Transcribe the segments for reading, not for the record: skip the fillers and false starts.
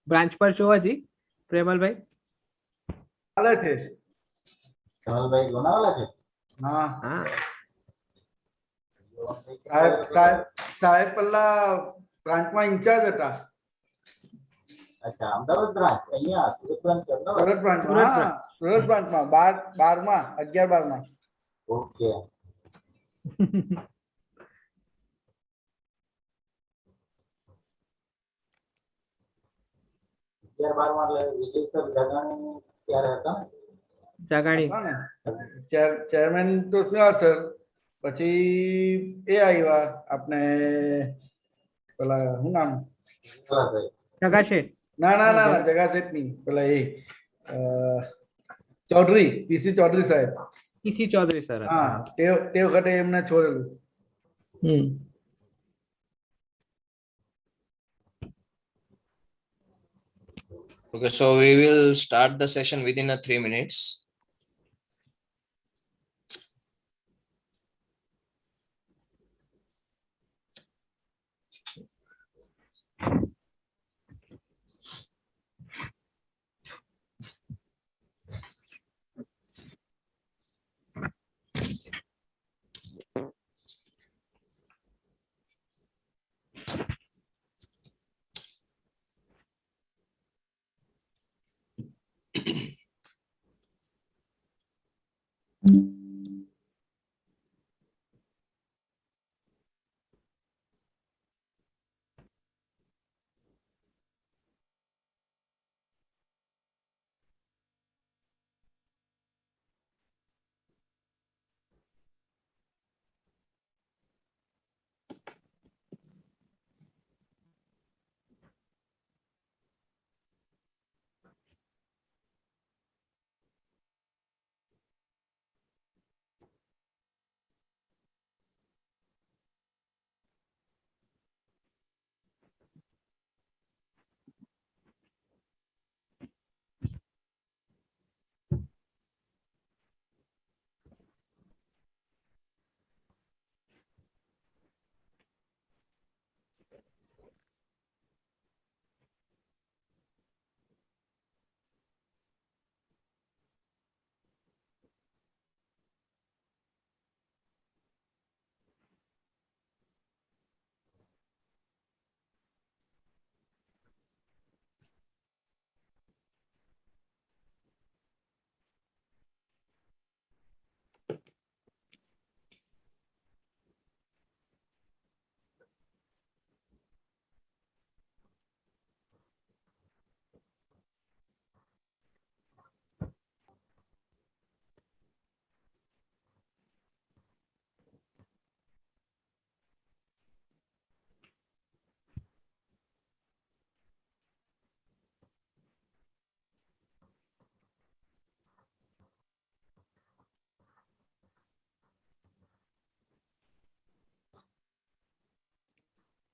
Branch પર છો હજી પ્રેમલભાઈ? ચાલે છે. ચમલભાઈ લોનાવાલા છે? હા હા, સાહેબ પહેલા બ્રાન્ચમાં ઇન્ચાર્જ હતા. અચ્છા, અમદાવાદ બ્રાન્ચ અહીંયા સુરત બ્રાન્ચ અમદાવાદ. સુરત બ્રાન્ચમાં. સુરત હા, સુરત બ્રાન્ચમાં 12માં 11-12માં. ઓકે. બારમાં વિજય સર જગાણી ત્યારે હતા ને? જાગાણી. હતા ને ચેરમેન તો શું સર, પછી એ આવ્યા આપણે પેલા શું નામ, જગાશેઠ. ના ના ના ના જગાશેઠ નહીં, પેલા એ ચૌધરી, પીસી ચૌધરી સાહેબ. પીસી ચૌધરી સર. હા, તે વખતે એમને છોડેલું. Okay, so we will start the session within 3 minutes.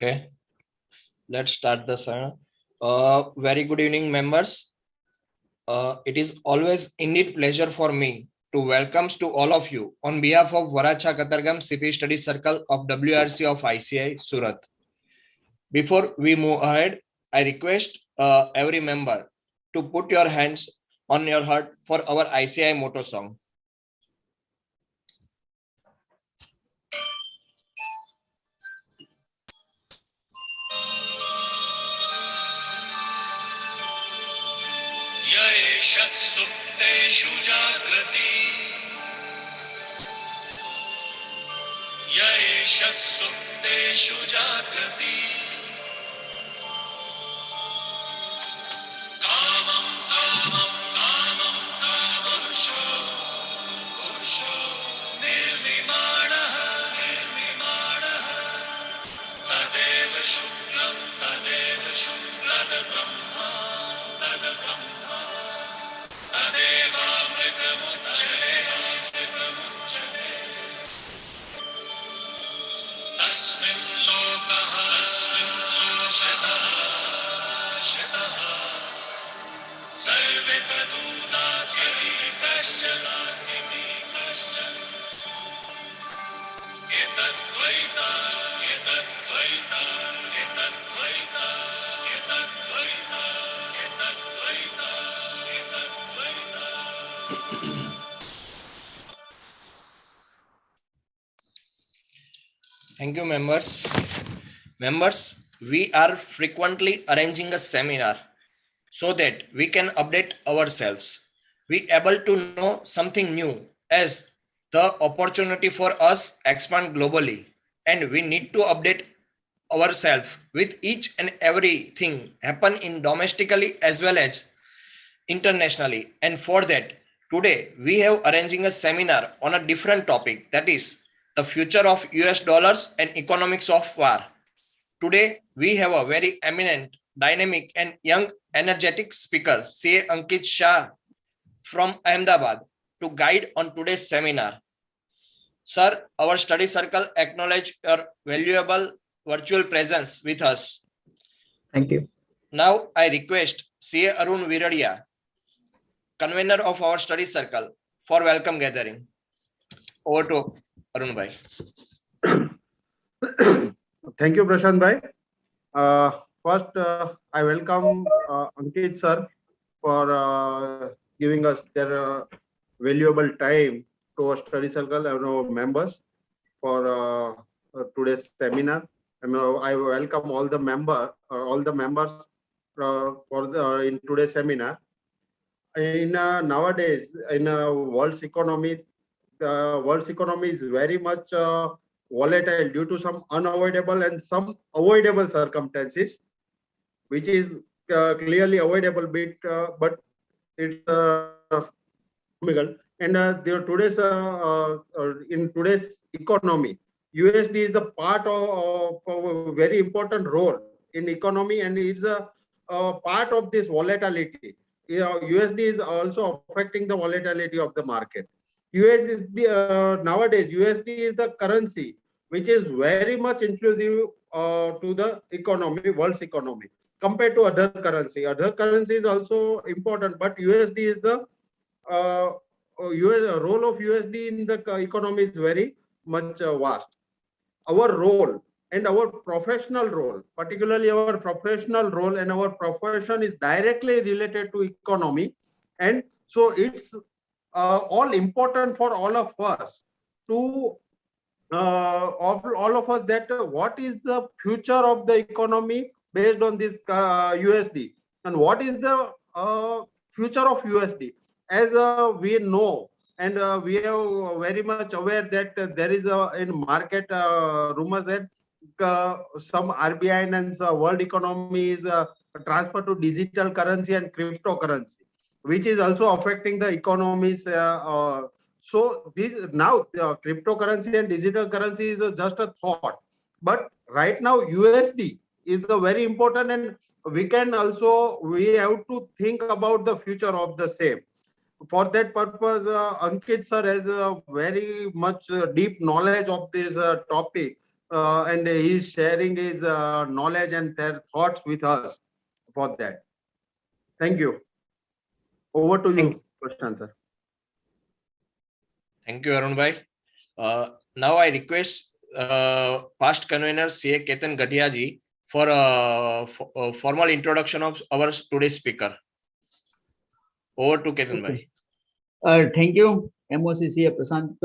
Okay, let's start the session. Very good evening, members. It is always indeed pleasure for me to welcome to all of you on behalf of Varacha Katargam CP Study Circle of WRC of ICI Surat. Before we move ahead, I request every member to put your hands on your heart for our ICI motto song. सुप्तेषु जागृति यैष सुप्तेषु जागृति कामं कामं कामं कामपुरुषो पुरुषो निर्विमाणः निर्विमाणः तदेव शुक्लं तद्ब्रह्मा तद्ब्रह्मा तदेवामृतमुच्यते तस्मिन् लोकः शतः सर्वे तदूनाति कश्चन एतद्वैता एतद्वैता एतद्वैता एतद्वैता Thank you, members. Members, we are frequently arranging a seminar so that we can update ourselves. We able to know something new as the opportunity for us expand globally, and we need to update ourselves with each and everything happen in domestically as well as internationally. And for that, today we have arranging a seminar on a different topic, that is the future of US dollars and economics of war. Today we have a very eminent, dynamic and young energetic speaker, CA Ankit Shah from Ahmedabad, to guide on today's seminar. Sir, our study circle acknowledge your valuable virtual presence with us. Thank you. Now I request CA Arun Viradia, convener of our study circle, for welcome gathering. Over to Arun Bhai. Thank you, Prashant Bhai. First, I welcome Ankit sir for giving us their valuable time to our study circle and our members for today's seminar. I welcome all the members in today's seminar. In nowadays, in world's economy, the world's economy is very much volatile due to some unavoidable and some avoidable circumstances, which is clearly avoidable bit, but it's and in today's economy, USD is the part of a very important role in economy, and it's a part of this volatility. USD is also affecting the volatility of the market. Nowadays, USD is the currency which is very much inclusive to the economy, world's economy, compared to other currency. Other currency is also important, but USD is the role of USD in the economy is very much vast. Our role and our professional role, particularly our professional role and our profession, is directly related to economy, and so it's all important for all of us to all of us that what is the future of the economy based on this USD, and what is the future of USD. As we know, and we are very much aware that there is in market rumors that some RBI and world economy is transferred to digital currency and cryptocurrency, which is also affecting the economies. So this now cryptocurrency and digital currency is just a thought, but right now USD is the very important, and we have to think about the future of the same. For that purpose, Ankit sir has a very much deep knowledge of this topic, and he is sharing his knowledge and their thoughts with us for that. Thank you. Over to you, Prashant sir. Thank you, Arun Bhai. Now I request past convener CA Ketan Gadhia ji for a formal introduction of our today's speaker. Over to Ketan Bhai. Thank you, MOCCA Prashant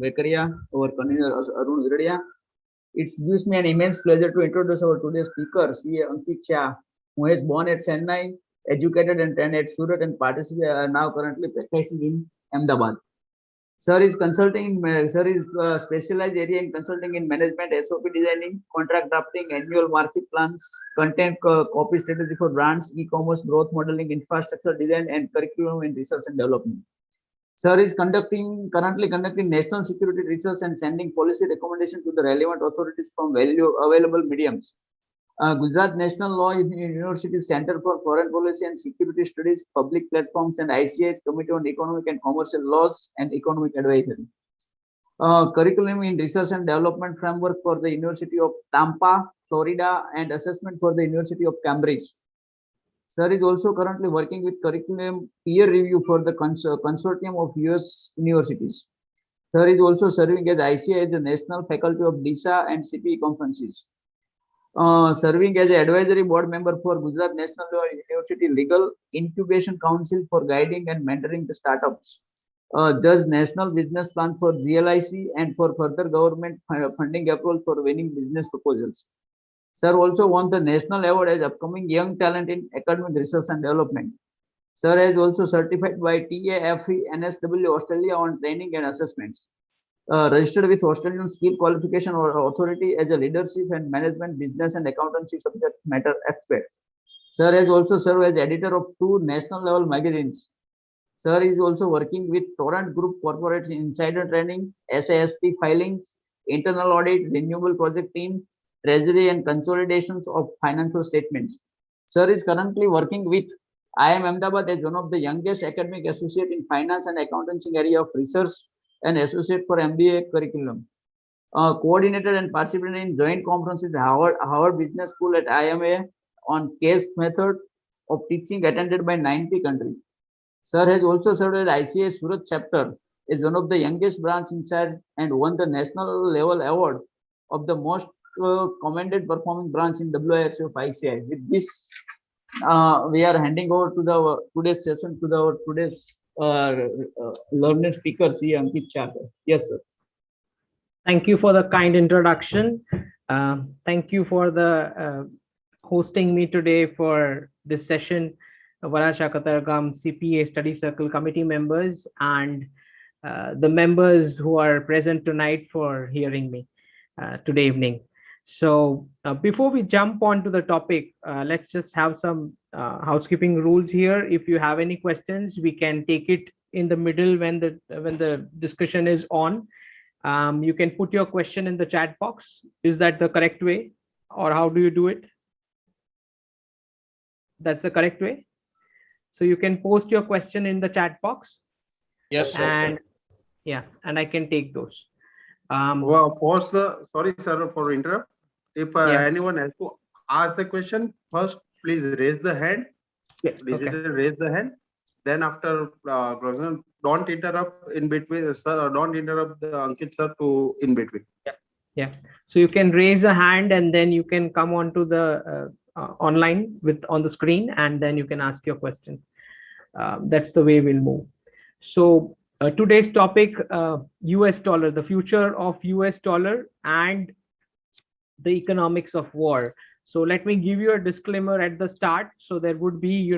Vekaria, our convener Arun Viradia. It gives me an immense pleasure to introduce our today's speaker, CA Ankit Shah, who is born at Chennai, educated and trained at Surat, and now currently practicing in Ahmedabad. Sir is specialized area in consulting in management, SOP designing, contract drafting, annual market plans, content copy strategy for brands, e-commerce, growth modeling, infrastructure design, and curriculum in research and development. Sir is currently conducting national security research and sending policy recommendations to the relevant authorities from available mediums. Gujarat National Law University Center for Foreign Policy and Security Studies, Public Platforms, and ICI's Committee on Economic and Commercial Laws and Economic Advisory. Curriculum in Research and Development Framework for the University of Tampa, Florida, and Assessment for the University of Cambridge. Sir is also currently working with curriculum peer review for the consortium of US universities. Sir is also serving as ICI as the National Faculty of DISA and CPE conferences. Serving as an advisory board member for Gujarat National University Legal Incubation Council for guiding and mentoring the startups. Judge national business plan for GLIC and for further government funding approval for winning business proposals. Sir also won the national award as upcoming young talent in academic research and development. Sir is also certified by TAFE NSW Australia on training and assessments. Registered with Australian Skill Qualification or Authority as a leadership and management, business and accountancy subject matter expert. Sir has also served as editor of 2 national level magazines. Sir is also working with Torrent Group Corporate Insider Training, SAST filings, internal audit, renewable project team, treasury and consolidations of financial statements. Sir is currently working with IIM Ahmedabad as one of the youngest academic associate in finance and accountancy area of research and associate for MBA curriculum. Coordinated and participated in joint conferences at Harvard Business School at IMA on case method of teaching attended by 90 countries. Sir has also served as ICA Surat chapter as one of the youngest branch in charge and won the national level award of the most commended performing branch in WIRC of ICI. With this, we are handing over to the today's session to the today's learned speaker, C. Ankit Shah. Yes, sir. Thank you for the kind introduction. Thank you for the hosting me today for this session. Varasha Katargam CPA Study Circle Committee members and the members who are present tonight for hearing me today evening. So before we jump onto the topic, let's just have some housekeeping rules here. If you have any questions, we can take it in the middle when the discussion is on. You can put your question in the chat box. Is that the correct way, or how do you do it? That's the correct way. So you can post your question in the chat box. Yes, sir. And yeah, and I can take those. Well, pause the, sorry, sir, for interrupt. If Yeah. anyone has to ask the question, first, please raise the hand. Yeah, Please okay. raise the hand. Then after closing, don't interrupt in between, sir, or don't interrupt the Ankit sir to in between. Yeah. So you can raise a hand and then you can come onto the online on the screen, and then you can ask your question. That's the way we'll move. So today's topic, US dollar, the future of US dollar and the economics of war. So let me give you a disclaimer at the start. So there would be,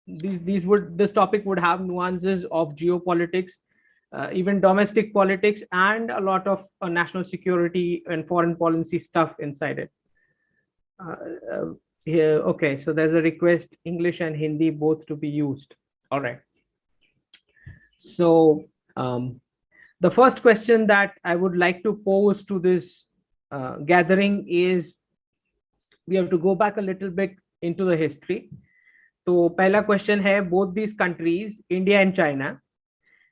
this topic would have nuances of geopolitics, even domestic politics, and a lot of national security and foreign policy stuff inside it. Here, okay, so there's a request English and Hindi both to be used. All right. So the first question that I would like to pose to this gathering is, we have to go back a little bit into the history. So pehla question hai, both these countries, India and China,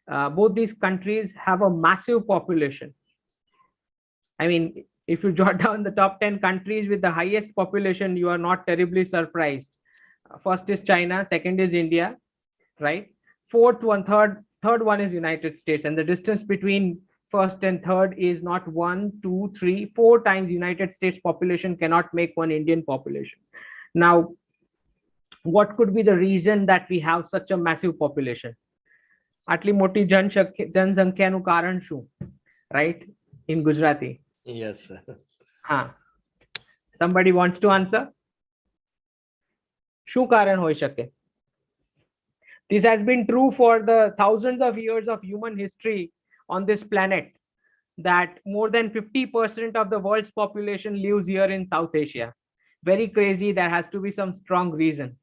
both these countries have a massive population. I mean, if you jot down the top 10 countries with the highest population, you are not terribly surprised. First is China, second is India, right? Third one is United States, and the distance between first and third is not 1, 2, 3, 4 times United States population cannot make one Indian population. Now, what could be the reason that we have such a massive population? Atli moti jansankhya nu karan shu, right? In Gujarati. Yes, sir. Somebody wants to answer? Shu karan hoi shake? This has been true for the thousands of years of human history on this planet, that more than 50% of the world's population lives here in South Asia. Very crazy. There has to be some strong reason.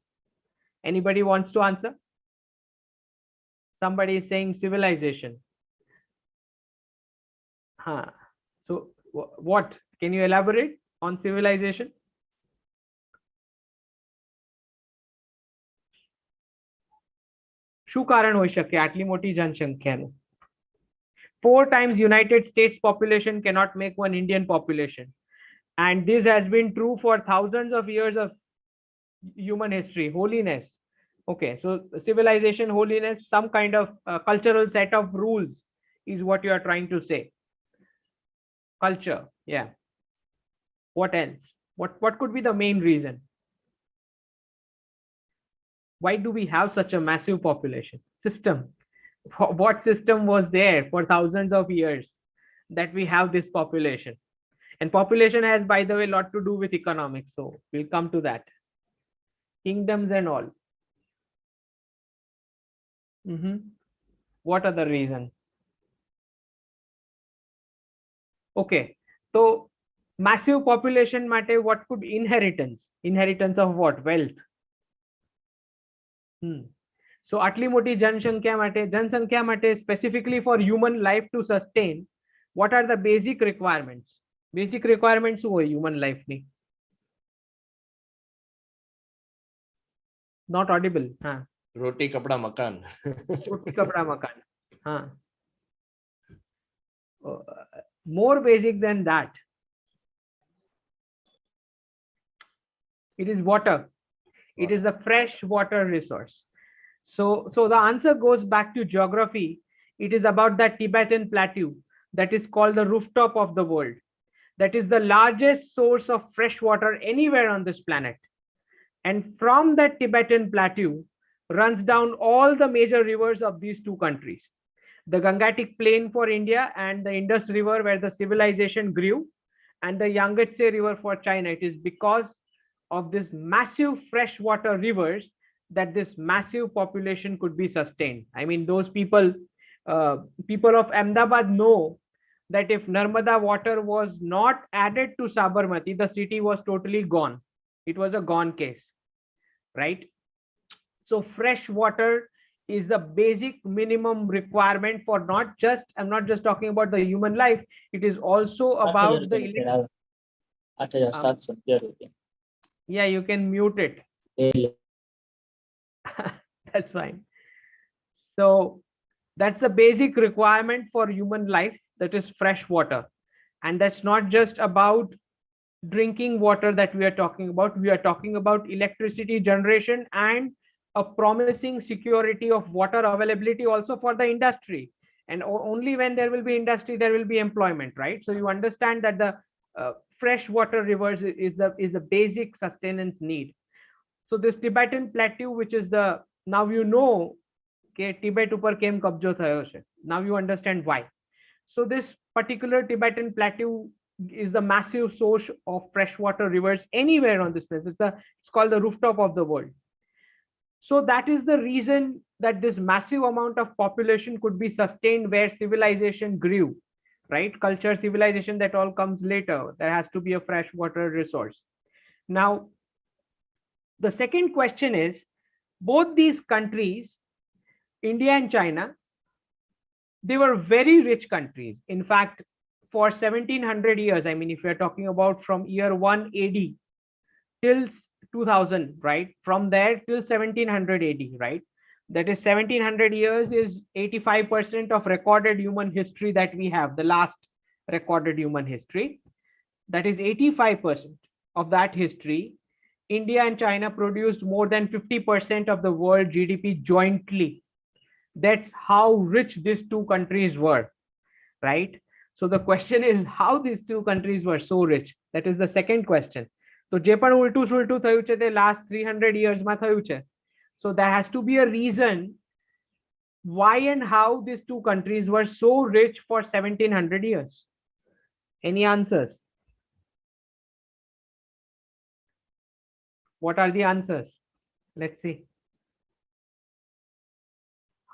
Anybody wants to answer? Somebody is saying civilization. So what? Can you elaborate on civilization? શું કારણ હોઈ શકે આટલી મોટી જનસંખ્યાનું? 4 times United States population cannot make one Indian population. And this has been true for thousands of years of human history. Holiness. Okay, so civilization, holiness, some kind of cultural set of rules is what you are trying to say. Culture, yeah. What else? What could be the main reason? Why do we have such a massive population? System. What system was there for thousands of years that we have this population? And population has, by the way, a lot to do with economics. So we'll come to that. Kingdoms and all. What are the reasons? Okay. So massive population matter, what could inheritance? Inheritance of what? Wealth. So આટલી મોટી જનસંખ્યા માટે specifically for human life to sustain, what are the basic requirements? Basic requirements શું હોય human life ની? Not audible. રોટી કપડા મકાન. રોટી કપડા મકાન. More basic than that. It is water. It is a fresh water resource. So the answer goes back to geography. It is about that Tibetan plateau that is called the rooftop of the world. That is the largest source of fresh water anywhere on this planet. And from that Tibetan plateau runs down all the major rivers of these two countries. The Gangetic Plain for India and the Indus River where the civilization grew, and the Yangtze River for China. It is because of this massive freshwater rivers that this massive population could be sustained. I mean, those people of Ahmedabad know that if Narmada water was not added to Sabarmati, the city was totally gone. It was a gone case, right? So fresh water is a basic minimum requirement for not just, I'm not just talking about the human life, it is also about the yeah, you can mute it. That's fine. So that's a basic requirement for human life, that is fresh water. And that's not just about drinking water that we are talking about. We are talking about electricity generation and a promising security of water availability also for the industry. And only when there will be industry, there will be employment, right? So you understand that the freshwater rivers is a basic sustenance need. So this Tibetan plateau, which is the, now you know that Tibet upar kem kabjo thayo che. Now you understand why. So this particular Tibetan plateau is the massive source of freshwater rivers anywhere on this place. It's called the rooftop of the world. So that is the reason that this massive amount of population could be sustained where civilization grew, right? Culture, civilization, that all comes later. There has to be a freshwater resource. Now, the second question is, both these countries, India and China, they were very rich countries. In fact, for 1700 years, I mean, if you're talking about from year 1 AD till 2000, right? From there till 1700 AD, right? That is 1700 years is 85% of recorded human history that we have, the last recorded human history. That is 85% of that history. India and China produced more than 50% of the world GDP jointly. That's how rich these two countries were, right? So the question is how these two countries were so rich. That is the second question. So જે પણ ઉલટું સુલટું થયું છે તે last 300 years માં થયું છે. So there has to be a reason why and how these two countries were so rich for 1700 years. Any answers? What are the answers? Let's see.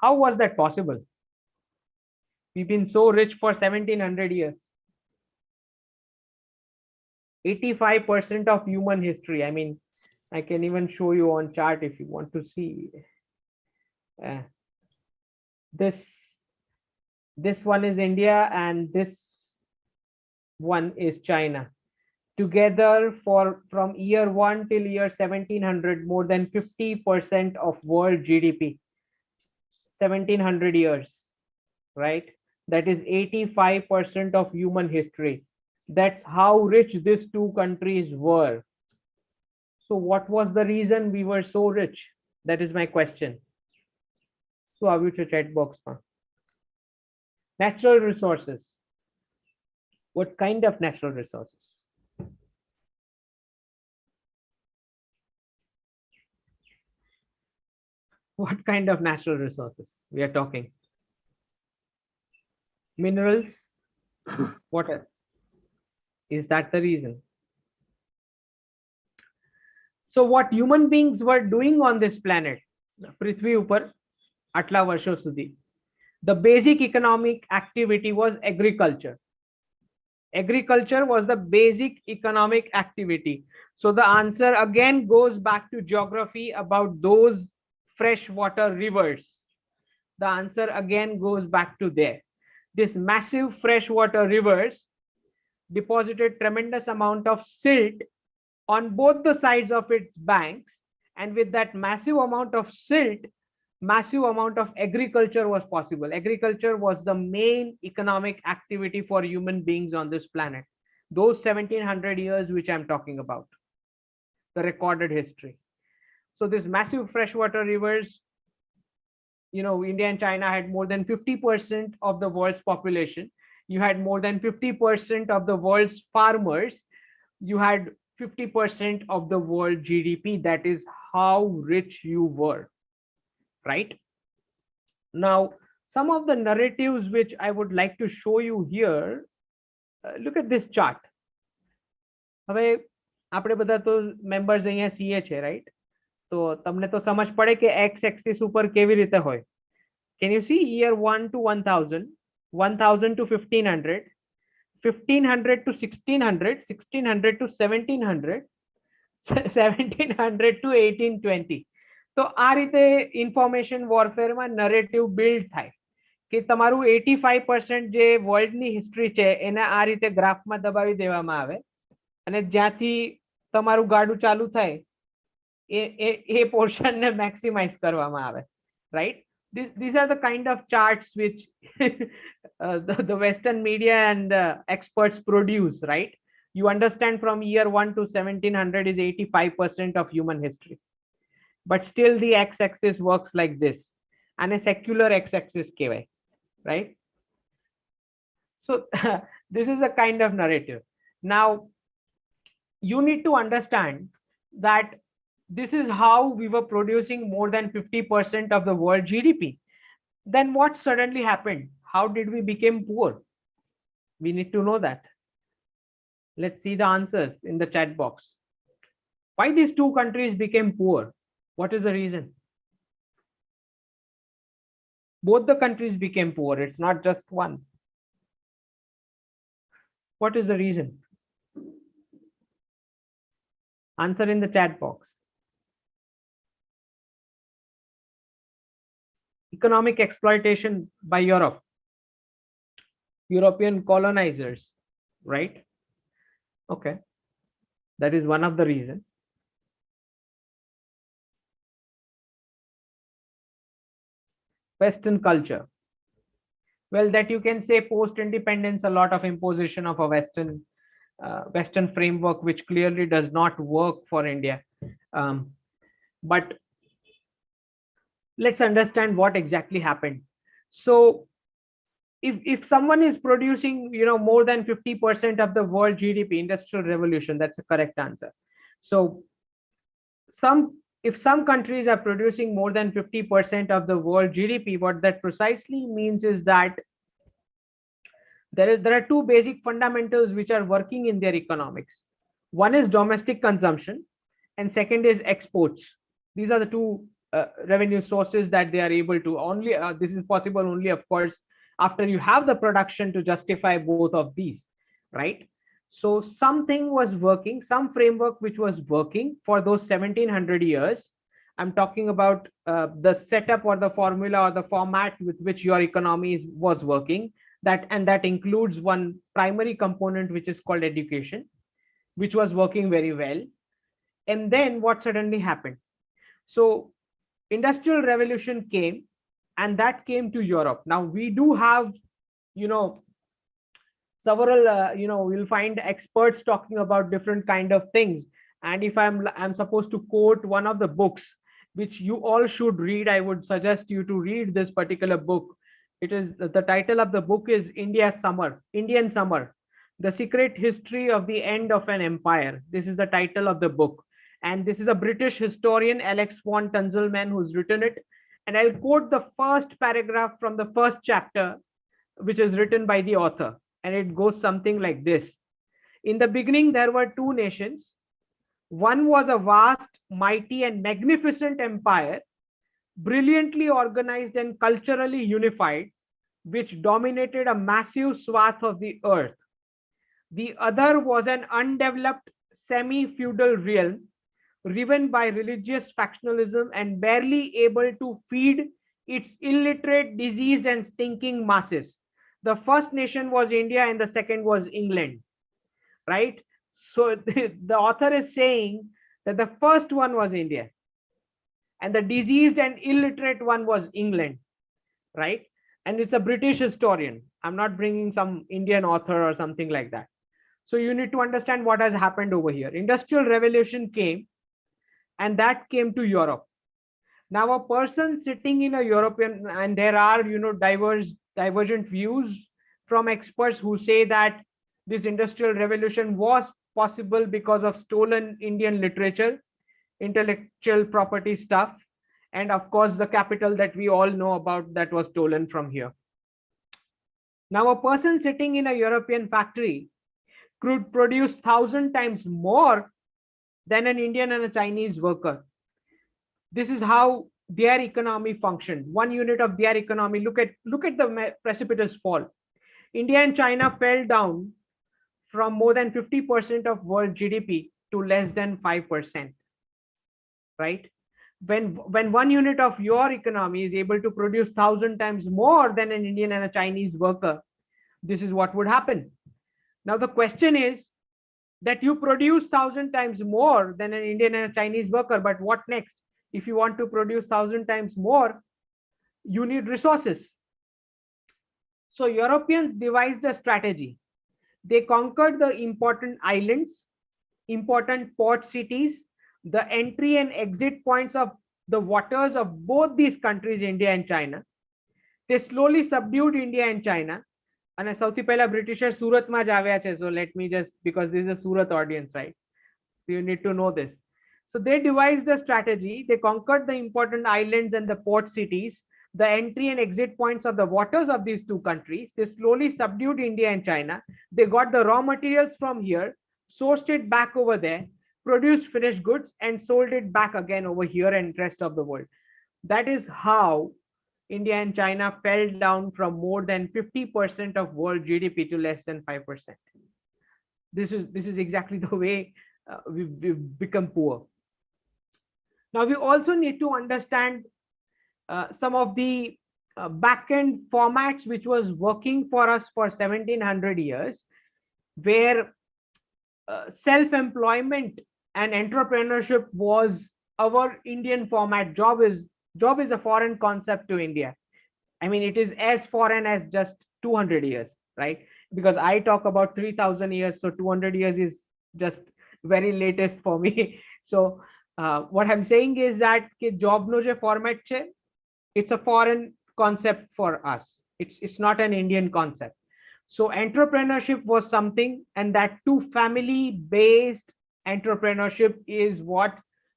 How was that possible? We've been so rich for 1700 years. 85% of human history. I mean, I can even show you on chart if you want to see. This one is India and this one is China. Together from year 1 till year 1700, more than 50% of world GDP. 1700 years, right? That is 85% of human history. That's how rich these two countries were. So what was the reason we were so rich? That is my question. So I will chat box. Natural resources. What kind of natural resources? What kind of natural resources we are talking? Minerals. What else? Is that the reason? So what human beings were doing on this planet, પૃથ્વી ઉપર આટલા વર્ષો સુધી, the basic economic activity was agriculture. Agriculture was the basic economic activity. So the answer again goes back to geography about those freshwater rivers. The answer again goes back to there. This massive freshwater rivers deposited tremendous amount of silt on both the sides of its banks, and with that massive amount of silt, massive amount of agriculture was possible. Agriculture was the main economic activity for human beings on this planet. Those 1700 years which I'm talking about, the recorded history. So this massive freshwater rivers, India and China had more than 50% of the world's population. You had more than 50% of the world's farmers. You had 50% of the world GDP. That is how rich you were, right? Now, some of the narratives which I would like to show you here, look at this chart. હવે આપણે બધા તો members અહીંયા CA છે, right? તો તમને તો સમજ પડે કે એક્સ એક્સિસ ઉપર કેવી રીતે હોય. Can you see year 1 to 1000, 1000 to 1500, 1500 to 1600, 1600 to 1700, 1700 to 1820. તો આ રીતે ઇન્ફોર્મેશન વોરફેરમાં નરેટિવ બિલ્ડ થાય કે તમારું 85% જે વર્લ્ડની હિસ્ટ્રી છે એને આ રીતે ગ્રાફમાં દબાવી દેવામાં આવે અને જ્યાંથી તમારું ગાડું ચાલુ થાય એ પોર્શનને મેક્સિમાઇઝ કરવામાં આવે, right? These are the kind of charts which the Western media and experts produce, right? You understand from year 1 to 1700 is 85% of human history. But still the x-axis works like this, and a secular x-axis kevai, right? So this is a kind of narrative. Now, you need to understand that this is how we were producing more than 50% of the world GDP. Then what suddenly happened? How did we become poor? We need to know that. Let's see the answers in the chat box. Why these two countries became poor? What is the reason? Both the countries became poor. It's not just one. What is the reason? Answer in the chat box. Economic exploitation by Europe, European colonizers, right? Okay, that is one of the reasons. Western culture. Well, that you can say post-independence, a lot of imposition of a Western framework, which clearly does not work for India. But let's understand what exactly happened. So if someone is producing, more than 50% of the world GDP, industrial revolution, that's the correct answer. So if some countries are producing more than 50% of the world GDP, what that precisely means is that there are two basic fundamentals which are working in their economics. One is domestic consumption, and second is exports. These are the two revenue sources that they are able to only. This is possible only, of course, after you have the production to justify both of these, right? So something was working, some framework which was working for those 1700 years. I'm talking about the setup or the formula or the format with which your economy was working. That includes one primary component which is called education, which was working very well. And then what suddenly happened? So industrial revolution came, and that came to Europe. Now we do have, several, you'll find experts talking about different kind of things. And if I'm supposed to quote one of the books which you all should read, I would suggest you to read this particular book. It is, the title of the book is Indian Summer, The Secret History of the End of an Empire. This is the title of the book. And this is a British historian, Swan, who's written it. And I'll quote the first paragraph from the first chapter, which is written by the author, and it goes something like this. In the beginning, there were two nations. One was a vast, mighty, and magnificent empire, brilliantly organized and culturally unified, which dominated a massive swath of the earth. The other was an undeveloped, semi-feudal realm, riven by religious factionalism and barely able to feed its illiterate, diseased, and stinking masses. The first nation was India, and the second was England, right? So the author is saying that the first one was India, and the diseased and illiterate one was England, right? And it's a British historian. I'm not bringing some Indian author or something like that. So you need to understand what has happened over here. Industrial revolution came, and that came to Europe. Now, a person sitting in a European, and there are, divergent views from experts who say that this industrial revolution was possible because of stolen Indian literature, intellectual property stuff, and of course the capital that we all know about that was stolen from here. Now, a person sitting in a European factory could produce 1,000 times more than an Indian and a Chinese worker. This is how their economy functioned. One unit of their economy. Look at the precipitous fall. India and China fell down from more than 50% of world GDP to less than 5%. Right? When one unit of your economy is able to produce 1,000 times more than an Indian and a Chinese worker, this is what would happen. Now the question is that you produce 1,000 times more than an Indian and a Chinese worker, but what next? If you want to produce 1,000 times more, you need resources. So Europeans devised a strategy. They conquered the important islands, important port cities, the entry and exit points of the waters of both these countries, India and China. They slowly subdued India and China. And સૌથી પહેલા Britisher સુરતમાં જ આવ્યા છે. So let me just, because this is a Surat audience, right? So you need to know this. So they devised a strategy. They conquered the important islands and the port cities, the entry and exit points of the waters of these two countries. They slowly subdued India and China. They got the raw materials from here, sourced it back over there, produced finished goods, and sold it back again over here and rest of the world. That is how India and China fell down from more than 50% of world GDP to less than 5%. This is exactly the way we've become poor. Now we also need to understand some of the back-end formats which was working for us for 1700 years, where self-employment and entrepreneurship was our Indian format. Job is a foreign concept to India. I mean, it is as foreign as just 200 years, right? Because I talk about 3,000 years, so 200 years is just very latest for me. So what I'm saying is that job no je format che, it's a foreign concept for us. It's not an Indian concept. So entrepreneurship was something, and that too family-based entrepreneurship is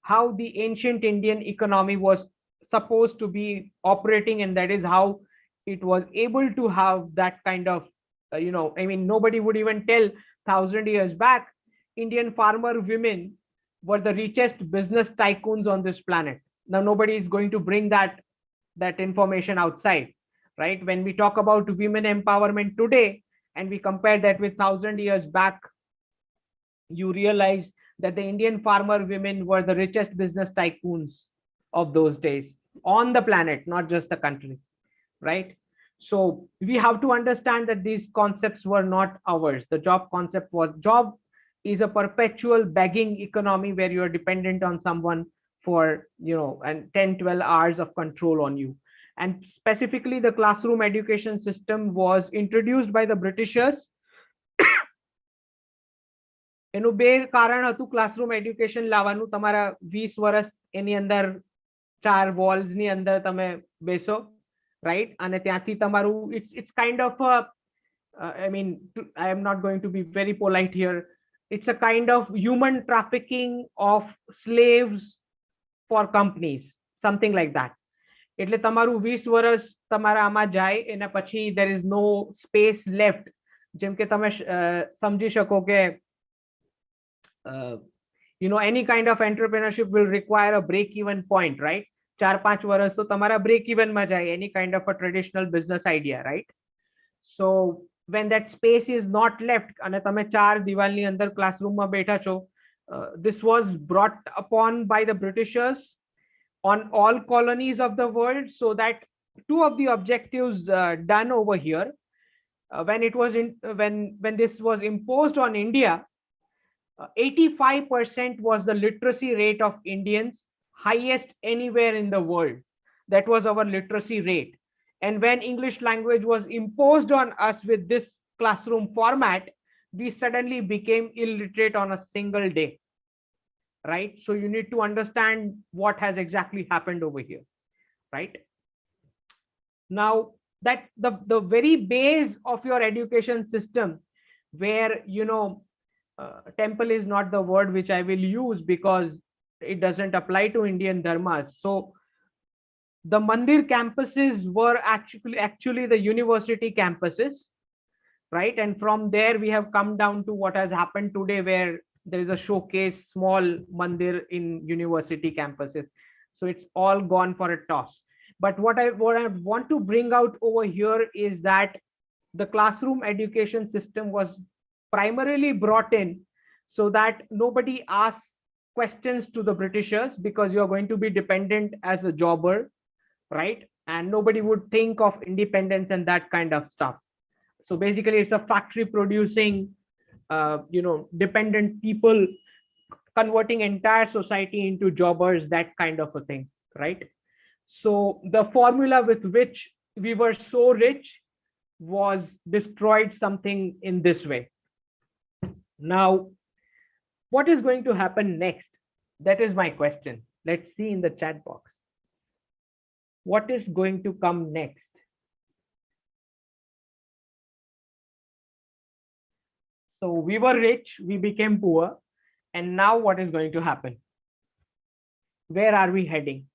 how the ancient Indian economy was supposed to be operating, and that is how it was able to have that kind of, I mean, nobody would even tell 1,000 years back Indian farmer women were the richest business tycoons on this planet. Now nobody is going to bring that information outside, right? When we talk about women empowerment today and we compare that with 1,000 years back, you realize that the Indian farmer women were the richest business tycoons of those days on the planet, not just the country, right? So we have to understand that these concepts were not ours. The job concept job is a perpetual begging economy where you are dependent on someone for, and 10, 12 hours of control on you. And specifically the classroom education system was introduced by the Britishers. એનું બે કારણ હતું classroom education લાવવાનું. તમારા 20 વર્ષ એની અંદર 4 walls ની અંદર તમે બેસો, right? અને ત્યાંથી તમારું it's kind of I mean, I am not going to be very polite here. It's a kind of human trafficking of slaves for companies, something like that. એટલે તમારું 20 વર્ષ તમારા આમાં જાય એના પછી there is no space left. જેમ કે તમે સમજી શકો કે any kind of entrepreneurship will require a break even point, right? 4-5 વર્ષ તો તમારા break even માં જાય, any kind of a traditional business idea, right? So when that space is not left અને તમે 4 દિવાલની અંદર ક્લાસરૂમમાં બેઠા છો, this was brought upon by the Britishers on all colonies of the world, so that two of the objectives done over here, when it was when this was imposed on India, 85% was the literacy rate of Indians, highest anywhere in the world. That was our literacy rate. And when English language was imposed on us with this classroom format, we suddenly became illiterate on a single day, right? So you need to understand what has exactly happened over here, right? Now that the very base of your education system, where temple is not the word which I will use because it doesn't apply to Indian dharmas. So the mandir campuses were actually the university campuses, right? And from there we have come down to what has happened today, where there is a showcase small mandir in university campuses. So it's all gone for a toss. But what I want to bring out over here is that the classroom education system was primarily brought in so that nobody asks questions to the Britishers, because you are going to be dependent as a jobber, right? And nobody would think of independence and that kind of stuff. So basically it's a factory producing dependent people, converting entire society into jobbers, that kind of a thing, right? So the formula with which we were so rich was destroyed something in this way. Now what is going to happen next? That is my question. Let's see in the chat box. What is going to come next? So we were rich, we became poor, and now what is going to happen? Where are we heading?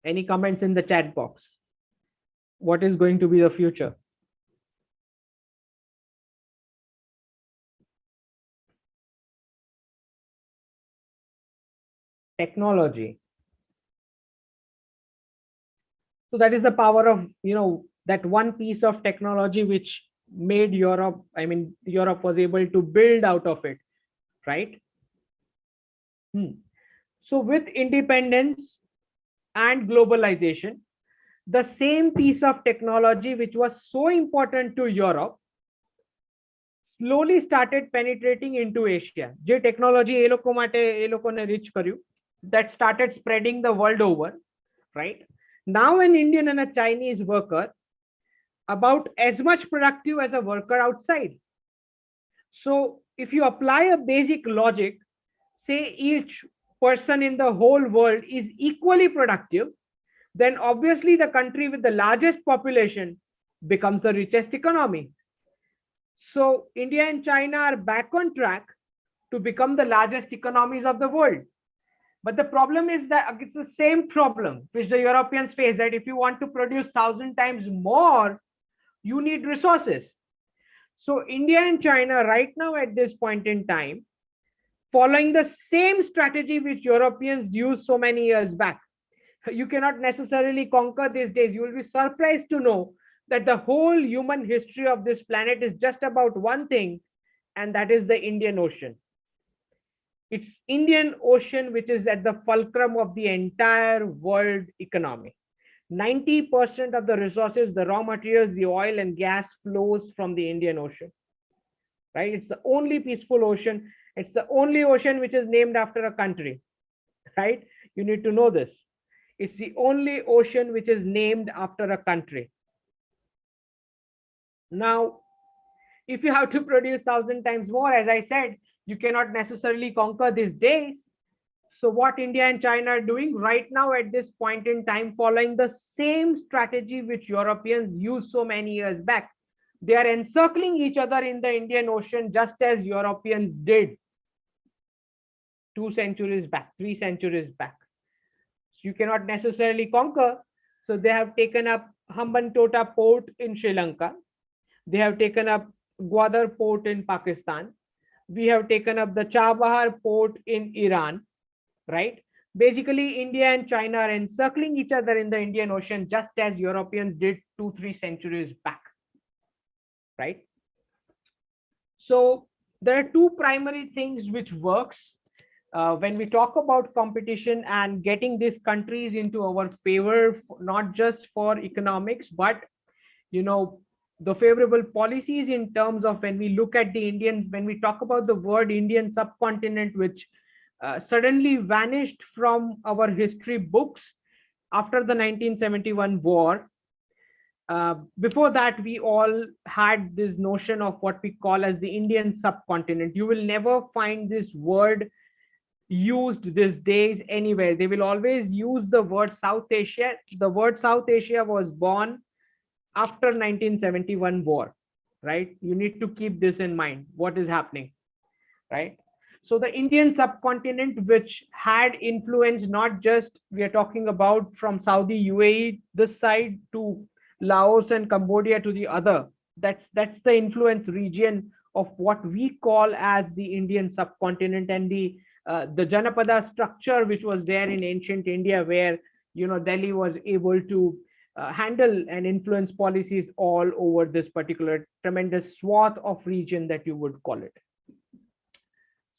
Any comments in the chat box? What is going to be the future? Technology. So that is the power of that one piece of technology which made Europe, Europe was able to build out of it, right? So with independence and globalization, the same piece of technology which was so important to Europe slowly started penetrating into Asia. Je technology એ લોકોને reach કર્યું, that started spreading the world over, right? Now an Indian and a Chinese worker about as much productive as a worker outside. So if you apply a basic logic, say each person in the whole world is equally productive, then obviously the country with the largest population becomes the richest economy. So India and China are back on track to become the largest economies of the world. But the problem is that it's the same problem which the Europeans face, that if you want to produce 1,000 times more, you need resources. So India and China right now at this point in time, following the same strategy which Europeans used so many years back. You cannot necessarily conquer these days. You will be surprised to know that the whole human history of this planet is just about one thing, and that is the Indian Ocean. It's Indian Ocean which is at the fulcrum of the entire world economy. 90% of the resources, the raw materials, the oil and gas flows from the Indian Ocean, right? It's the only peaceful ocean. It's the only ocean which is named after a country, right? You need to know this. It's the only ocean which is named after a country. Now, if you have to produce 1,000 times more, as I said, you cannot necessarily conquer these days. So what India and China are doing right now at this point in time, following the same strategy which Europeans used so many years back, they are encircling each other in the Indian Ocean, just as Europeans did to 2 centuries back, 3 centuries back. So you cannot necessarily conquer. So they have taken up Hambantota port in Sri Lanka. They have taken up Gwadar port in Pakistan. We have taken up the Chabahar port in Iran, right? Basically, India and China are encircling each other in the Indian Ocean, just as Europeans did 2-3 centuries back, right? So there are two primary things which works when we talk about competition and getting these countries into our favor, not just for economics, but the favorable policies in terms of when we look at the Indians, when we talk about the word Indian subcontinent, which suddenly vanished from our history books after the 1971 war. Before that, we all had this notion of what we call as the Indian subcontinent. You will never find this word used these days anywhere. They will always use the word South Asia. The word South Asia was born after 1971 war, right? You need to keep this in mind, what is happening, right? So the Indian subcontinent, which had influence, not just we are talking about from Saudi UAE this side to Laos and Cambodia to the other, that's the influence region of what we call as the Indian subcontinent, and the Janapada structure which was there in ancient India, where Delhi was able to handle and influence policies all over this particular tremendous swath of region that you would call it.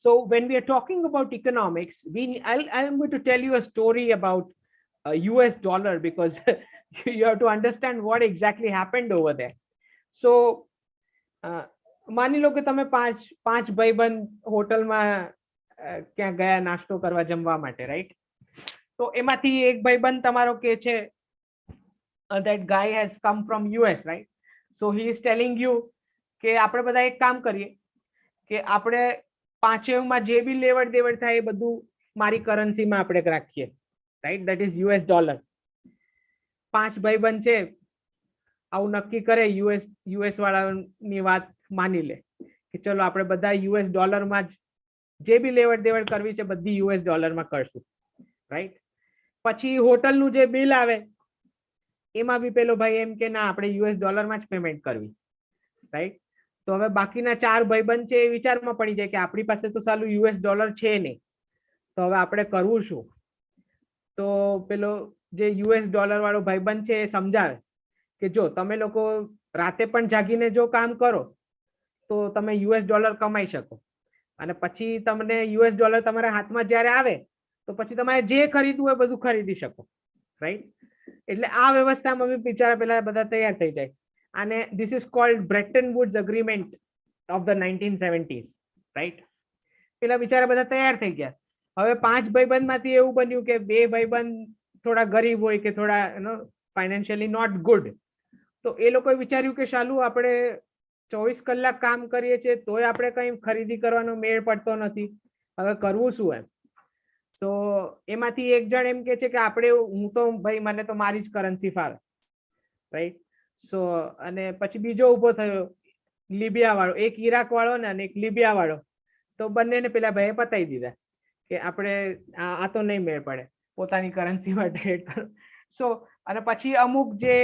So when we are talking about economics, I'm going to tell you a story about US dollar, because you have to understand what exactly happened over there. So માની લો કે તમે પાંચ ભાઈબંધ હોટલમાં ક્યાં ગયા નાસ્તો કરવા જમવા માટે, રાઈટ? તો એમાંથી એક ભાઈબંધ તમારો કે છે that guy has come from US, right? So he is telling you કે આપણે બધા એક કામ કરીએ કે આપણે પાંચેયમાં જે બી લેવડ દેવડ થાય એ બધું મારી કરન્સીમાં આપણે રાખીએ, right? That is US dollar. પાંચ ભાઈબંધ છે, આવું નક્કી કરે, યુએસ વાળાની વાત માની લે કે ચલો આપણે બધા US ડોલરમાં જે બી લેવડ દેવડ કરવી છે બધી US ડોલરમાં કરશું, રાઈટ? પછી હોટલનું જે બિલ આવે એમાં બી પેલો ભાઈ એમ કે ના આપણે US ડોલરમાં જ પેમેન્ટ કરવી, રાઈટ? તો હવે બાકીના ચાર ભાઈબંધ છે એ વિચારમાં પડી જાય કે આપણી પાસે તો સાલું US ડોલર છે નહીં, તો હવે આપણે કરવું શું? તો પેલો જે US ડોલર વાળો ભાઈબંધ છે એ સમજાવે કે જો તમે લોકો રાતે પણ જાગીને જો કામ કરો તો તમે US ડોલર કમાઈ શકો, અને પછી તમને US ડોલર તમારા હાથમાં જ્યારે આવે તો પછી તમારે જે ખરીદવું હોય બધું ખરીદી શકો, રાઈટ? એટલે આ વ્યવસ્થામાં બી બિચારા પેલા બધા તૈયાર થઈ જાય. અને this is called Bretton Woods Agreement of the 1970s, right? પેલા બિચારા બધા તૈયાર થઈ ગયા. હવે પાંચ ભાઈબંધમાંથી એવું બન્યું કે બે ભાઈબંધ થોડા ગરીબ હોય કે થોડા ફાઇનાન્શિયલી નોટ ગુડ, તો એ લોકોએ વિચાર્યું કે શાલું આપણે 24 કલાક કામ કરીએ છીએ તોય આપણે કંઈ ખરીદી કરવાનો મેળ પડતો નથી, હવે કરવું શું એમ? તો એમાંથી એક જણ એમ કે છે કે આપણે હું તો ભાઈ મને તો મારી જ કરન્સી ફાવે, રાઈટ? સો અને પછી બીજો ઊભો થયો લિબિયા વાળો, એક ઈરાક વાળો ને અને એક લિબિયા વાળો. તો બંનેને પેલા ભાઈએ પતાવી દીધા કે આપણે આ તો નહીં મેળ પડે, પોતાની કરન્સીમાં ટ્રેડ કરો. સો અને પછી અમુક જે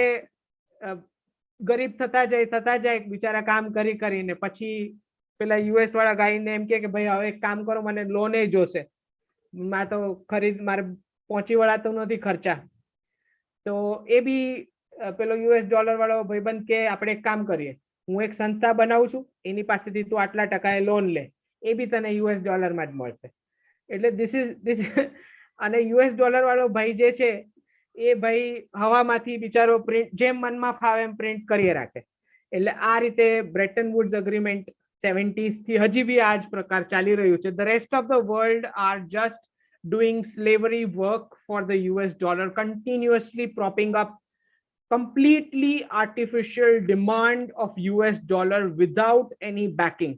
ગરીબ થતા જાય બિચારા કામ કરીને પછી પેલા US વાળા ગાઈને એમ કે ભાઈ હવે એક કામ કરો, મને લોન જોશે, મારે તો મારે પહોંચી વળાતું નથી ખર્ચા. તો એ બી પેલો US ડોલર વાળો ભાઈબંધ કે આપણે એક કામ કરીએ, હું એક સંસ્થા બનાવું છું, એની પાસેથી તું આટલા ટકાએ લોન લે, એ બી તને US ડોલરમાં જ મળશે. એટલે this અને US ડોલર વાળો ભાઈ જે છે એ ભાઈ હવામાંથી બિચારો પ્રિન્ટ જેમ મનમાં ફાવે એમ પ્રિન્ટ કરી રાખે. એટલે આ રીતે બ્રેટન વુડ્સ અગ્રીમેન્ટ 70s થી હજી બી આ જ પ્રકાર ચાલી રહ્યું છે. The rest of the world are just doing slavery work for the US dollar, continuously propping up completely artificial demand of US dollar without any backing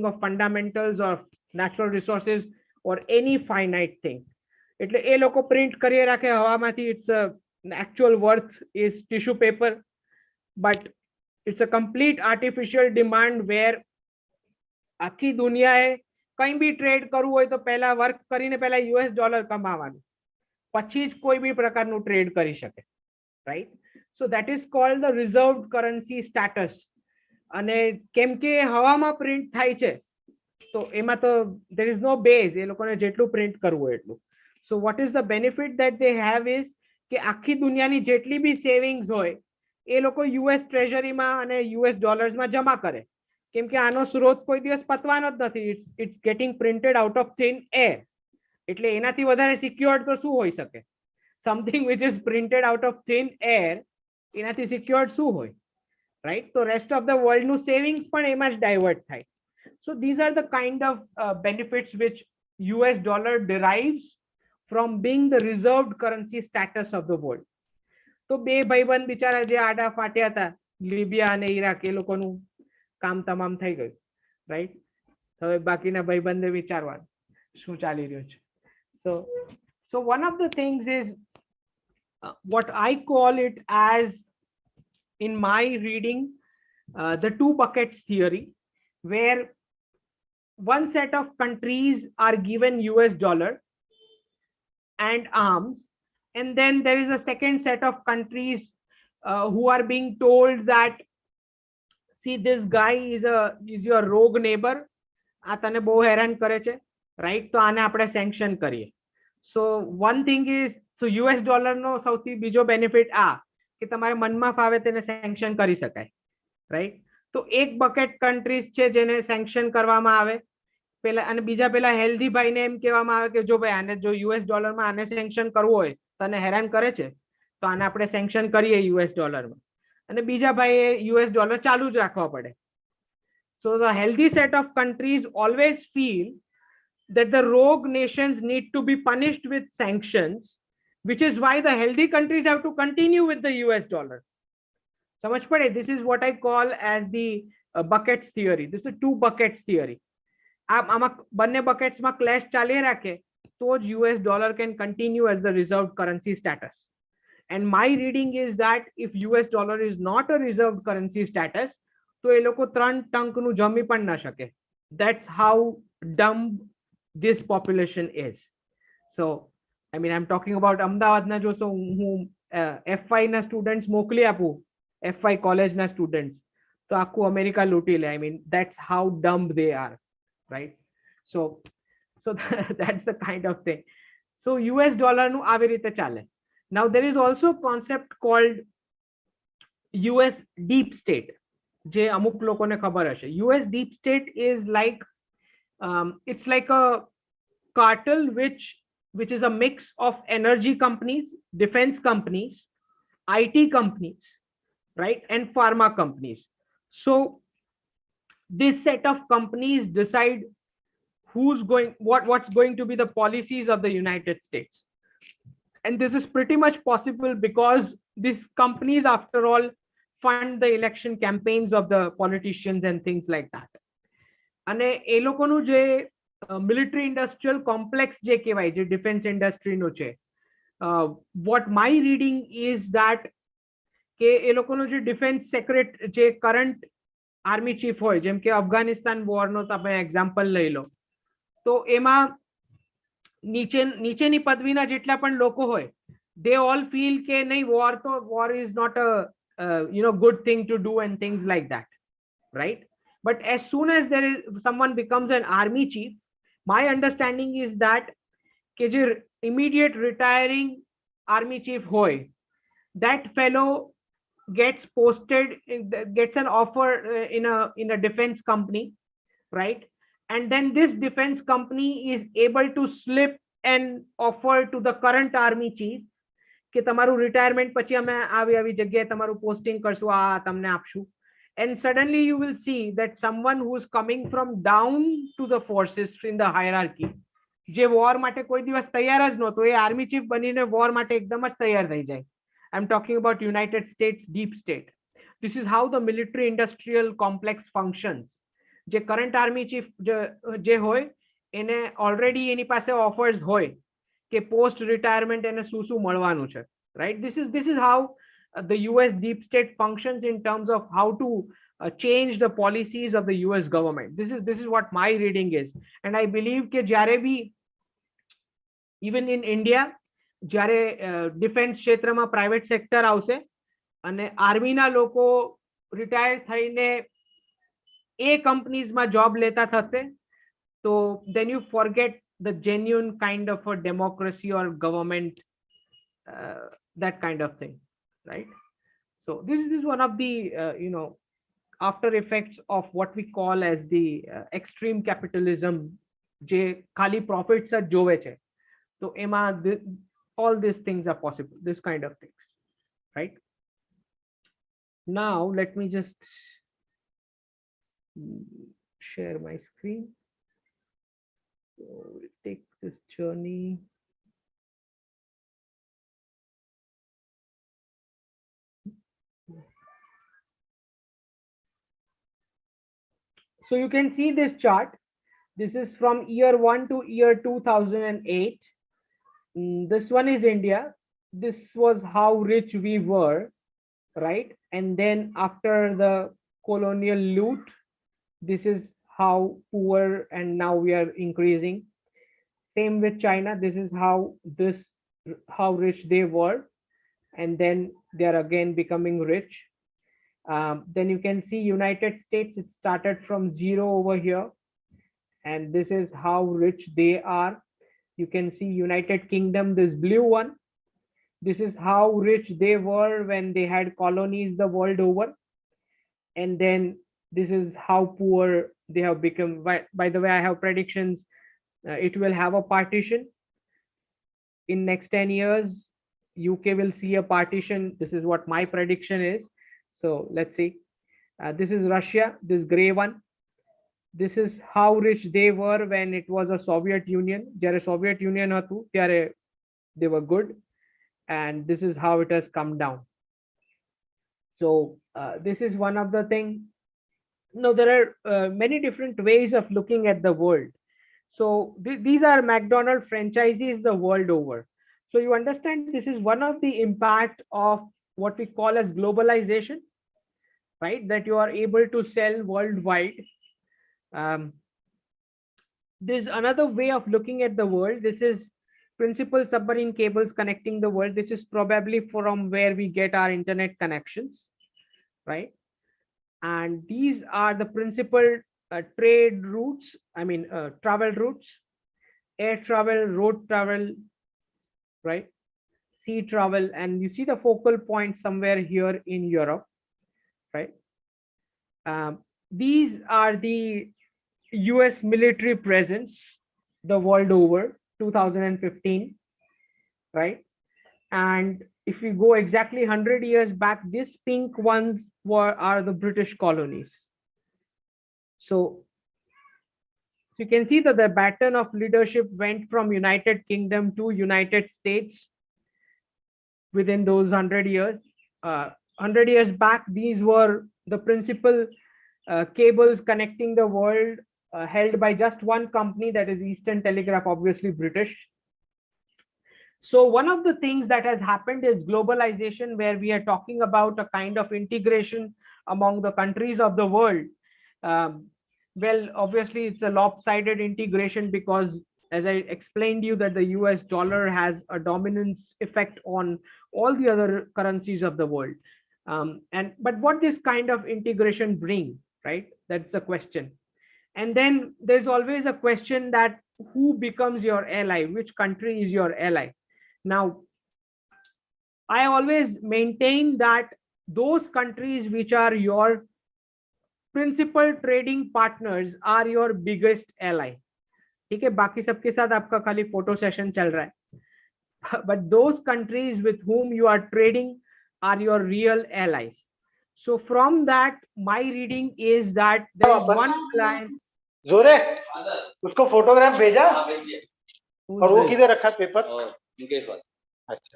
of fundamentals or natural resources or any finite thing. એટલે એ લોકો print કરી રાખે હવામાંથી. It's actual worth is tissue paper, but it's a complete artificial demand where આખી દુનિયાએ કંઈ બી trade કરવું હોય તો પહેલા વર્ક કરીને પહેલા યુએસ ડોલર કમાવાનું, પછી જ કોઈ બી પ્રકારનું ટ્રેડ કરી શકે, right? So that is called the reserved currency status. અને કેમ કે હવામાં પ્રિન્ટ થાય છે તો એમાં તો દેર ઇઝ નો બેઝ, એ લોકોને જેટલું પ્રિન્ટ કરવું એટલું. So what is the benefit that they have is કે આખી દુનિયાની જેટલી બી સેવિંગ્સ હોય એ લોકો યુએસ ટ્રેઝરીમાં અને યુએસ ડોલર્સમાં જમા કરે, કેમ કે આનો સ્ત્રોત કોઈ દિવસ પતવાનો જ નથી. It's getting printed out of thin air. એટલે એનાથી વધારે સિક્યોર્ડ તો શું હોઈ શકે? Something which is printed out of thin air, એનાથી સિક્યોર્ડ શું હોય, રાઈટ? તો રેસ્ટ ઓફ ધ વર્લ્ડનું સેવિંગ્સ પણ એમાં જ ડાયવર્ટ થાય. So these are the kind of benefits which US dollar derives from being the reserved currency status of the world. તો બે ભાઈબંધ બિચારા જે આડા ફાટ્યા હતા, લિબિયા અને ઈરાક, એ લોકોનું કામ તમામ થઈ ગયું, રાઈટ? હવે બાકીના ભાઈબંધે વિચારવાનું શું ચાલી રહ્યું છે. So one of the things is what I call it as, in my reading, the two buckets theory, where one set of countries are given US dollar and arms, and then there is a second set of countries who are being told that, see, this guy is your rogue neighbor, આ તને બહુ હેરાન કરે છે, right? તો આને આપણે sanction કરીએ. સો one thing is, so US dollar નો સૌથી બીજો બેનિફિટ આ કે તમારે મનમાં ફાવે તેને સેન્કશન કરી શકાય, રાઈટ? તો એક બકેટ કન્ટ્રીઝ છે જેને સેન્કશન કરવામાં આવે પેલા, અને બીજા પેલા હેલ્ધી ભાઈને એમ કહેવામાં આવે કે જો ભાઈ આને જો યુએસ ડોલરમાં આને સેન્કશન કરવું હોય, તને હેરાન કરે છે તો આને આપણે સેન્કશન કરીએ યુએસ ડોલરમાં, અને બીજા ભાઈએ યુએસ ડોલર ચાલુ જ રાખવા પડે. So the healthy set of countries always feel that the rogue nations need to be punished with sanctions, which is why the healthy countries have to continue with the US dollar. સમજ પડે? This is what I call as the buckets theory. This is two buckets theory. આમાં બંને બકેટ્સમાં ક્લેશ ચાલી રાખે તો જ US dollar can continue as the reserved currency status. And my reading is that if US dollar is not a reserved currency status, તો એ લોકો 3 ટંકનું જમી પણ ના શકે. That's how dumb this population is. So I mean, I'm talking about અમદાવાદના જોશો, હું FY ના સ્ટુડન્ટ્સ મોકલી આપું, FY કોલેજના સ્ટુડન્ટ્સ, તો આખું અમેરિકા લૂંટી લે. I mean, that's how dumb they are, right? So that's the kind of thing. So US dollar નું આવી રીતે ચાલે. Now there is also a concept called US deep state, જે અમુક લોકોને ખબર હશે. US deep state is like it's like a cartel which is a mix of energy companies, defense companies, IT companies, right, and pharma companies. So this set of companies decide what's going to be the policies of the United States. And this is pretty much possible because these companies, after all, fund the election campaigns of the politicians and things like that. અને એ લોકોનું જે military industrial complex જે કહેવાય, જે defence ઇન્ડસ્ટ્રીનું છે, what my reading is that કે એ લોકોનું જે ડિફેન્સ સેક્રેટરી, જે કરંટ આર્મી ચીફ હોય, જેમ કે અફઘાનિસ્તાન વોરનો તમે એક્ઝામ્પલ લઈ લો, તો એમાં નીચેની પદવીના જેટલા પણ લોકો હોય, they all feel કે નહીં, war is not a good thing to do and things like that, right? But as soon as someone becomes an army chief, my understanding is that ke je immediate retiring army chief hoy, that fellow gets posted, gets an offer in a defense company, right? And then this defense company is able to slip an offer to the current army chief કે તમારું retirement પછી અમે આવી જગ્યાએ તમારું posting કરશું, આ તમને આપશું. And suddenly you will see that someone who is coming from down to the forces in the hierarchy, જે વોર માટે કોઈ દિવસ તૈયાર જ નહોતો, એ આર્મી ચીફ બનીને વોર માટે એકદમ જ તૈયાર થઈ જાય. I'm talking about United States deep state. This is how the military industrial complex functions. જે કરંટ આર્મી ચીફ જે હોય એને ઓલરેડી એની પાસે ઓફર્સ હોય કે પોસ્ટ રિટાયરમેન્ટ એને શું મળવાનું છે, right? This is how the US deep state functions in terms of how to change the policies of the US government. This is what my reading is, and I believe કે જ્યારે બી even in India જ્યારે defence ક્ષેત્રમાં private sector આવશે અને આર્મીના લોકો retire થઈને એ કંપનીઝમાં job લેતા થશે, so then you forget the genuine kind of a democracy or government, that kind of thing, right? So this is one of the after effects of what we call as the extreme capitalism, જે ખાલી profits જ જોવે છે. So એમાં all these things are possible, this kind of things, right? Now let me just share my screen. So we'll take this journey. So you can see this chart. This is from year 1 to year 2008. This one is India. This was how rich we were, right? And then after the colonial loot, this is how poor, and now we are increasing. Same with China. This is how rich they were, and then they are again becoming rich. Then you can see United States, it started from 0 over here, and this is how rich they are. You can see United Kingdom, this blue one. This is how rich they were when they had colonies the world over. And then this is how poor they have become. By the way, I have predictions. It will have a partition. In next 10 years, UK will see a partition. This is what my prediction is. So let's see. This is Russia, this gray one. This is how rich they were when it was a Soviet Union. જ્યારે Soviet Union હતું ત્યારે they were good. And this is how it has come down. So this is one of the things. No, there are many different ways of looking at the world. So these are McDonald's franchises the world over. So you understand this is one of the impact of what we call as globalization, right? That you are able to sell worldwide. There's another way of looking at the world. This is principal submarine cables connecting the world. This is probably from where we get our internet connections, right? And these are the principal trade routes, travel routes: air travel, road travel, right? Sea travel. And you see the focal point somewhere here in Europe, right? These are the US military presence the world over, 2015, right? And if we go exactly 100 years back, these pink ones are the British colonies. So you can see that the pattern of leadership went from United Kingdom to United States within those 100 years. 100 years back, these were the principal cables connecting the world, held by just one company, that is Eastern Telegraph, obviously British. So one of the things that has happened is globalization, where we are talking about a kind of integration among the countries of the world. Well, obviously it's a lopsided integration because, as I explained you, that the US dollar has a dominance effect on all the other currencies of the world. But what this kind of integration bring, right? That's the question. And then there's always a question that who becomes your ally? Which country is your ally? Now, I always maintain that those countries which are your principal trading partners are your biggest ally. ठीक है, बाकी सबके साथ आपका खाली photo session चल रहा है. But those countries with whom you are trading are your real allies. So from that, my reading is that there is one client. जोरे उसको फोटोग्राफ भेजा Who's और वो this? किधर रखा पेपर? मुकेश पास अच्छा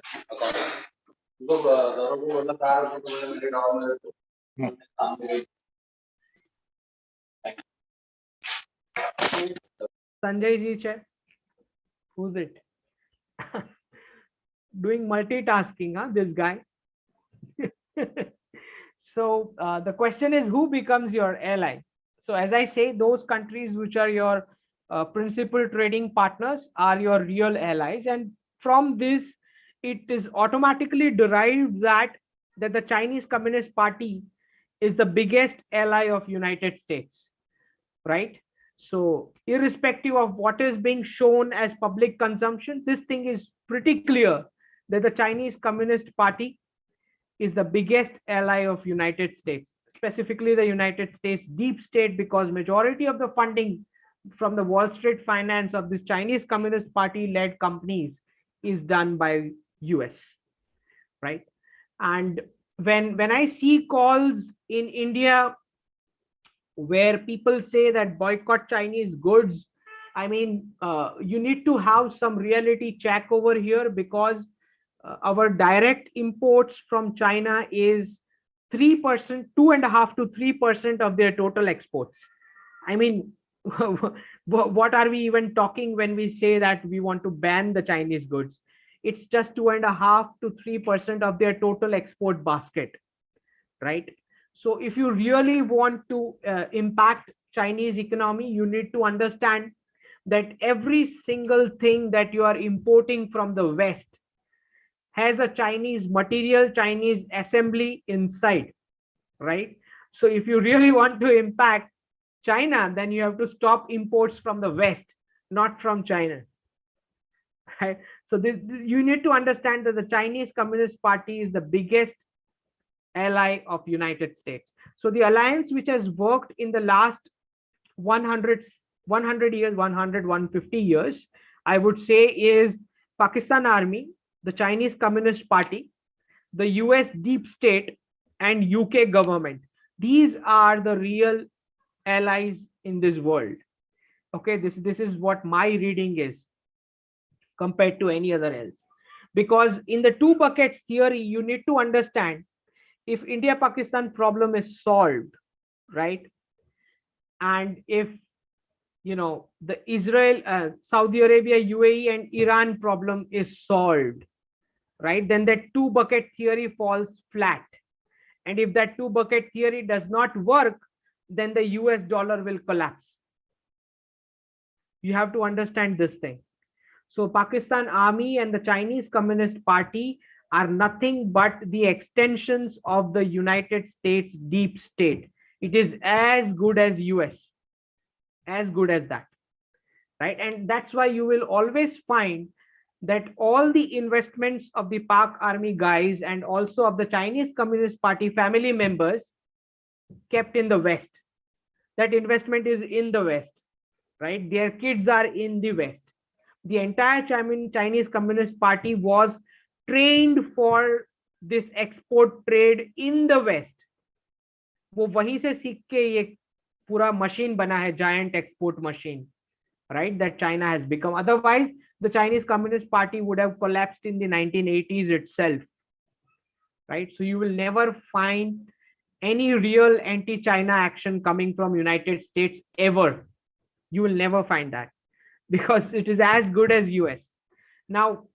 Sanjay ji che. Who's it? Doing multitasking, huh? This guy. So the question is, who becomes your ally? So as I say, those countries which are your principal trading partners are your real allies, and from this it is automatically derived that the Chinese Communist Party is the biggest ally of United States, right? So irrespective of what is being shown as public consumption, this thing is pretty clear that the Chinese Communist Party is the biggest ally of United States, specifically the United States deep state, because majority of the funding from the Wall Street finance of this Chinese Communist Party led companies is done by US, right? And when I see calls in India where people say that boycott Chinese goods, I mean, you need to have some reality check over here, because our direct imports from China is 3%, 2.5% to 3% of their total exports. I mean, what are we even talking when we say that we want to ban the Chinese goods? It's just 2.5% to 3% of their total export basket, right? So if you really want to impact Chinese economy, you need to understand that every single thing that you are importing from the West has a Chinese material, Chinese assembly inside, right? So if you really want to impact China, then you have to stop imports from the West, not from China, right? So you need to understand that the Chinese Communist Party is the biggest ally of United States. So the alliance which has worked in the last 100 years, 150 years, I would say, is Pakistan Army, the Chinese Communist Party, the US deep state, and UK government. These are the real allies in this world. Okay, this is what my reading is compared to any other else. Because in the two buckets theory, you need to understand, if India-Pakistan problem is solved, right? And if the Israel, Saudi Arabia, UAE, and Iran problem is solved, right, then that two bucket theory falls flat. And if that two bucket theory does not work, then the US dollar will collapse. You have to understand this thing. So Pakistan Army and the Chinese Communist Party are nothing but the extensions of the United States deep state. It is as good as US, as good as that, right? And that's why you will always find that all the investments of the Pak Army guys and also of the Chinese Communist Party family members kept in the West. That investment is in the West, right? Their kids are in the West. The entire Chinese Communist Party was trained for this export trade in the West. वो वहीं से सीख के ये पूरा machine बना है, giant export machine, right? That China has become. Otherwise, the Chinese Communist Party would have collapsed in the 1980s itself, right? So you will never find any real anti-China action coming from United States ever. You will never find that, because it is as good as US. Now,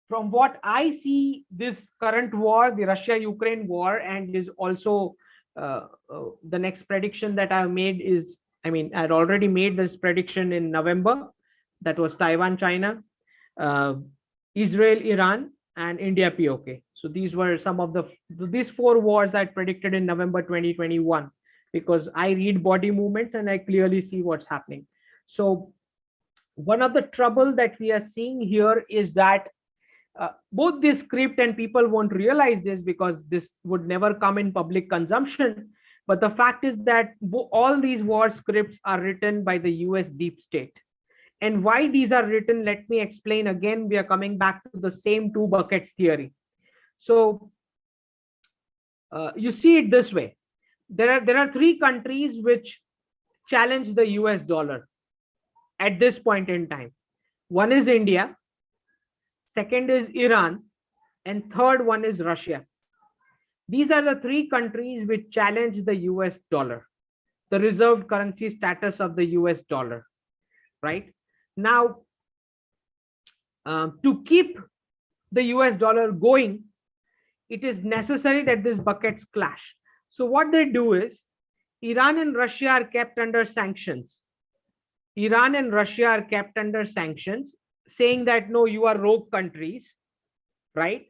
from what I see, this current war, the Russia-Ukraine war, and is also the next prediction that I've made is, I mean, I'd already made this prediction in November. That was Taiwan, China, Israel, Iran, and India, POK. So these were some of these four wars I predicted in November 2021, because I read body movements and I clearly see what's happening. So one of the trouble that we are seeing here is that both this script, and people won't realize this because this would never come in public consumption, but the fact is that all these war scripts are written by the US deep state. And why these are written, let me explain again. We are coming back to the same two buckets theory. So you see it this way. There are three countries which challenge the US dollar at this point in time. One is India, second is Iran, and third one is Russia. These are the three countries which challenge the US dollar, the reserved currency status of the US dollar, right? Now, to keep the US dollar going, it is necessary that these buckets clash. So what they do is, Iran and Russia are kept under sanctions. Iran and Russia are kept under sanctions, saying that no, you are rogue countries, right?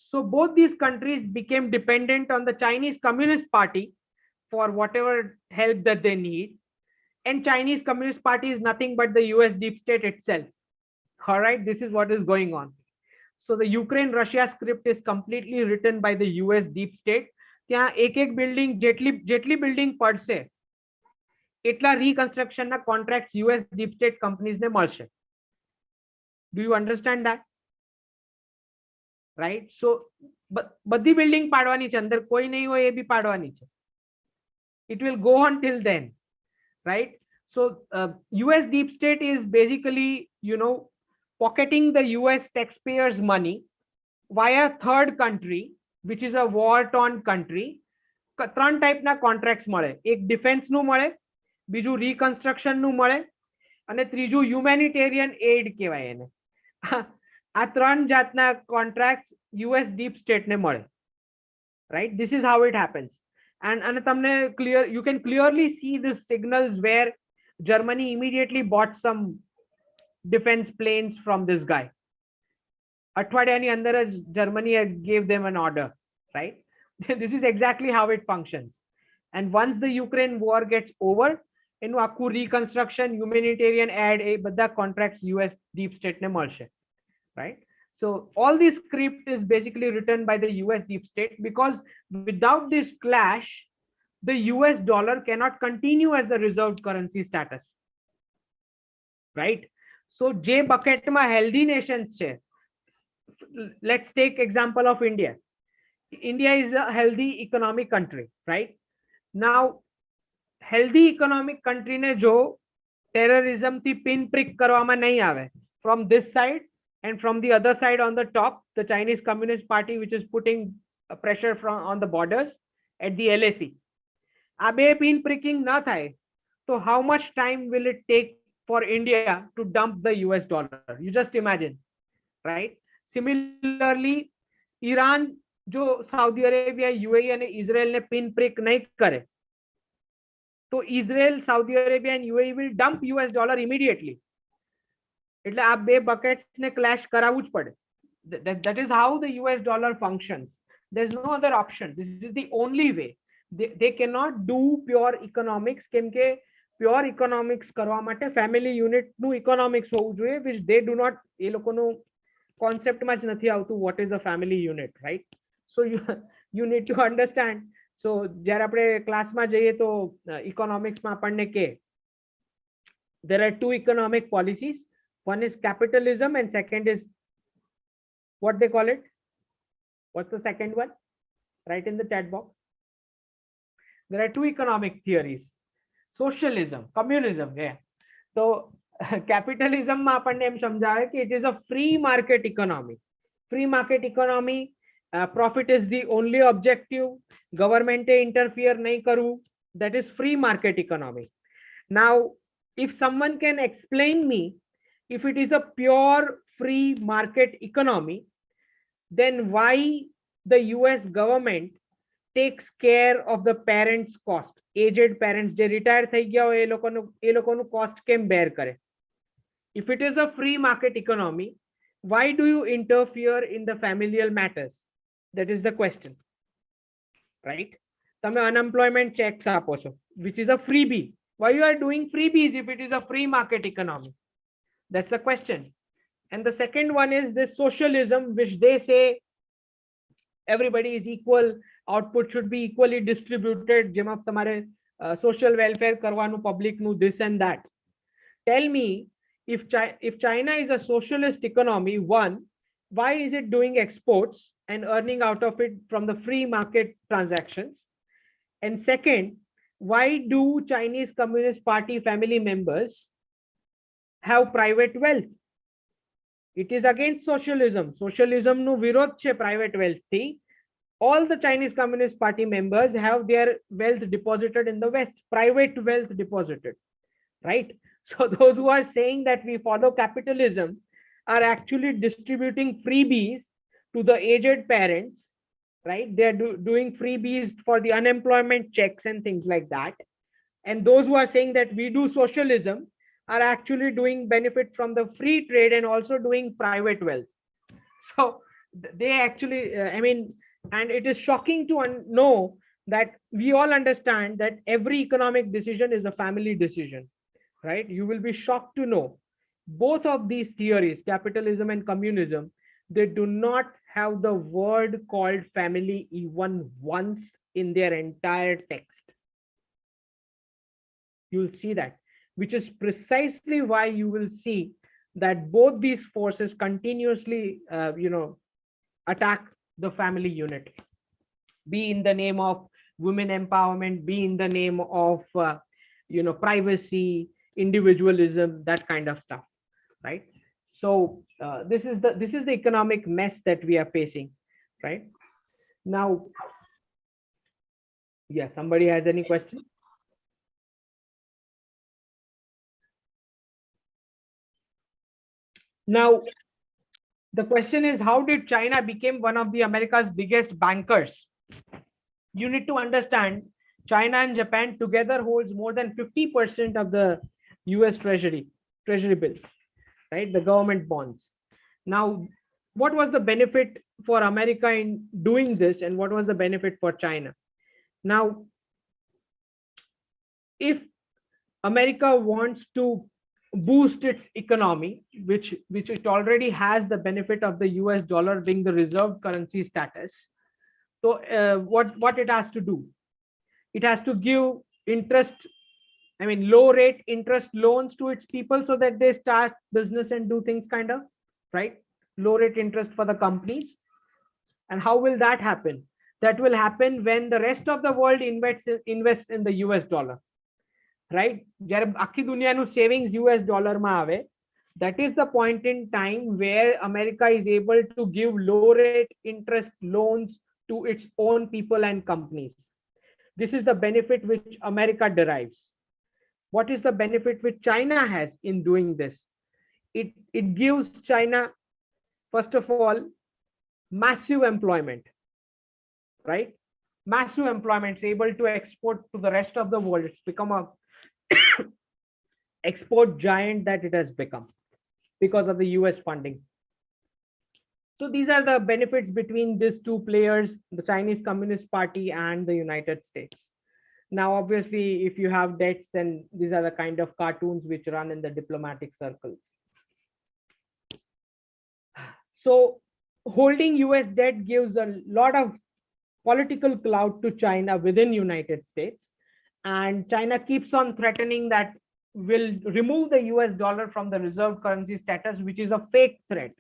So both these countries became dependent on the Chinese Communist Party for whatever help that they need. And Chinese Communist Party is nothing but the US deep state itself. All right, this is what is going on. So the Ukraine-Russia script is completely written by the US deep state. ત્યાં એક building જેટલી building પડશે એટલા રીકન્સ્ટ્રક્શનના contract US deep state companies ને મળશે. Do you understand that? Right? So બધી building પાડવાની છે, અંદર કોઈ નહીં હોય એ બી પાડવાની છે. It will go on till then, right? So US deep state is basically, pocketing the US taxpayers' money via third country, which is a war-torn country. ત્રણ ટાઈપના કોન્ટ્રાક્ટ્સ મળે, એક ડિફેન્સનું મળે, બીજું રિકન્સ્ટ્રક્શનનું મળે અને ત્રીજું હ્યુમેનિટેરિયન એડ કહેવાય એને. આ ત્રણ જાતના કોન્ટ્રાક્ટ્સ US deep state ને મળે, right? This is how it happens. And તમને clear, you can clearly see the signals where Germany immediately bought some defense planes from this guy. અઠવાડિયાની અંદર જ Germany gave them an order, right? This is exactly how it functions. And once the Ukraine war gets over, એનું આખું reconstruction, humanitarian aid, એ બધા contracts US deep state ને મળશે, right? So all this script is basically written by the US deep state, because without this clash, the US dollar cannot continue as the reserve currency status, right? So J bucket ma healthy nations che. Let's take example of India. India is a healthy economic country, right? Now healthy economic country ne jo terrorism thi pin prick karwama nahi ave from this side and from the other side on the top, the Chinese Communist Party, which is putting pressure on the borders at the LAC. આ બે pin pricking na થાય so how much time will it take for India to dump the US dollar? You just imagine, right? Similarly, Iran જો Saudi Arabia, UAE અને Israel ને pin prick નહીં કરે તો Israel, Saudi Arabia and UAE will dump US dollar immediately. એટલે આ બે buckets ને clash કરાવવું જ પડે. That is how the US dollar functions. There's no other option. This is the only way. They cannot do pure economics, કેમ કે pure economics કરવા માટે family unit નું economics હોવું જોઈએ, which they do not, એ લોકોનું concept માં જ નથી આવતું what is a family unit, right? So you need to understand. So જ્યારે આપણે ક્લાસમાં જઈએ તો economics માં આપણને કે there are two economic policies. One is capitalism and second is what they call it. What's the second one? Write in the chat box. There are two economic theories: socialism, communism. Yeah. So capitalism માં આપણને એમ સમજાવે કે it is a free market economy. Free market economy, profit is the only objective. Government interfere nahi karu. That is free market economy. Now, if someone can explain me, if it is a pure free market economy, then why the US government takes care of the parents' cost? Aged parents જે retire થઈ ગયા હોય એ લોકોનું cost કેમ bear કરે? If it is a free market economy, why do you interfere in the familial matters? That is the question, right? તમે unemployment checks આપો છો, which is a freebie. Why you are doing freebies if it is a free market economy? That's the question. And the second one is this socialism, which they say everybody is equal, output should be equally distributed, જેમાં તમારે social welfare કરવાનું public નું, this and that. Tell me, if China is a socialist economy, one, why is it doing exports and earning out of it from the free market transactions? And second, why do Chinese Communist Party family members have private wealth? It is against socialism. Socialism no virodh છે private wealth thi. All the Chinese Communist Party members have their wealth deposited in the West, private wealth deposited, right? So those who are saying that we follow capitalism are actually distributing freebies to the aged parents right? They're doing freebies for the unemployment checks and things like that. And those who are saying that we do socialism are actually doing benefit from the free trade and also doing private wealth. So they actually, I mean, and it is shocking to know that we all understand that every economic decision is a family decision, right? You will be shocked to know both of these theories, capitalism and communism, they do not have the word called family even once in their entire text. You'll see that, which is precisely why you will see that both these forces continuously, attack the family unit, be in the name of women empowerment, be in the name of, privacy, individualism, that kind of stuff, right? So this is the economic mess that we are facing, right? Now, yeah, somebody has any question? Now, the question is, how did China become one of the America's biggest bankers? You need to understand, China and Japan together holds more than 50% of the US treasury bills, right? The government bonds. Now, what was the benefit for America in doing this, and what was the benefit for China? Now, if America wants to boost its economy, which it already has the benefit of the US dollar being the reserve currency status, so what it has to do? It has to give interest, I mean, low rate interest loans to its people so that they start business and do things, kind of, right? Low rate interest for the companies. And how will that happen? That will happen when the rest of the world invests in the US dollar, right? Jare akhi duniya nu savings US dollar ma ave, that is the point in time where America is able to give low rate interest loans to its own people and companies. This is the benefit which America derives. What is the benefit which China has in doing this? It gives China, first of all, massive employment, right? Massive employment, is able to export to the rest of the world. It's become a export giant that it has become because of the US funding. So these are the benefits between these two players, the Chinese Communist Party and the United States. Now, obviously, if you have debts, then these are the kind of cartoons which run in the diplomatic circles. So holding US debt gives a lot of political clout to China within United States. And China keeps on threatening that will remove the US dollar from the reserve currency status, which is a fake threat.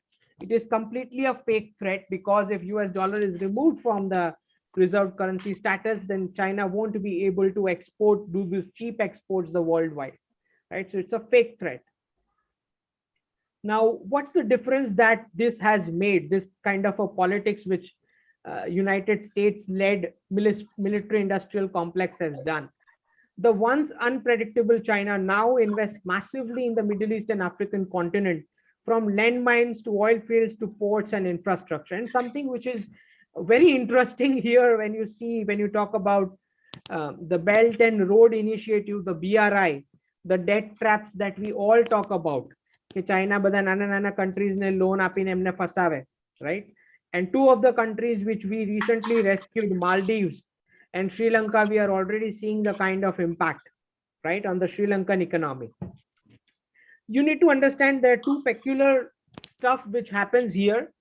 It is completely a fake threat, because if US dollar is removed from the reserve currency status, then China won't be able to do these cheap exports the worldwide, right? So it's a fake threat. Now, what's the difference that this has made, this kind of a politics which United States led military industrial complex has done? The once unpredictable China now invests massively in the Middle East and African continent, from landmines to oil fields to ports and infrastructure. And something which is very interesting here, when you talk about the Belt and Road Initiative, the BRI, the debt traps that we all talk about. China બધા નાના countries ne loan આપીને એમને ફસાવે, right? And two of the countries which we recently rescued, Maldives and Sri Lanka, we are already seeing the kind of impact, right, on the Sri Lankan economy. You need to understand there are two peculiar stuff which happens here.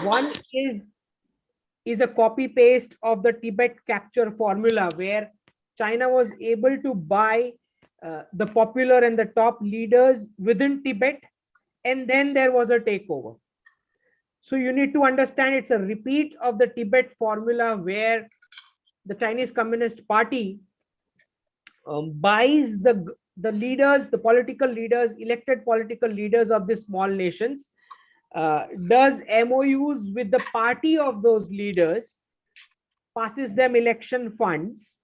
One is a copy paste of the Tibet capture formula, where China was able to buy the popular and the top leaders within Tibet, and then there was a takeover. So you need to understand it's a repeat of the Tibet formula, where the Chinese Communist Party buys the leaders, the political leaders, elected political leaders of the small nations, does MOUs with the party of those leaders, passes them election funds,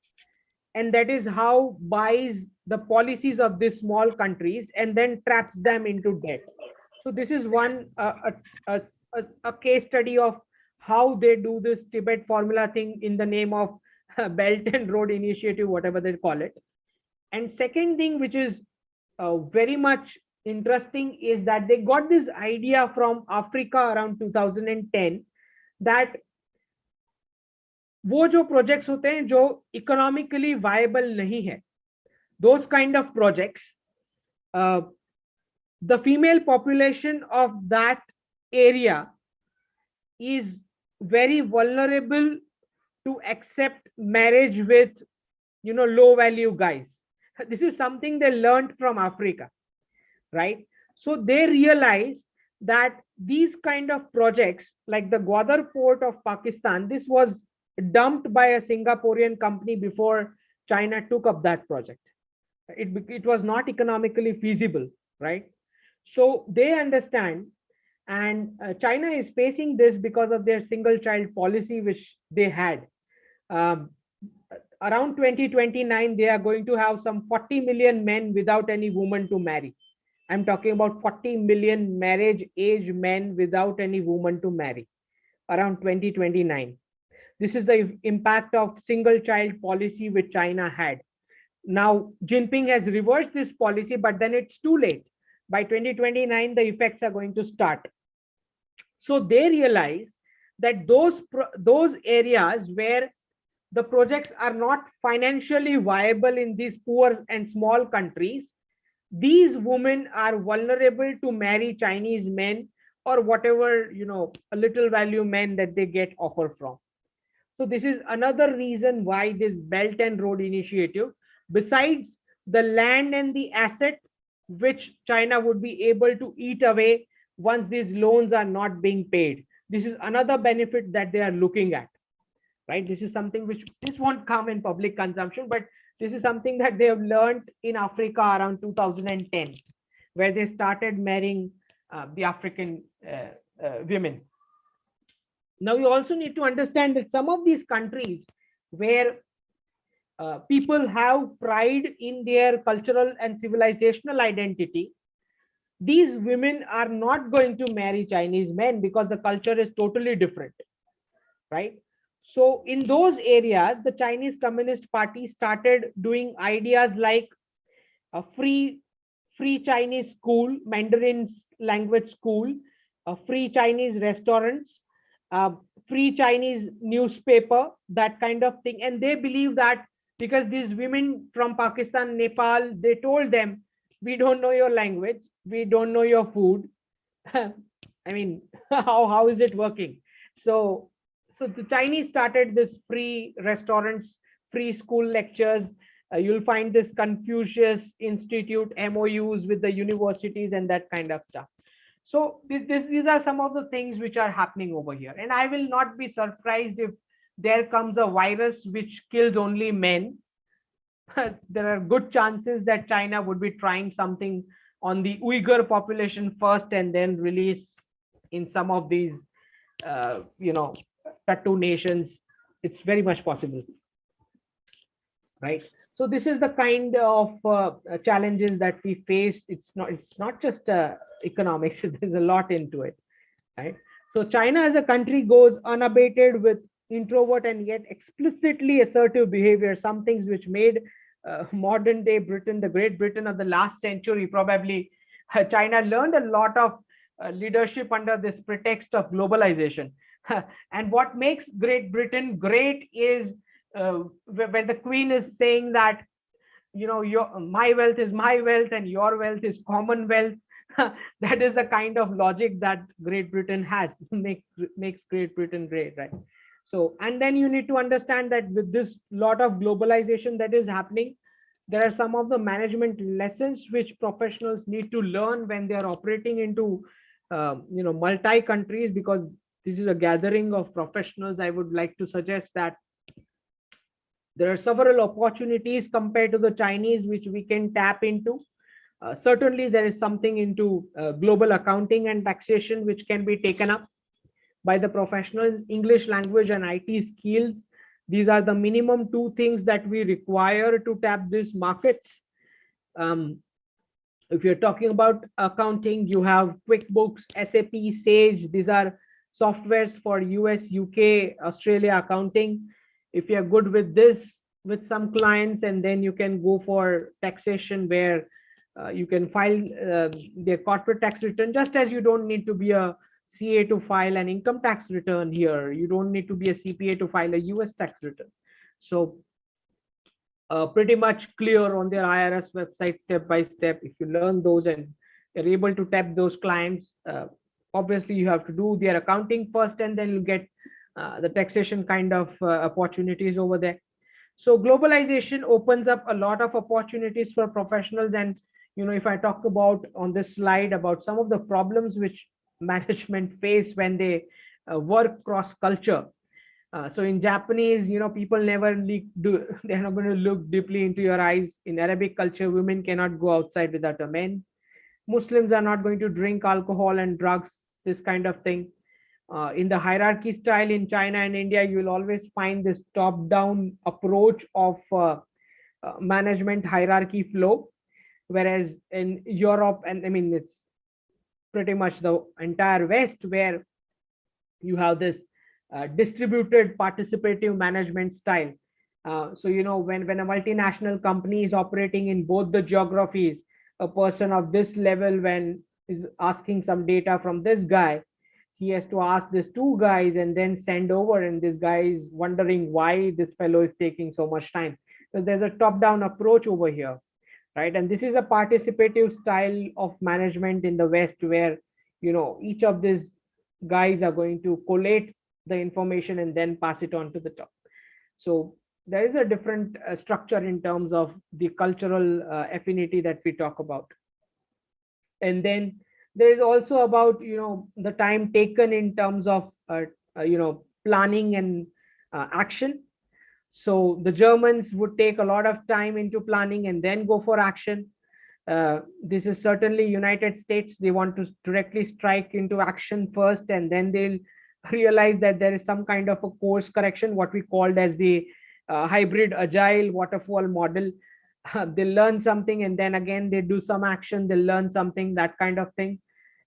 and that is how buys the policies of these small countries and then traps them into debt. So this is one a case study of how they do this Tibet formula thing in the name of Belt and Road Initiative, whatever they call it. And second thing, which is very much interesting, is that they got this idea from Africa around 2010 that वो जो projects होते हैं जो economically viable नहीं है, those kind of projects, the female population of that area is very vulnerable to accept marriage with, you know, low value guys. This is something they learned from Africa, right? So they realized that these kind of projects, like the Gwadar port of Pakistan, this was dumped by a Singaporean company before China took up that project. It was not economically feasible, right? So they understand, and China is facing this because of their single child policy, which they had. Around 2029, they are going to have some 40 million men without any woman to marry. I'm talking about 40 million marriage age men without any woman to marry around 2029. This is the impact of single child policy which China had. Now, Jinping has reversed this policy, but then it's too late. By 2029, the effects are going to start. So they realize that those areas where the projects are not financially viable in these poor and small countries, these women are vulnerable to marry Chinese men or whatever, you know, a little value men that they get offer from. So this is another reason why this Belt and Road Initiative, besides the land and the asset which China would be able to eat away once these loans are not being paid, this is another benefit that they are looking at, right? This is something which this won't come in public consumption, but this is something that they have learned in Africa around 2010, where they started marrying the African women. Now, you also need to understand that some of these countries where people have pride in their cultural and civilizational identity, these women are not going to marry Chinese men because the culture is totally different, right? So in those areas, the Chinese Communist Party started doing ideas like a free Chinese school, Mandarin language school, free Chinese restaurants, free Chinese newspaper, that kind of thing. And they believe that because these women from Pakistan, Nepal, they told them, we don't know your language, we don't know your food. I mean, how is it working? So the Chinese started this free restaurants, free school lectures. You'll find this Confucius Institute MOUs with the universities and that kind of stuff. So these are some of the things which are happening over here. And I will not be surprised if there comes a virus which kills only men. There are good chances that China would be trying something on the Uyghur population first and then release in some of these, you know, tattoo nations. It's very much possible, right? So this is the kind of challenges that we face. It's not just economics. There's a lot into it, right? So China as a country goes unabated with introvert and yet explicitly assertive behavior, some things which made modern day Britain, the Great Britain of the last century. Probably China learned a lot of leadership under this pretext of globalization. And what makes Great Britain great is when the Queen is saying that, you know, my wealth is my wealth and your wealth is commonwealth. That is the kind of logic that Great Britain has, makes Great Britain great, right? So, and then you need to understand that with this lot of globalization that is happening, there are some of the management lessons which professionals need to learn when they are operating into, you know, multi countries, because this is a gathering of professionals. I would like to suggest that there are several opportunities compared to the Chinese which we can tap into. Certainly, there is something into global accounting and taxation which can be taken up by the professionals. English language and IT skills. These are the minimum two things that we require to tap these markets. If you're talking about accounting, you have QuickBooks, SAP, Sage. These are softwares for US, UK, Australia accounting. If you're good with this with some clients, and then you can go for taxation where you can file their corporate tax return, just as you don't need to be a CA to file an income tax return here. You don't need to be a CPA to file a US tax return. So pretty much clear on their IRS website step by step. If you learn those and you're able to tap those clients, obviously you have to do their accounting first, and then you get the taxation kind of opportunities over there. So globalization opens up a lot of opportunities for professionals. And if I talk about on this slide about some of the problems which management face when they work cross culture. So in Japanese, people never they're not going to look deeply into your eyes. In Arabic culture, women cannot go outside without a man. Muslims are not going to drink alcohol and drugs, this kind of thing. In the hierarchy style in China and India, you will always find this top-down approach of management hierarchy flow. Whereas in Europe, and I mean, it's pretty much the entire West, where you have this distributed participative management style. So, when a multinational company is operating in both the geographies, a person of this level, when is asking some data from this guy, he has to ask these two guys and then send over, and this guy is wondering why this fellow is taking so much time. So there's a top-down approach over here, right? And this is a participative style of management in the West, where each of these guys are going to collate the information and then pass it on to the top. So there is a different structure in terms of the cultural affinity that we talk about. And then there is also about the time taken in terms of planning and action. So the Germans would take a lot of time into planning and then go for action. This is certainly United States. They want to directly strike into action first, and then they'll realize that there is some kind of a course correction, what we called as the hybrid agile waterfall model. They learn something and then again they do some action, they learn something, that kind of thing.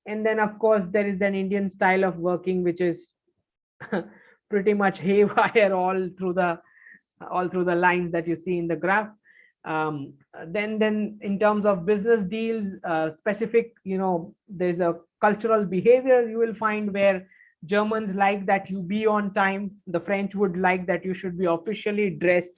And then of course there is an Indian style of working, which is pretty much haywire all through the lines that you see in the graph. Then in terms of business deals, specific, there's a cultural behavior you will find where Germans like that you be on time. The French would like that you should be officially dressed.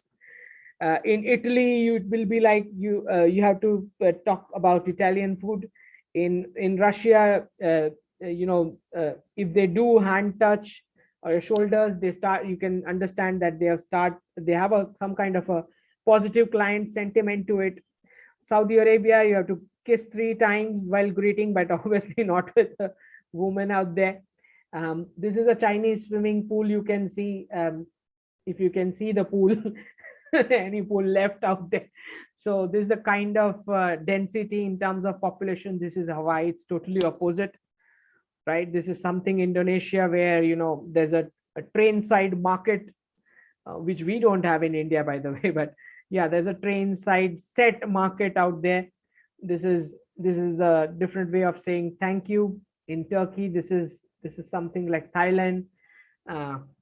In Italy, it will be like you have to talk about Italian food. In Russia, if they do hand touch or your shoulders, you can understand that they have some kind of a positive client sentiment to it. Saudi Arabia, you have to kiss 3 times while greeting, but obviously not with a woman out there. This is a Chinese swimming pool. You can see, if you can see the pool, any pool left out there. So this is a kind of density in terms of population. This is Hawaii. It's totally opposite, right? This is something Indonesia where, there's a train side market, which we don't have in India, by the way, but yeah, there's a train side set market out there. This is a different way of saying thank you. In Turkey, this is something like Thailand.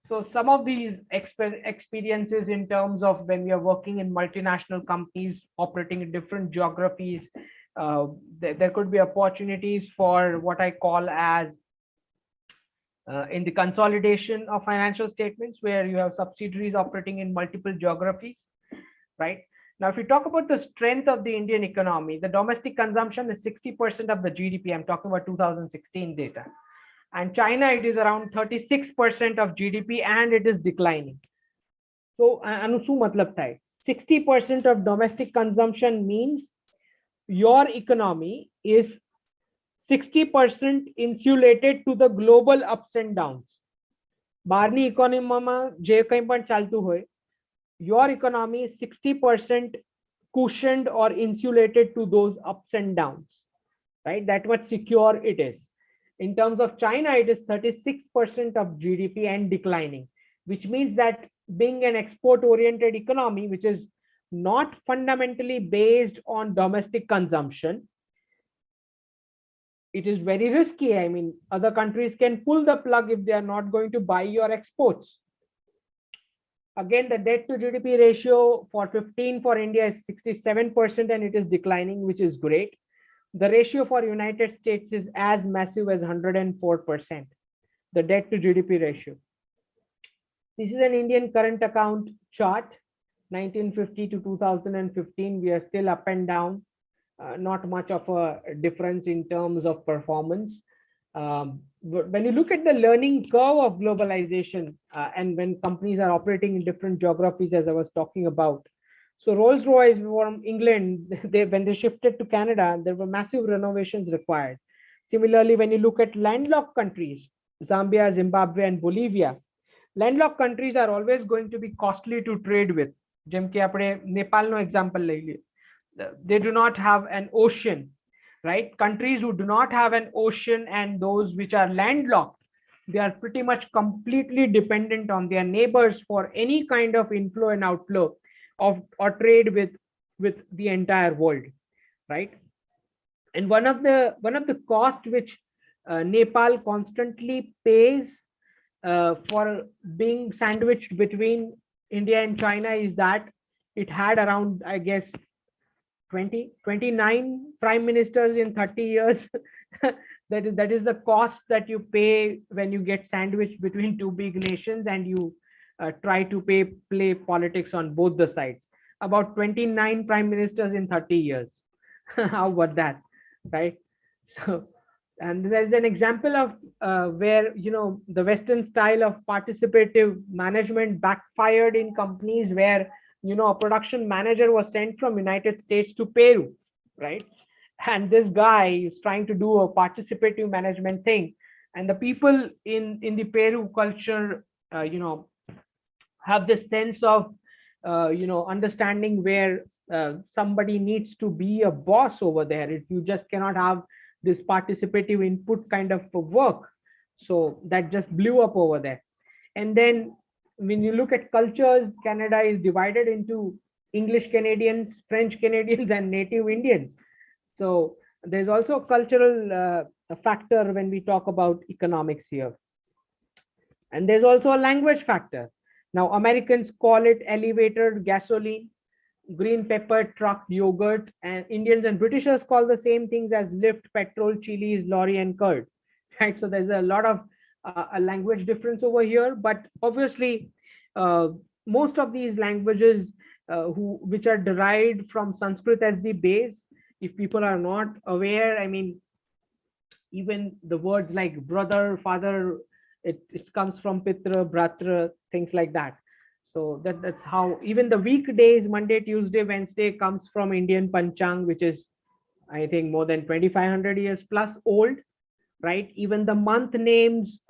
So some of these experiences in terms of when we are working in multinational companies operating in different geographies, there could be opportunities for what I call as in the consolidation of financial statements, where you have subsidiaries operating in multiple geographies, right? Now, if we talk about the strength of the Indian economy, the domestic consumption is 60% of the GDP. I'm talking about 2016 data. And China, it is around 36% of GDP, and it is declining. So, 60% of domestic consumption means your economy is 60% insulated to the global ups and downs. Barni economy ma je kahin pan chaltu hoy, your economy is 60% cushioned or insulated to those ups and downs, right? That much secure it is. In terms of China, it is 36% of GDP and declining, which means that being an export-oriented economy, which is not fundamentally based on domestic consumption, it is very risky. I mean, other countries can pull the plug if they are not going to buy your exports. Again, the debt to GDP ratio for 15 for India is 67%, and it is declining, which is great. The ratio for United States is as massive as 104%, the debt to GDP ratio. This is an Indian current account chart, 1950 to 2015. We are still up and down, not much of a difference in terms of performance. But when you look at the learning curve of globalization, and when companies are operating in different geographies, as I was talking about, so Rolls-Royce from England, when they shifted to Canada, there were massive renovations required. Similarly, when you look at landlocked countries, Zambia, Zimbabwe, and Bolivia, landlocked countries are always going to be costly to trade with. જેમ કે આપણે નેપાળનો example લઈ લઈએ. They do not have an ocean, right? Countries who do not have an ocean and those which are landlocked, they are pretty much completely dependent on their neighbors for any kind of inflow and outflow of or trade with the entire world, right? And one of the cost which Nepal constantly pays for being sandwiched between India and China is that it had around, I guess, 29 prime ministers in 30 years. that is the cost that you pay when you get sandwiched between two big nations and you try to play politics on both the sides. About 29 prime ministers in 30 years. How about that, right? So, and there's an example of where, you know, the Western style of participative management backfired in companies where, you know, a production manager was sent from United States to Peru, right? And this guy is trying to do a participative management thing, and the people in the Peru culture, you know, have this sense of you know, understanding where somebody needs to be a boss over there. You just cannot have this participative input kind of work. So that just blew up over there. And then when you look at cultures, Canada is divided into English Canadians, French Canadians, and native Indians. So there's also a cultural factor when we talk about economics here. And there's also a language factor. Now, Americans call it elevator gasoline, green pepper truck yogurt, and Indians and Britishers call the same things as lift, petrol, chilies, lorry, and curd, right? So there's a lot of a language difference over here, but obviously most of these languages which are derived from Sanskrit as the base, if people are not aware, I mean, even the words like brother, father, it comes from Pitra, Bratra, things like that. So that's how even the weekdays, Monday, Tuesday, Wednesday, comes from Indian Panchang, which is, I think, more than 2500 years plus old, right? Even the month names,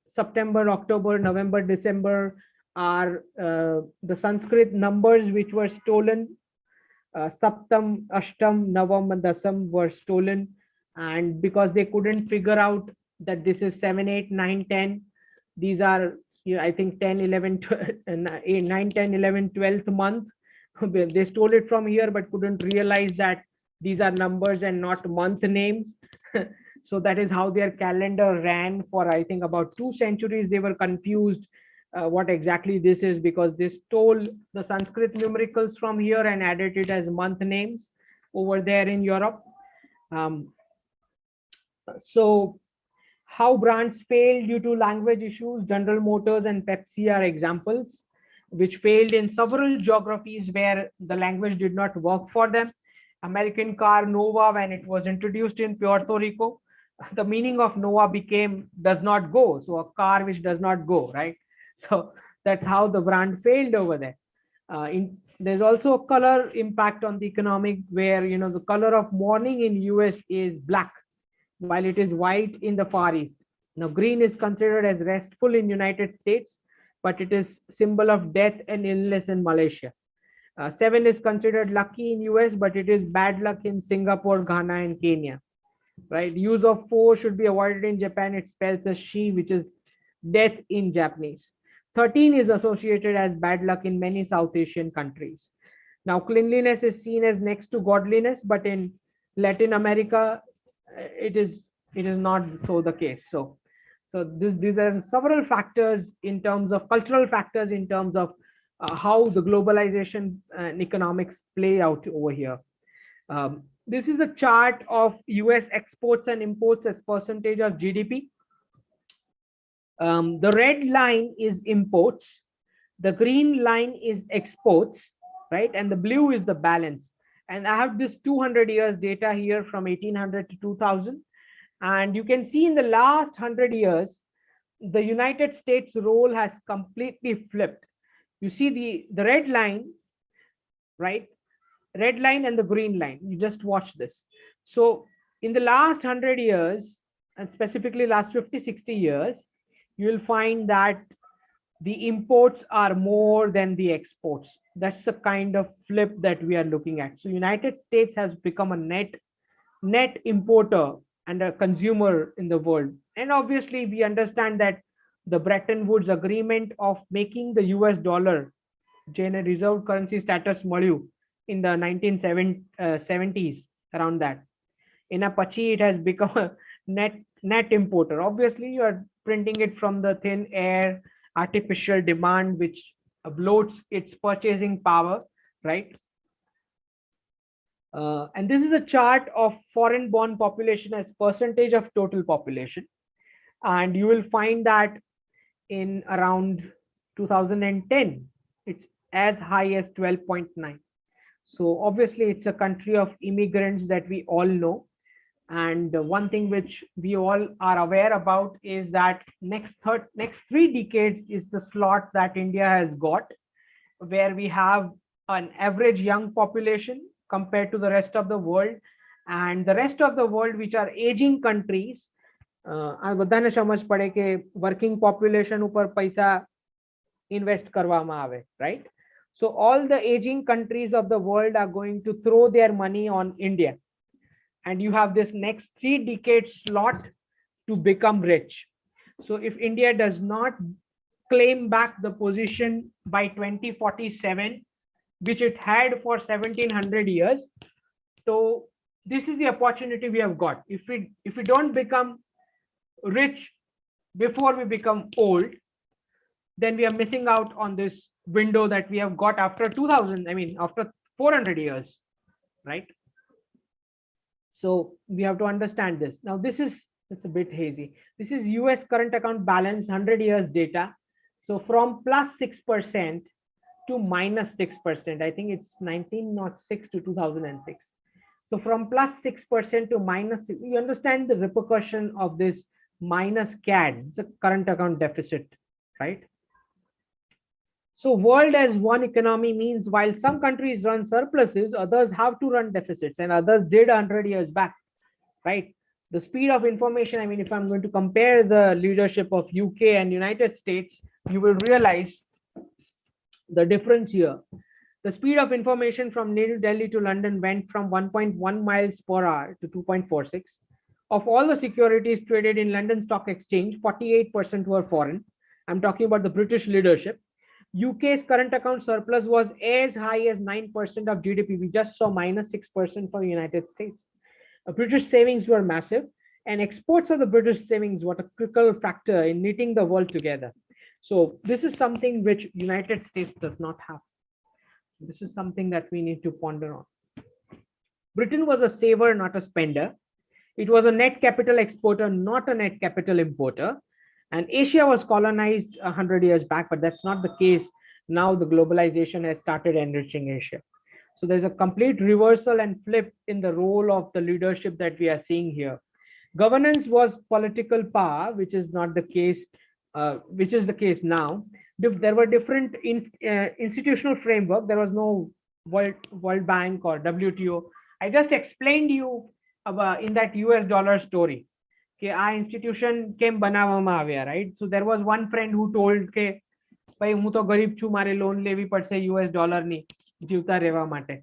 September, October, November, December, are the Sanskrit numbers which were stolen. Saptam, Ashtam, Navam, and Dasam were stolen, and because they couldn't figure out that this is 7, 8, 9, 10, these are, you know, I think 10, 11, 9, 10, 11, 12th month. They stole it from here, but couldn't realize that these are numbers and not month names. So that is how their calendar ran for, I think, about 2 centuries. They were confused what exactly this is, because they stole the Sanskrit numericals from here and added it as month names over there in Europe. So how brands failed due to language issues, General Motors and Pepsi are examples which failed in several geographies where the language did not work for them. American car Nova, when it was introduced in Puerto Rico, the meaning of Nova became does not go. So a car which does not go, right? So that's how the brand failed over there. There's also a color impact on the economic, where, you know, the color of morning in US is black, while it is white in the Far East. Now, green is considered as restful in United States, but it is symbol of death and illness in Malaysia. 7 is considered lucky in US, but it is bad luck in Singapore, Ghana, and Kenya, right? Use of 4 should be avoided in Japan. It spells as she, which is death in Japanese. 13 is associated as bad luck in many South Asian countries. Now, cleanliness is seen as next to godliness, but in Latin America, it is it is not so the case. So these are several factors in terms of cultural factors, in terms of how the globalization and economics play out over here. This is a chart of US exports and imports as percentage of GDP. The red line is imports, the green line is exports, right? And the blue is the balance. And I have this 200 years data here from 1800 to 2000. And you can see in the last 100 years, the United States role has completely flipped. You see the red line, right? Red line and the green line. You just watch this. So in the last 100 years, and specifically last 50, 60 years, you will find that the imports are more than the exports. That's the kind of flip that we are looking at. So United States has become a net importer and a consumer in the world. And obviously we understand that the Bretton Woods agreement of making the US dollar reserve currency status મળ્યું in the 1970s, around that. In Apache, it has become a net importer. Obviously, you are printing it from the thin air, artificial demand, which bloats its purchasing power, right? And this is a chart of foreign born population as percentage of total population. And you will find that in around 2010, it's as high as 12.9. So obviously it's a country of immigrants that we all know. And one thing which we all are aware about is that next 3 decades is the slot that India has got, where we have an average young population compared to the rest of the world, and the rest of the world, which are aging countries. આ બધાને સમજ પડે કે working population ઉપર પૈસા invest કરવામાં આવે, right? So all the aging countries of the world are going to throw their money on India. And you have this next 3 decade slot to become rich. So if India does not claim back the position by 2047, which it had for 1700 years, so this is the opportunity we have got. If we don't become rich before we become old, then we are missing out on this window that we have got after 2000, I mean, after 400 years, right? So we have to understand this. Now, it's a bit hazy. This is US current account balance, 100 years data. So from plus 6% to minus 6%, I think it's 1906 to 2006. So from plus 6% to minus 6, you understand the repercussion of this minus CAD, it's a current account deficit, right? So world as one economy means while some countries run surpluses, others have to run deficits, and others did 100 years back, right? The speed of information, I mean, if I'm going to compare the leadership of UK and United States, you will realize the difference here. The speed of information from New Delhi to London went from 1.1 miles per hour to 2.46. Of all the securities traded in London Stock Exchange, 48% were foreign. I'm talking about the British leadership. UK's current account surplus was as high as 9% of GDP. We just saw minus 6% for the United States. British savings were massive, and exports of the British savings were a critical factor in knitting the world together. So this is something which United States does not have. This is something that we need to ponder on. Britain was a saver, not a spender. It was a net capital exporter, not a net capital importer. And Asia was colonized 100 years back, but that's not the case. Now the globalization has started enriching Asia. So there's a complete reversal and flip in the role of the leadership that we are seeing here. Governance was political power, which is not the case, which is the case now. There were different institutional framework. There was no World Bank or WTO. I just explained you about in that US dollar story. કે આ institution કેમ બનાવવામાં આવ્યા, right? So there was one friend who told કે ભાઈ હું તો ગરીબ છું, મારે લોન લેવી પડશે US dollar ની જીવતા રહેવા માટે.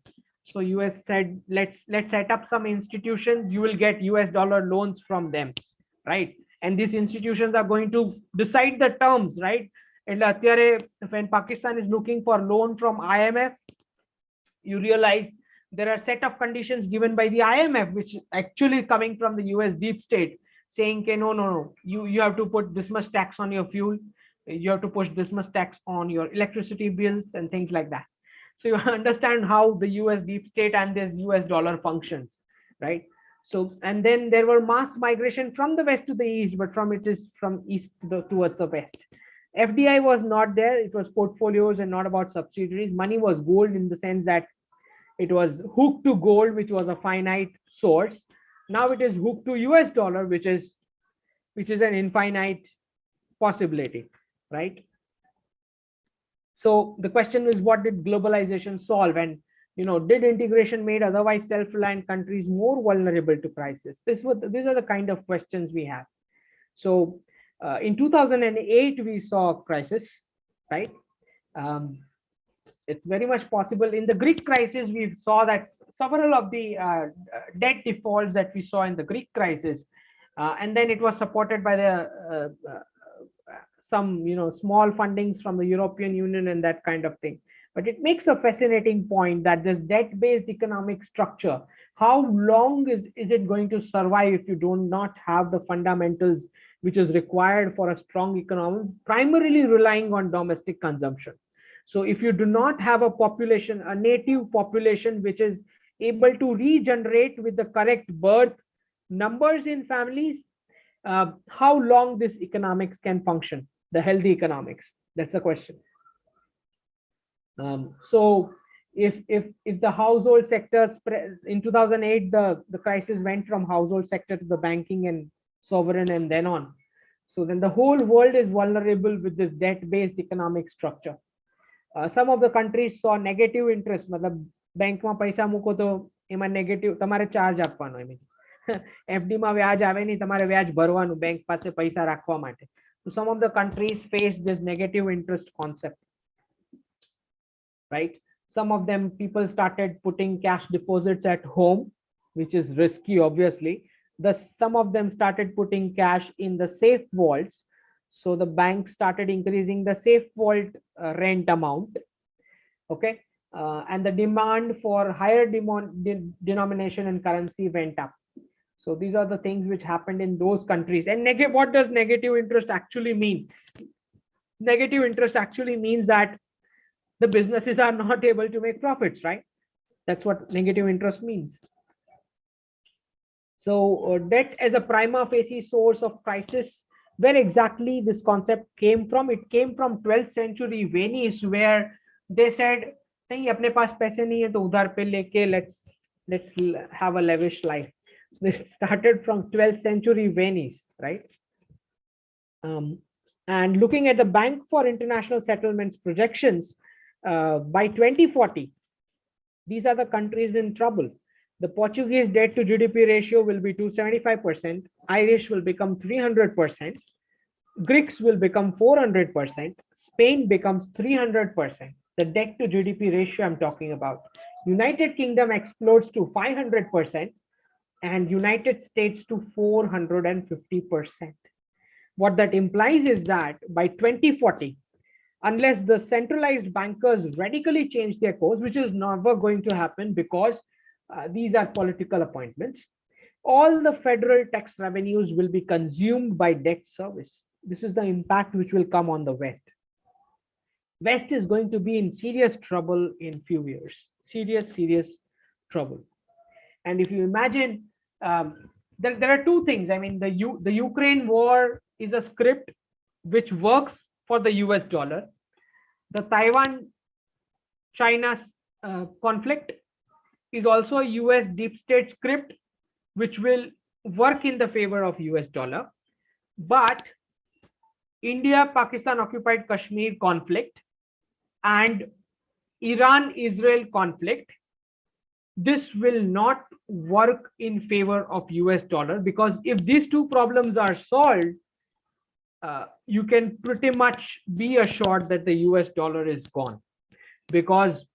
So US said, let's set up some institutions, you will get US dollar loans from them, right? And these institutions are going to decide the terms, right? એટલે અત્યારે when Pakistan is looking for loan from IMF, you realize there are set of conditions given by the IMF, which actually coming from the US deep state, saying, okay, no, you have to put this much tax on your fuel, you have to push this much tax on your electricity bills and things like that. So you understand how the US deep state and this US dollar functions, right? So, and then there were mass migration from the west to the east, but from east towards the west. FDI was not there. It was portfolios and not about subsidiaries. Money was gold in the sense that it was hooked to gold, which was a finite source. Now it is hooked to US dollar, which is an infinite possibility, right? So the question is, what did globalization solve? And did integration made otherwise self-reliant countries more vulnerable to crisis? These are the kind of questions we have. So in 2008, we saw a crisis, right? It's very much possible. In the Greek crisis, we saw that several of the debt defaults that we saw in the Greek crisis, and then it was supported by the some small fundings from the European Union and that kind of thing. But it makes a fascinating point that this debt-based economic structure, how long is it going to survive if you do not have the fundamentals which is required for a strong economy, primarily relying on domestic consumption. So if you do not have a population, a native population, which is able to regenerate with the correct birth numbers in families, how long this economics can function, the healthy economics? That's the question. So if the household sector in 2008, the crisis went from household sector to the banking and sovereign and then on. So then the whole world is vulnerable with this debt-based economic structure. Some of the countries saw negative interest. मतलब bank में पैसा મૂકો તો એમાં negative તમારે charge આપવાનો. I mean FD માં વ્યાજ આવે નહીં, તમારે વ્યાજ ભરવાનું બેંક પાસે પૈસા રાખવા માટે. So some of the countries face this negative interest concept, right? Some of them, people started putting cash deposits at home, which is risky, obviously. Some of them started putting cash in the safe vaults. So the bank started increasing the safe vault rent amount. Okay. And the demand for higher denomination and currency went up. So these are the things which happened in those countries. And what does negative interest actually mean? Negative interest actually means that the businesses are not able to make profits, right? That's what negative interest means. So debt as a prima facie source of crisis, where exactly this concept came from? It came from 12th century Venice, where they said, "Nahi, apne paas paise nahi hai, to udhar pe leke let's have a lavish life." So this started from 12th century Venice, right? And looking at the Bank for International Settlements projections, by 2040, these are the countries in trouble. The Portuguese debt to GDP ratio will be 275%. Irish will become 300%. Greeks will become 400%. Spain becomes 300%. The debt to GDP ratio I'm talking about. United Kingdom explodes to 500% and United States to 450%. What that implies is that by 2040, unless the centralized bankers radically change their course, which is never going to happen because these are political appointments, all the federal tax revenues will be consumed by debt service. This is the impact which will come on the West. West is going to be in serious trouble in few years. Serious trouble. And if you imagine, there are two things. I mean, the Ukraine war is a script which works for the US dollar. The Taiwan-China conflict is also a US deep state script which will work in the favor of US dollar. But India-Pakistan occupied Kashmir conflict and Iran-Israel conflict, this will not work in favor of US dollar, because if these two problems are solved, you can pretty much be assured that the US dollar is gone, because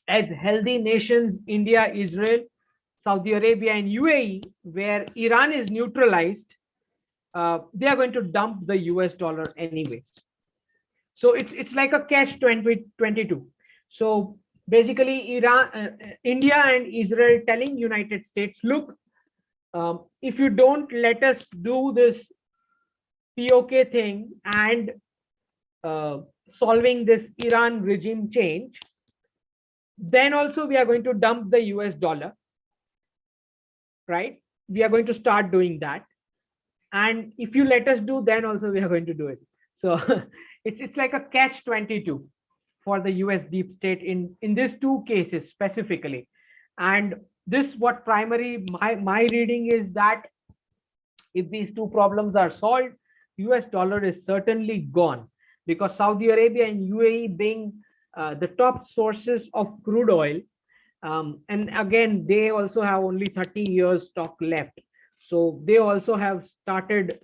as healthy nations, India, Israel, Saudi Arabia, and UAE, where Iran is neutralized, they are going to dump the US dollar anyways. So it's like a catch-22. So basically, India and Israel telling United States, look, if you don't let us do this POK thing and solving this Iran regime change, then also we are going to dump the US dollar, right? We are going to start doing that. And if you let us do, then also we are going to do it. So it's like a catch-22 for the US deep state in these two cases specifically. And this what primary my reading is that if these two problems are solved, US dollar is certainly gone, because Saudi Arabia and UAE being the top sources of crude oil, and again they also have only 30 years stock left, so they also have started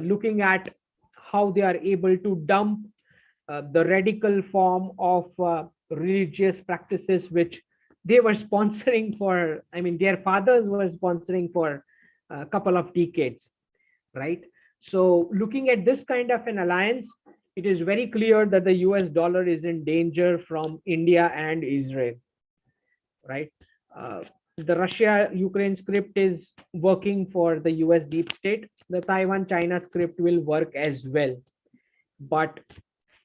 looking at how they are able to dump the radical form of religious practices which they were sponsoring for, I mean their fathers were sponsoring for a couple of decades, right? So looking at this kind of an alliance, it is very clear that the US dollar is in danger from India and Israel, right? The Russia-Ukraine script is working for the US deep state. The Taiwan-China script will work as well. But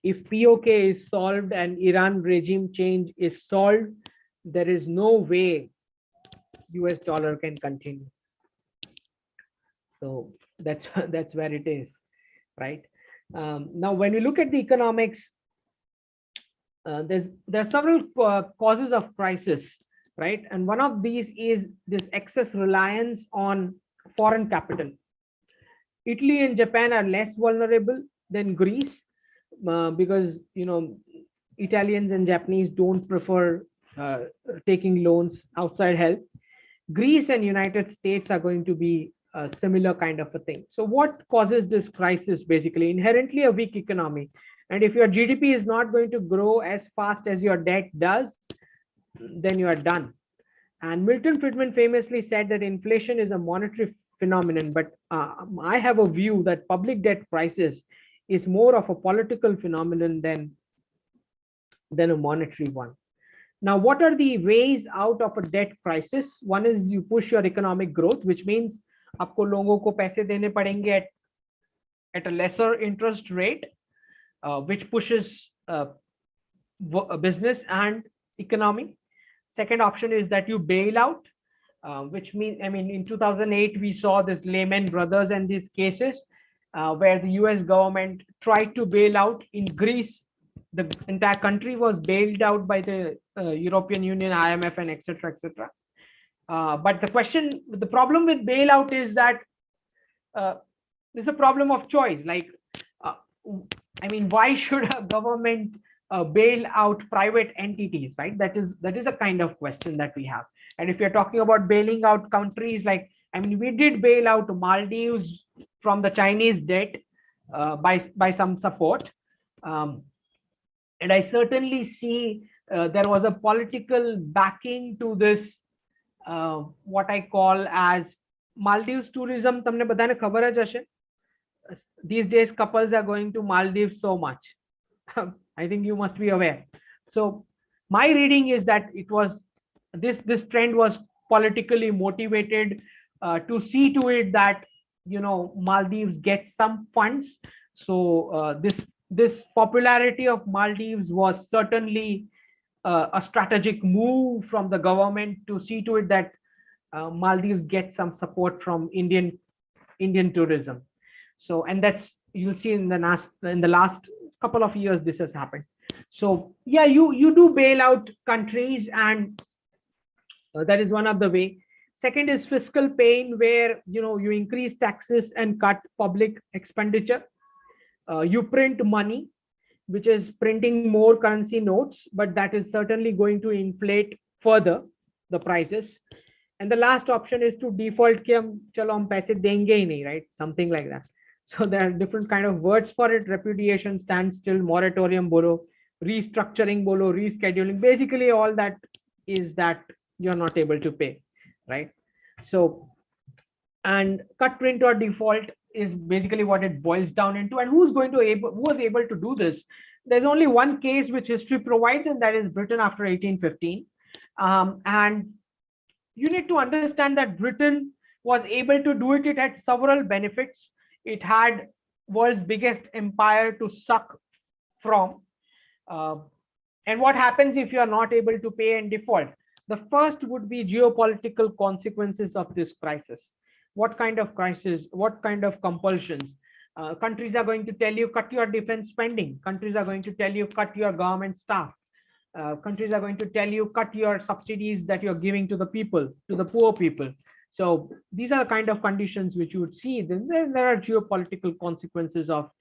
if POK is solved and Iran regime change is solved, there is no way US dollar can continue. So that's that's where it is, right? Now, when we look at the economics, there are several causes of crisis, right? And one of these is this excess reliance on foreign capital. Italy and Japan are less vulnerable than Greece because Italians and Japanese don't prefer taking loans outside help. Greece and United States are going to be a similar kind of a thing. So what causes this crisis? Basically, inherently a weak economy. And if your GDP is not going to grow as fast as your debt does, then you are done. And Milton Friedman famously said that inflation is a monetary phenomenon, but I have a view that public debt crisis is more of a political phenomenon than a monetary one. Now, what are the ways out of a debt crisis? One is you push your economic growth, which means आपको लोगों को पैसे देने पड़ेंगे at a lesser interest rate, which pushes business and economy. Second option is that you bail out, which means, I mean, in 2008, we saw this Lehman Brothers and these cases where the US government tried to bail out. In Greece, the entire country was bailed out by the European Union, IMF, and etc. etc. But the problem with bailout is that there's a problem of choice. Like, I mean, why should a government bail out private entities, right? That is a kind of question that we have. And if you're talking about bailing out countries, like, I mean, we did bail out Maldives from the Chinese debt by some support. And I certainly see there was a political backing to this, what I call as Maldives tourism. Tamne badane khabar hai Jashin? These days, couples are going to Maldives so much. I think you must be aware. So my reading is that it was this trend was politically motivated to see to it that Maldives gets some funds. So this popularity of Maldives was certainly a strategic move from the government to see to it that Maldives gets some support from Indian tourism. So, and that's, you'll see in the last couple of years this has happened. So yeah, you do bail out countries, and that is one of the way. Second is fiscal pain, where you increase taxes and cut public expenditure. You print money, which is printing more currency notes, but that is certainly going to inflate further the prices. And the last option is to default, कि हम चलो हम पैसे देंगे ही नहीं, right? Something like that. So there are different kind of words for it: repudiation, standstill, moratorium bolo, restructuring bolo, rescheduling. Basically, all that is that you're not able to pay, right? So, and cut, print, or default is basically what it boils down into. And who was able to do this? There's only one case which history provides, and that is Britain after 1815. And you need to understand that Britain was able to do it. It had several benefits. It had world's biggest empire to suck from. And what happens if you are not able to pay and default? The first would be geopolitical consequences of this crisis. What kind of crisis? What kind of compulsions? Countries are going to tell you, cut your defense spending. Countries are going to tell you, cut your government staff. Countries are going to tell you, cut your subsidies that you're giving to the people, to the poor people. So these are the kind of conditions which you would see. Then there are geopolitical consequences of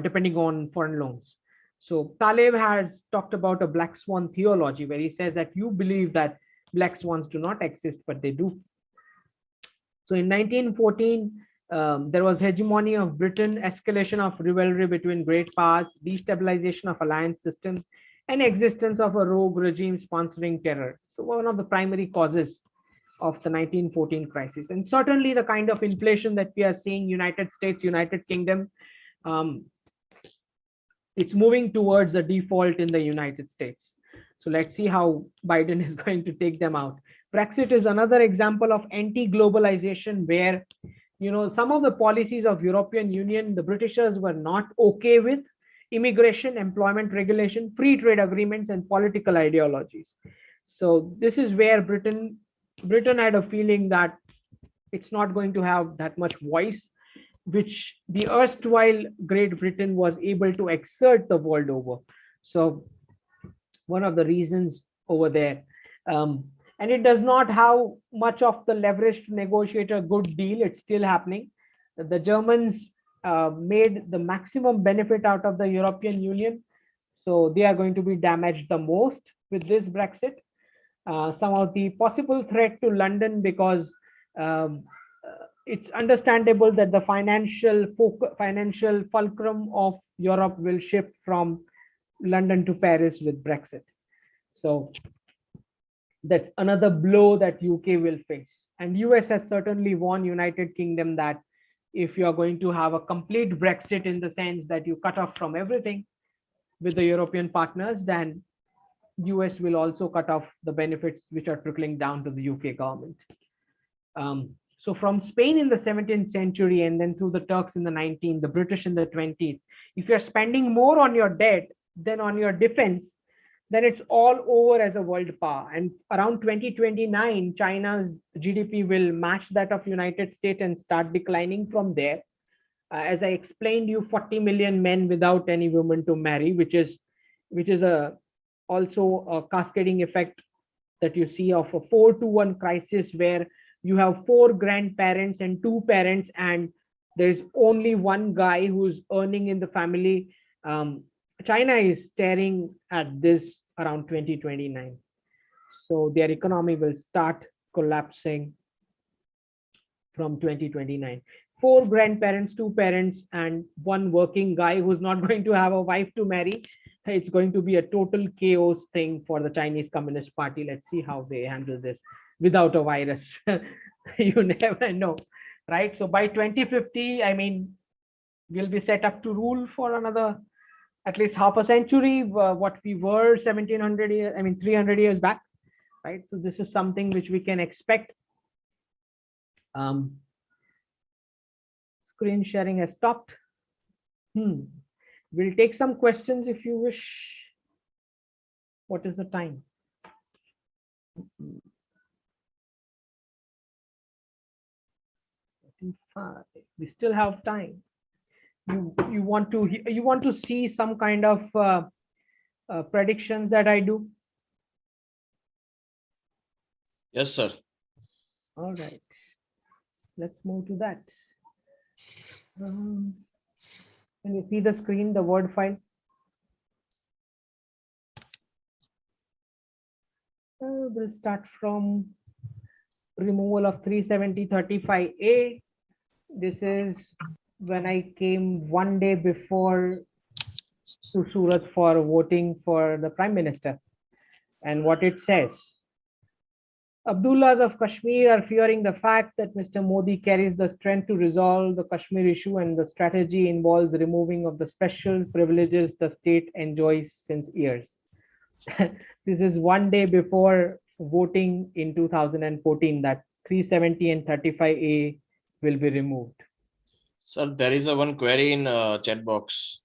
depending on foreign loans. So Taleb has talked about a black swan theology, where he says that you believe that black swans do not exist, but they do. So in 1914, there was hegemony of Britain, escalation of rivalry between great powers, destabilization of alliance systems, and existence of a rogue regime sponsoring terror. So one of the primary causes of the 1914 crisis. And certainly the kind of inflation that we are seeing, United States, United Kingdom, it's moving towards a default in the United States. So let's see how Biden is going to take them out. Brexit is another example of anti-globalization, where, you know, some of the policies of European Union, the Britishers were not okay with: immigration, employment regulation, free trade agreements, and political ideologies. So this is where Britain had a feeling that it's not going to have that much voice, which the erstwhile Great Britain was able to exert the world over. So one of the reasons over there. And it does not have much of the leverage to negotiate a good deal. It's still happening. The Germans made the maximum benefit out of the European Union. So they are going to be damaged the most with this Brexit. Some of the possible threat to London, because it's understandable that the financial fulcrum of Europe will shift from London to Paris with Brexit. So that's another blow that UK will face. And US has certainly warned United Kingdom that if you are going to have a complete Brexit, in the sense that you cut off from everything with the European partners, then US will also cut off the benefits which are trickling down to the UK government. So from Spain in the 17th century, and then through the Turks in the 19th, the British in the 20th, if you're spending more on your debt than on your defense, then it's all over as a world power. And around 2029, China's GDP will match that of United States and start declining from there. As I explained you, 40 million men without any women to marry, which is also a cascading effect that you see of a 4-to-1 crisis, where you have 4 grandparents and 2 parents, and there's only one guy who's earning in the family. China is staring at this around 2029. So their economy will start collapsing from 2029. 4 grandparents, 2 parents, and 1 working guy who's not going to have a wife to marry. It's going to be a total chaos thing for the Chinese Communist Party. Let's see how they handle this without a virus. You never know, right? So by 2050, I mean, we'll be set up to rule for another at least half a century, what we were 1700 years, I mean 300 years back, right? So this is something which we can expect. Screen sharing has stopped. We'll take some questions if you wish. What is the time? We still have time. You want to see some kind of predictions that I do? Yes, sir. All right, let's move to that. Can you see the screen, the Word file? We'll start from removal of 370.35A. This is when I came one day before to Surat for voting for the Prime Minister. And what it says: Abdullahs of Kashmir are fearing the fact that Mr. Modi carries the strength to resolve the Kashmir issue, and the strategy involves removing of the special privileges the state enjoys since years. This is one day before voting in 2014 that 370 and 35A will be removed. Sir, there is a one query in chat box.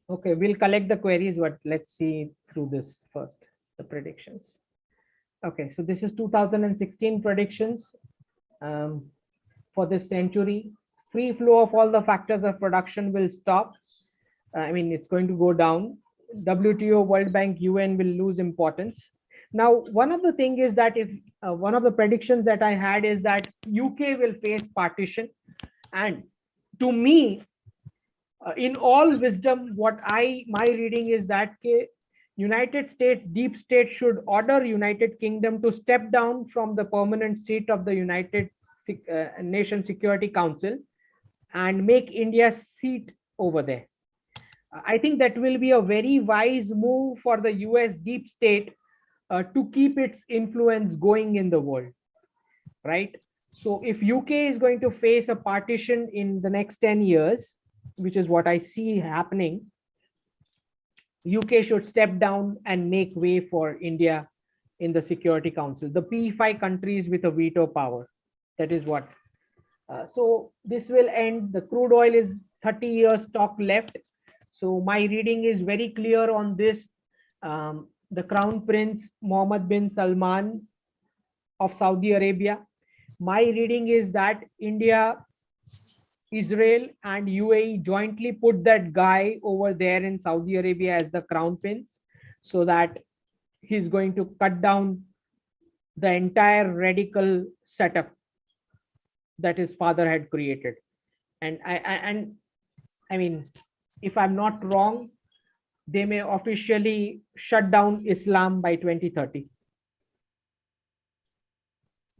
Okay, we'll collect the queries, but let's see through this first, the predictions. Okay, so this is 2016 predictions for this century. Free flow of all the factors of production will stop. I mean, it's going to go down. WTO, World Bank, UN will lose importance. Now, one of the thing is that if one of the predictions that I had is that UK will face partition, and to me, in all wisdom, my reading is that United States deep state should order United Kingdom to step down from the permanent seat of the United Nations Security Council and make India's seat over there. I think that will be a very wise move for the US deep state to keep its influence going in the world, right? So if UK is going to face a partition in the next 10 years, which is what I see happening, UK should step down and make way for India in the Security Council, the P5 countries with a veto power. That is what. So this will end. The crude oil is 30 years stock left. So my reading is very clear on this. The Crown Prince Mohammed bin Salman of Saudi Arabia. My reading is that India, Israel and UAE jointly put that guy over there in Saudi Arabia as the Crown Prince, so that he's going to cut down the entire radical setup that his father had created. And I mean, if I'm not wrong, they may officially shut down Islam by 2030.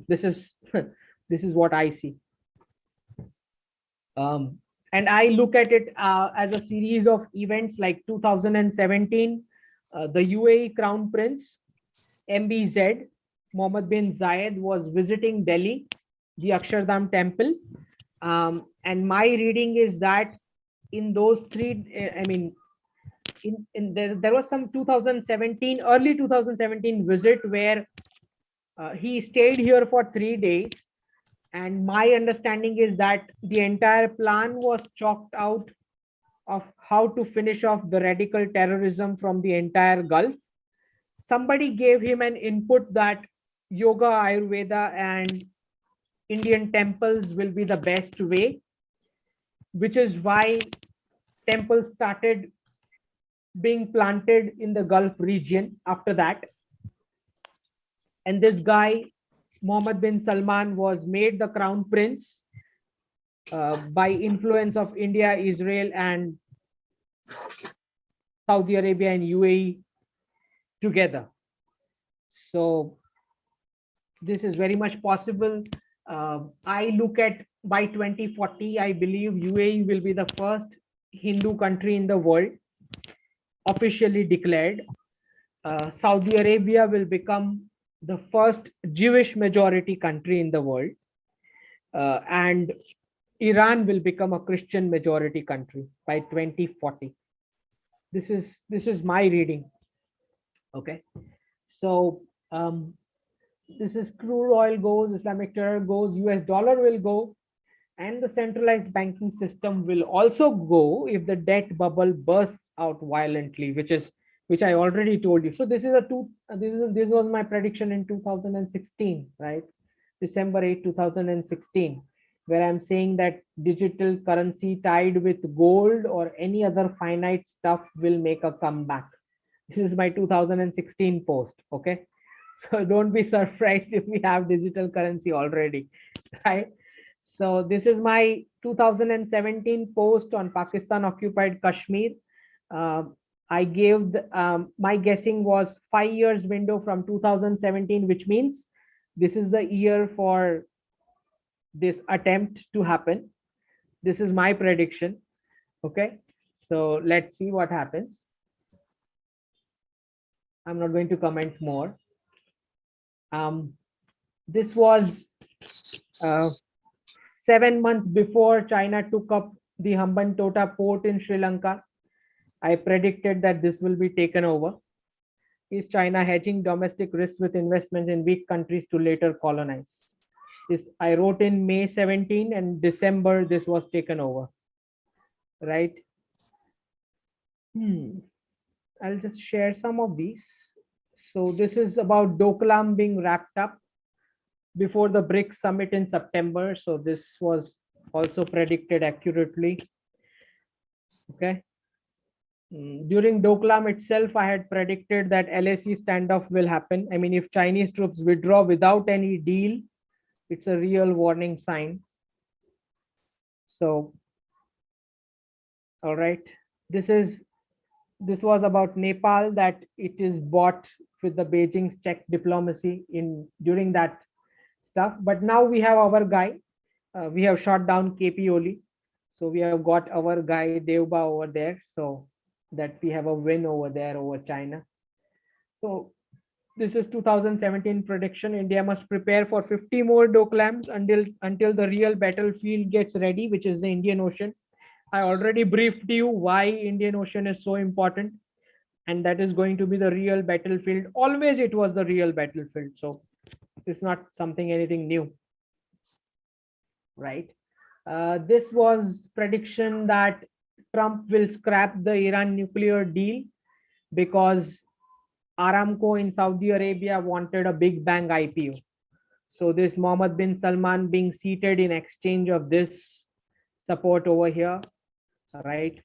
This is this is what I see. And I look at it as a series of events like 2017, the UAE Crown Prince, MBZ, Mohammed bin Zayed was visiting Delhi, the Akshardham temple. And my reading is that in those three, I mean, there was some 2017, early 2017 visit where he stayed here for 3 days. And my understanding is that the entire plan was chalked out of how to finish off the radical terrorism from the entire Gulf. Somebody gave him an input that yoga, Ayurveda, and Indian temples will be the best way, which is why temples started being planted in the Gulf region after that. And this guy, Mohammed bin Salman, was made the Crown Prince by influence of India, Israel, and Saudi Arabia and UAE together. So this is very much possible. I look at by 2040, I believe UAE will be the first Hindu country in the world officially declared. Saudi Arabia will become the first Jewish majority country in the world, and Iran will become a Christian majority country by 2040. This is my reading. Okay, so this is crude oil goes, Islamic terror goes, US dollar will go, and the centralized banking system will also go if the debt bubble bursts out violently, which I already told you. So this was my prediction in 2016, right? December 8, 2016, where I'm saying that digital currency tied with gold or any other finite stuff will make a comeback. This is my 2016 post, okay? So don't be surprised if we have digital currency already, right? So this is my 2017 post on Pakistan occupied Kashmir. I gave my guessing was 5 years window from 2017, which means this is the year for this attempt to happen. This is my prediction. Okay, so let's see what happens. I'm not going to comment more. This was 7 months before China took up the Hambantota port in Sri Lanka. I predicted that this will be taken over. Is China hedging domestic risks with investments in weak countries to later colonize? This I wrote in May 17, and December this was taken over. Right? I'll just share some of these. So this is about Doklam being wrapped up before the BRICS summit in September. So this was also predicted accurately. Okay. During Doklam itself, I had predicted that LAC standoff will happen. I mean, if Chinese troops withdraw without any deal, it's a real warning sign. So, all right, this was about Nepal, that it is bought with the Beijing's check diplomacy in during that stuff. But now we have our guy. We have shot down KP Oli. So we have got our guy Devba over there. So that we have a win over there over China. So this is 2017 prediction. India must prepare for 50 more Doklams until the real battlefield gets ready, which is the Indian Ocean. I already briefed you why Indian Ocean is so important, and that is going to be the real battlefield. Always it was the real battlefield. So it's not something anything new, right? This was prediction that Trump will scrap the Iran nuclear deal because Aramco in Saudi Arabia wanted a big bang IPO. So this Mohammed bin Salman being seated in exchange of this support over here, right?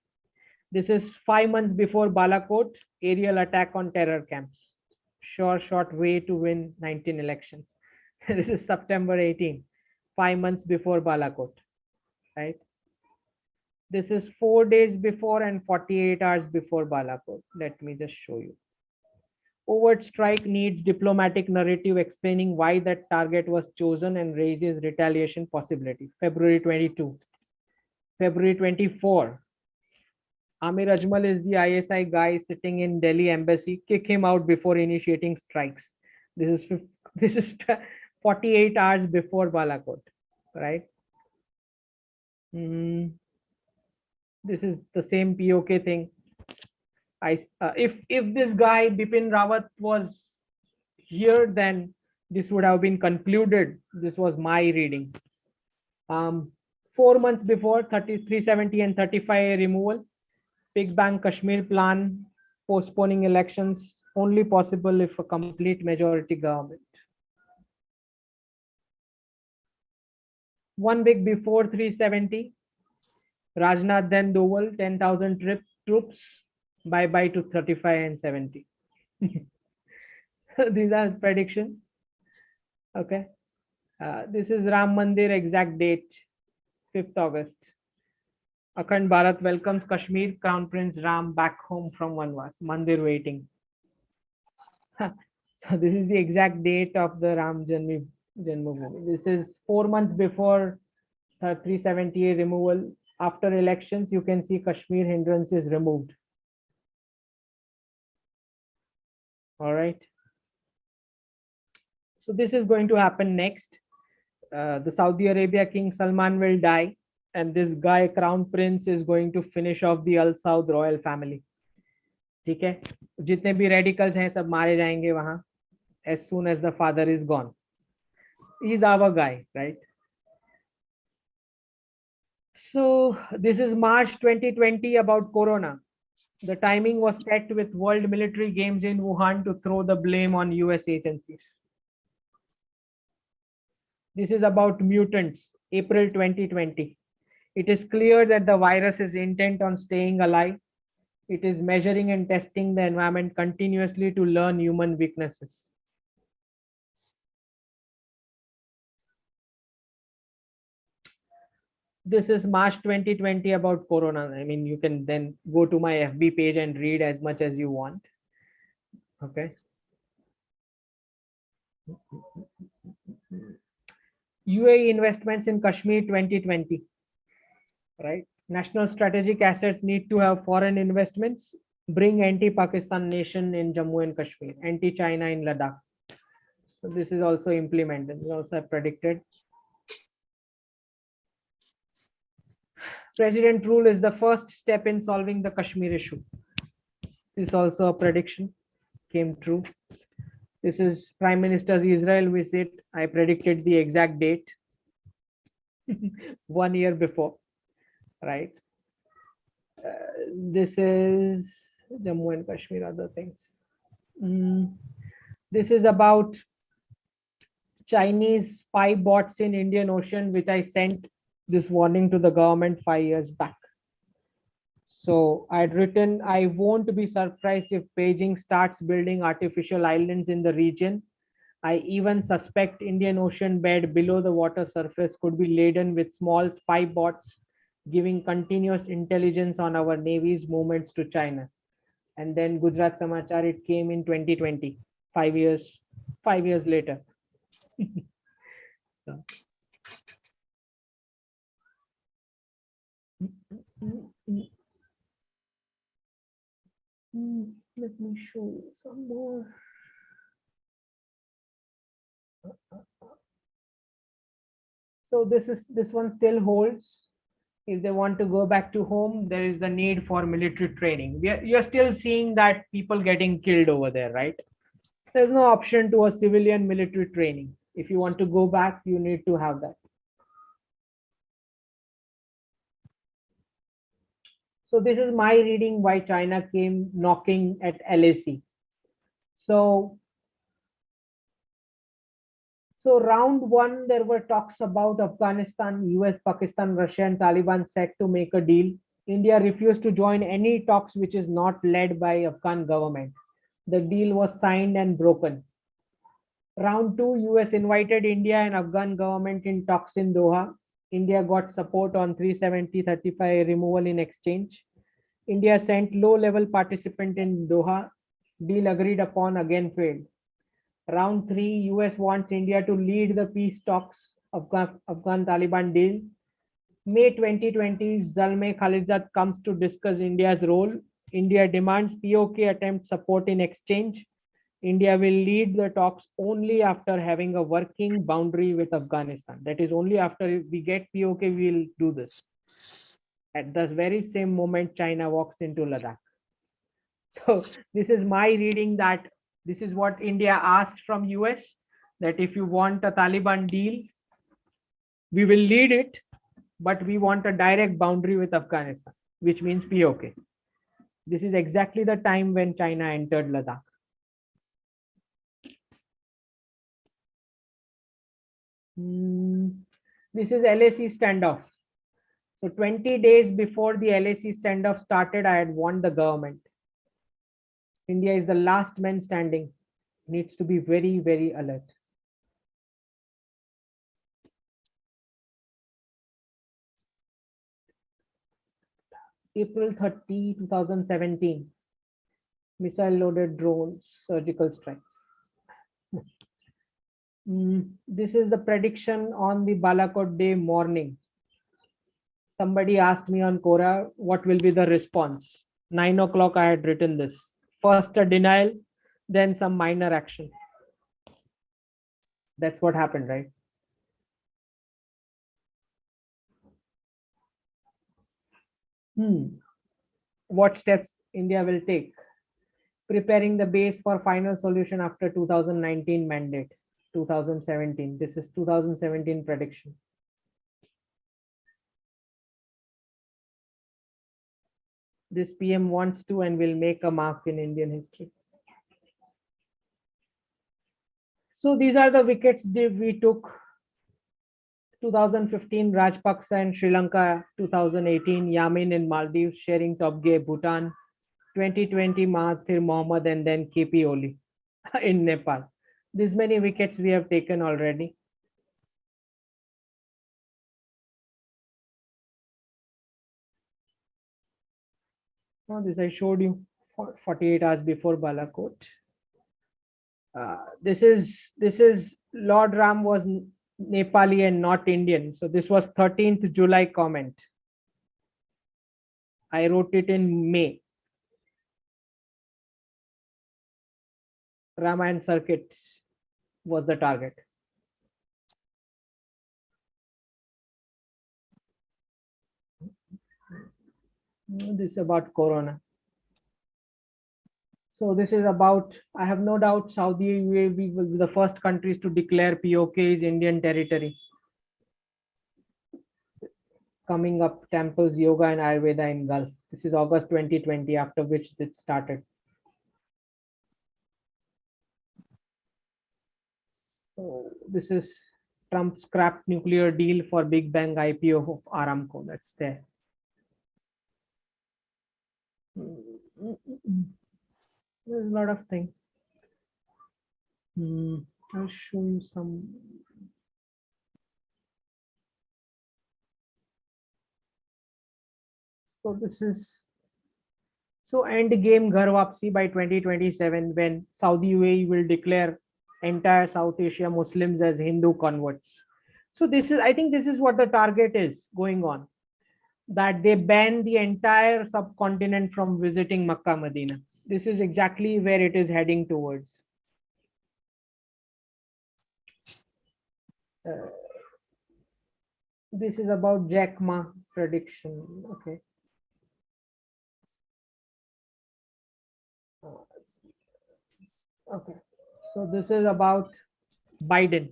This is 5 months before Balakot, aerial attack on terror camps. Sure, short way to win 19 elections. This is September 18, 5 months before Balakot, right? This is 4 days before and 48 hours before Balakot. Let me just show you. Overt strike needs diplomatic narrative explaining why that target was chosen and raises retaliation possibility. February 22. February 24. Amir Ajmal is the ISI guy sitting in Delhi embassy. Kick him out before initiating strikes. This is 48 hours before Balakot, right? This is the same POK thing. If this guy Bipin Rawat was here, then this would have been concluded. This was my reading. 4 months before 370 and 35 removal. Big Bang Kashmir plan, postponing elections only possible if a complete majority government. 1 week before 370, Rajnath then Doval, 10,000 troops, bye-bye to 35 and 70. These are predictions. Okay. This is Ram Mandir, exact date, 5th August. Akhand Bharat welcomes Kashmir, Crown Prince Ram back home from Vanvas, Mandir waiting. So this is the exact date of the Ram Janmabhoomi. This is 4 months before 370 removal. After elections, you can see Kashmir hindrance is removed. All right. So this is going to happen next. The Saudi Arabia King Salman will die, and this guy Crown Prince is going to finish off the Al Saud royal family. ठीक है, जितने भी radicals हैं सब मारे जाएंगे वहां as soon as the father is gone. He's our guy, right? So this is March 2020 about Corona. The timing was set with World Military Games in Wuhan to throw the blame on US agencies. This is about mutants, April 2020. It is clear that the virus is intent on staying alive. It is measuring and testing the environment continuously to learn human weaknesses. This is March 2020 about Corona. I mean, you can then go to my FB page and read as much as you want. Okay. UAE investments in Kashmir 2020. Right. National strategic assets need to have foreign investments. Bring anti-Pakistan nation in Jammu and Kashmir. Anti-China in Ladakh. So this is also implemented. We also have predicted. President rule is the first step in solving the Kashmir issue. This is also a prediction. came true. This is Prime Minister's Israel visit. I predicted the exact date 1 year before, right? This is Jammu and Kashmir, other things. This is about Chinese spy bots in Indian Ocean, which I sent this warning to the government 5 years back. So I'd written, I won't be surprised if Beijing starts building artificial islands in the region. I even suspect Indian Ocean bed below the water surface could be laden with small spy bots giving continuous intelligence on our Navy's movements to China. And then Gujarat Samachar, it came in 2020, 5 years later. So. Let me show you some more. So this one still holds. If they want to go back to home, there is a need for military training. You're still seeing that people getting killed over there, right? There's no option to a civilian military training. If you want to go back, you need to have that. So this is my reading why China came knocking at LAC. So round one, there were talks about Afghanistan, US, Pakistan, Russia, and Taliban set to make a deal. India refused to join any talks which is not led by Afghan government. The deal was signed and broken. Round two, US invited India and Afghan government in talks in Doha. India got support on 370-35 removal in exchange. India sent low-level participant in Doha. Deal agreed upon again failed. Round three, US wants India to lead the peace talks of Afghan-Taliban deal. May 2020, Zalmay Khalilzad comes to discuss India's role. India demands POK attempt support in exchange. India will lead the talks only after having a working boundary with Afghanistan. That is, only after we get POK, we will do this. At the very same moment, China walks into Ladakh. So this is my reading that this is what India asked from US, that if you want a Taliban deal, we will lead it, but we want a direct boundary with Afghanistan, which means POK. This is exactly the time when China entered Ladakh. This is LAC standoff. So 20 days before the LAC standoff started, I had warned the government. India is the last man standing, needs to be very, very alert. April 30, 2017, missile loaded drones, surgical strikes. This is the prediction on the Balakot day morning. Somebody asked me on Quora, what will be the response? 9 o'clock, I had written this. First a denial, then some minor action. That's what happened, right? What steps India will take? Preparing the base for final solution after 2019 mandate, 2017. This is 2017 prediction. This PM wants to and will make a mark in Indian history. So these are the wickets we took. 2015, Rajpaksa and Sri Lanka. 2018, Yamin in Maldives sharing top gear, Bhutan. 2020, Mahathir Mohamad and then KP Oli in Nepal. This many wickets we have taken already. Now this I showed you 48 hours before Balakot. This is Lord Ram was Nepali and not Indian. So this was 13th July comment. I wrote it in May. Ramayan circuit was the target. This is about Corona. So this is about, I have no doubt Saudi UAE will be the first countries to declare POK is Indian territory. Coming up, temples, yoga and Ayurveda in Gulf. This is August 2020, after which it started. So this is Trump scrapped nuclear deal for Big Bang IPO of Aramco. That's there. There's a lot of things. I'll show you some. So this is, so end game Ghar Wapsi by 2027, when Saudi UAE will declare entire South Asia Muslims as Hindu converts. So this is, I think this is what the target is going on, that they ban the entire subcontinent from visiting Makkah, Medina. This is exactly where it is heading towards. This is about Jack Ma prediction. Okay. Okay. So this is about Biden.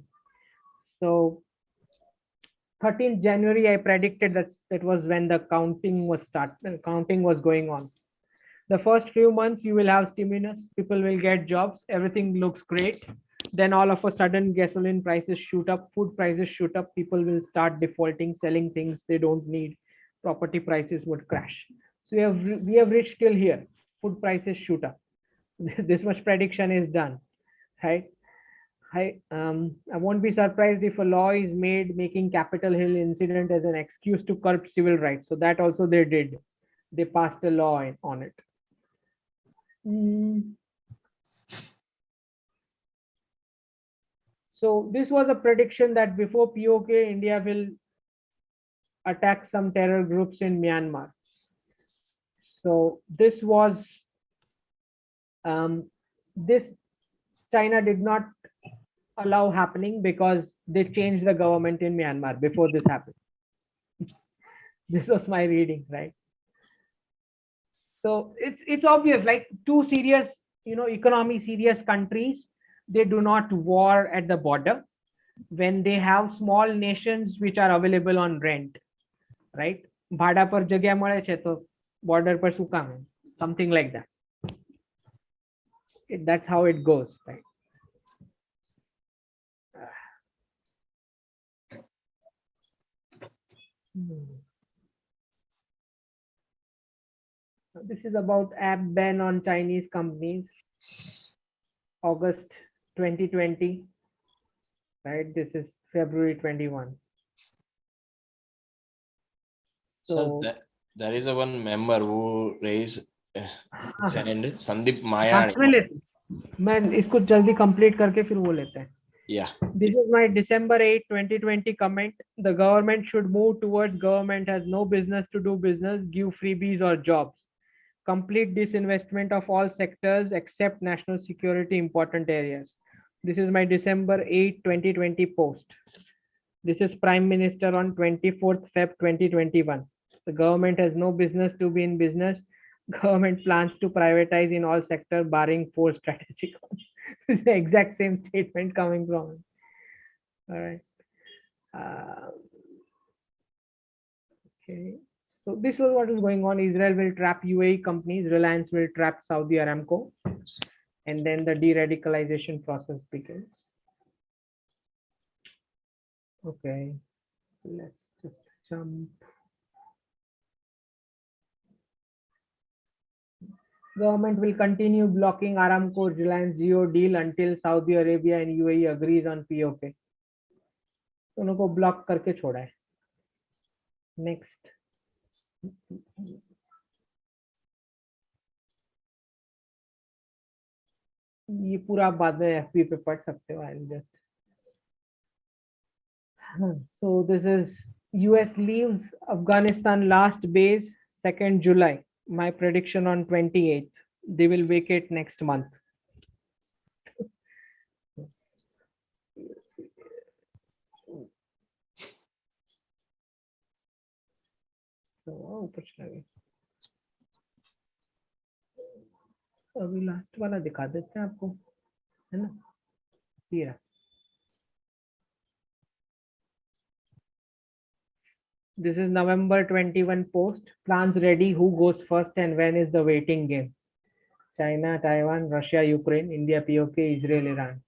So 13th January, I predicted that was when the counting was going on. The first few months you will have stimulus, people will get jobs, everything looks great. Then all of a sudden gasoline prices shoot up, food prices shoot up, people will start defaulting, selling things they don't need, property prices would crash. So we have reached till here, food prices shoot up. This much prediction is done, right? I won't be surprised if a law is made making Capitol Hill incident as an excuse to curb civil rights. So that also they did. They passed a law on it. So this was a prediction that before POK, India will attack some terror groups in Myanmar. So this was, this China did not allow happening because they changed the government in Myanmar before this happened. This was my reading, right? So it's obvious, like two serious, economy serious countries, they do not war at the border when they have small nations which are available on rent, right? भाड़ा पर जगह મળે છે તો border पर શું કામ है? Something like that. That's how it goes, right? This is about app ban on Chinese companies, August 2020, right? This is February 21. So there is a one member who raised his hand, Sandeep Maya. हाँ, मैं इसको जल्दी complete करके फिर वो लेते हैं. Yeah. This is my December 8, 2020 comment. The government should move towards government has no business to do business, give freebies or jobs. Complete disinvestment of all sectors except national security important areas. This is my December 8, 2020 post. This is Prime Minister on 24th Feb 2021. The government has no business to be in business. Government plans to privatize in all sectors barring 4 strategic ones. This is the exact same statement coming from him. All right. Okay. So this was what is going on. Israel will trap UAE companies. Reliance will trap Saudi Aramco. And then the de-radicalization process begins. Okay. Let's just jump. Government will continue blocking Aramco Reliance Jio deal until Saudi Arabia and UAE agrees on POK. दोनों को block करके छोड़ा है. Next. ये पूरा बाद में FB पे पढ़ सकते हो. I'll just. So this is US leaves Afghanistan last base 2nd July. My prediction on 28th. They will vacate next month. अभी लास्ट वाला दिखा देते हैं आपको, है ना? ये This is November 21 post. Plans ready. Who goes first and when is the waiting game? China, Taiwan, Russia, Ukraine, India, POK, Israel, Iran.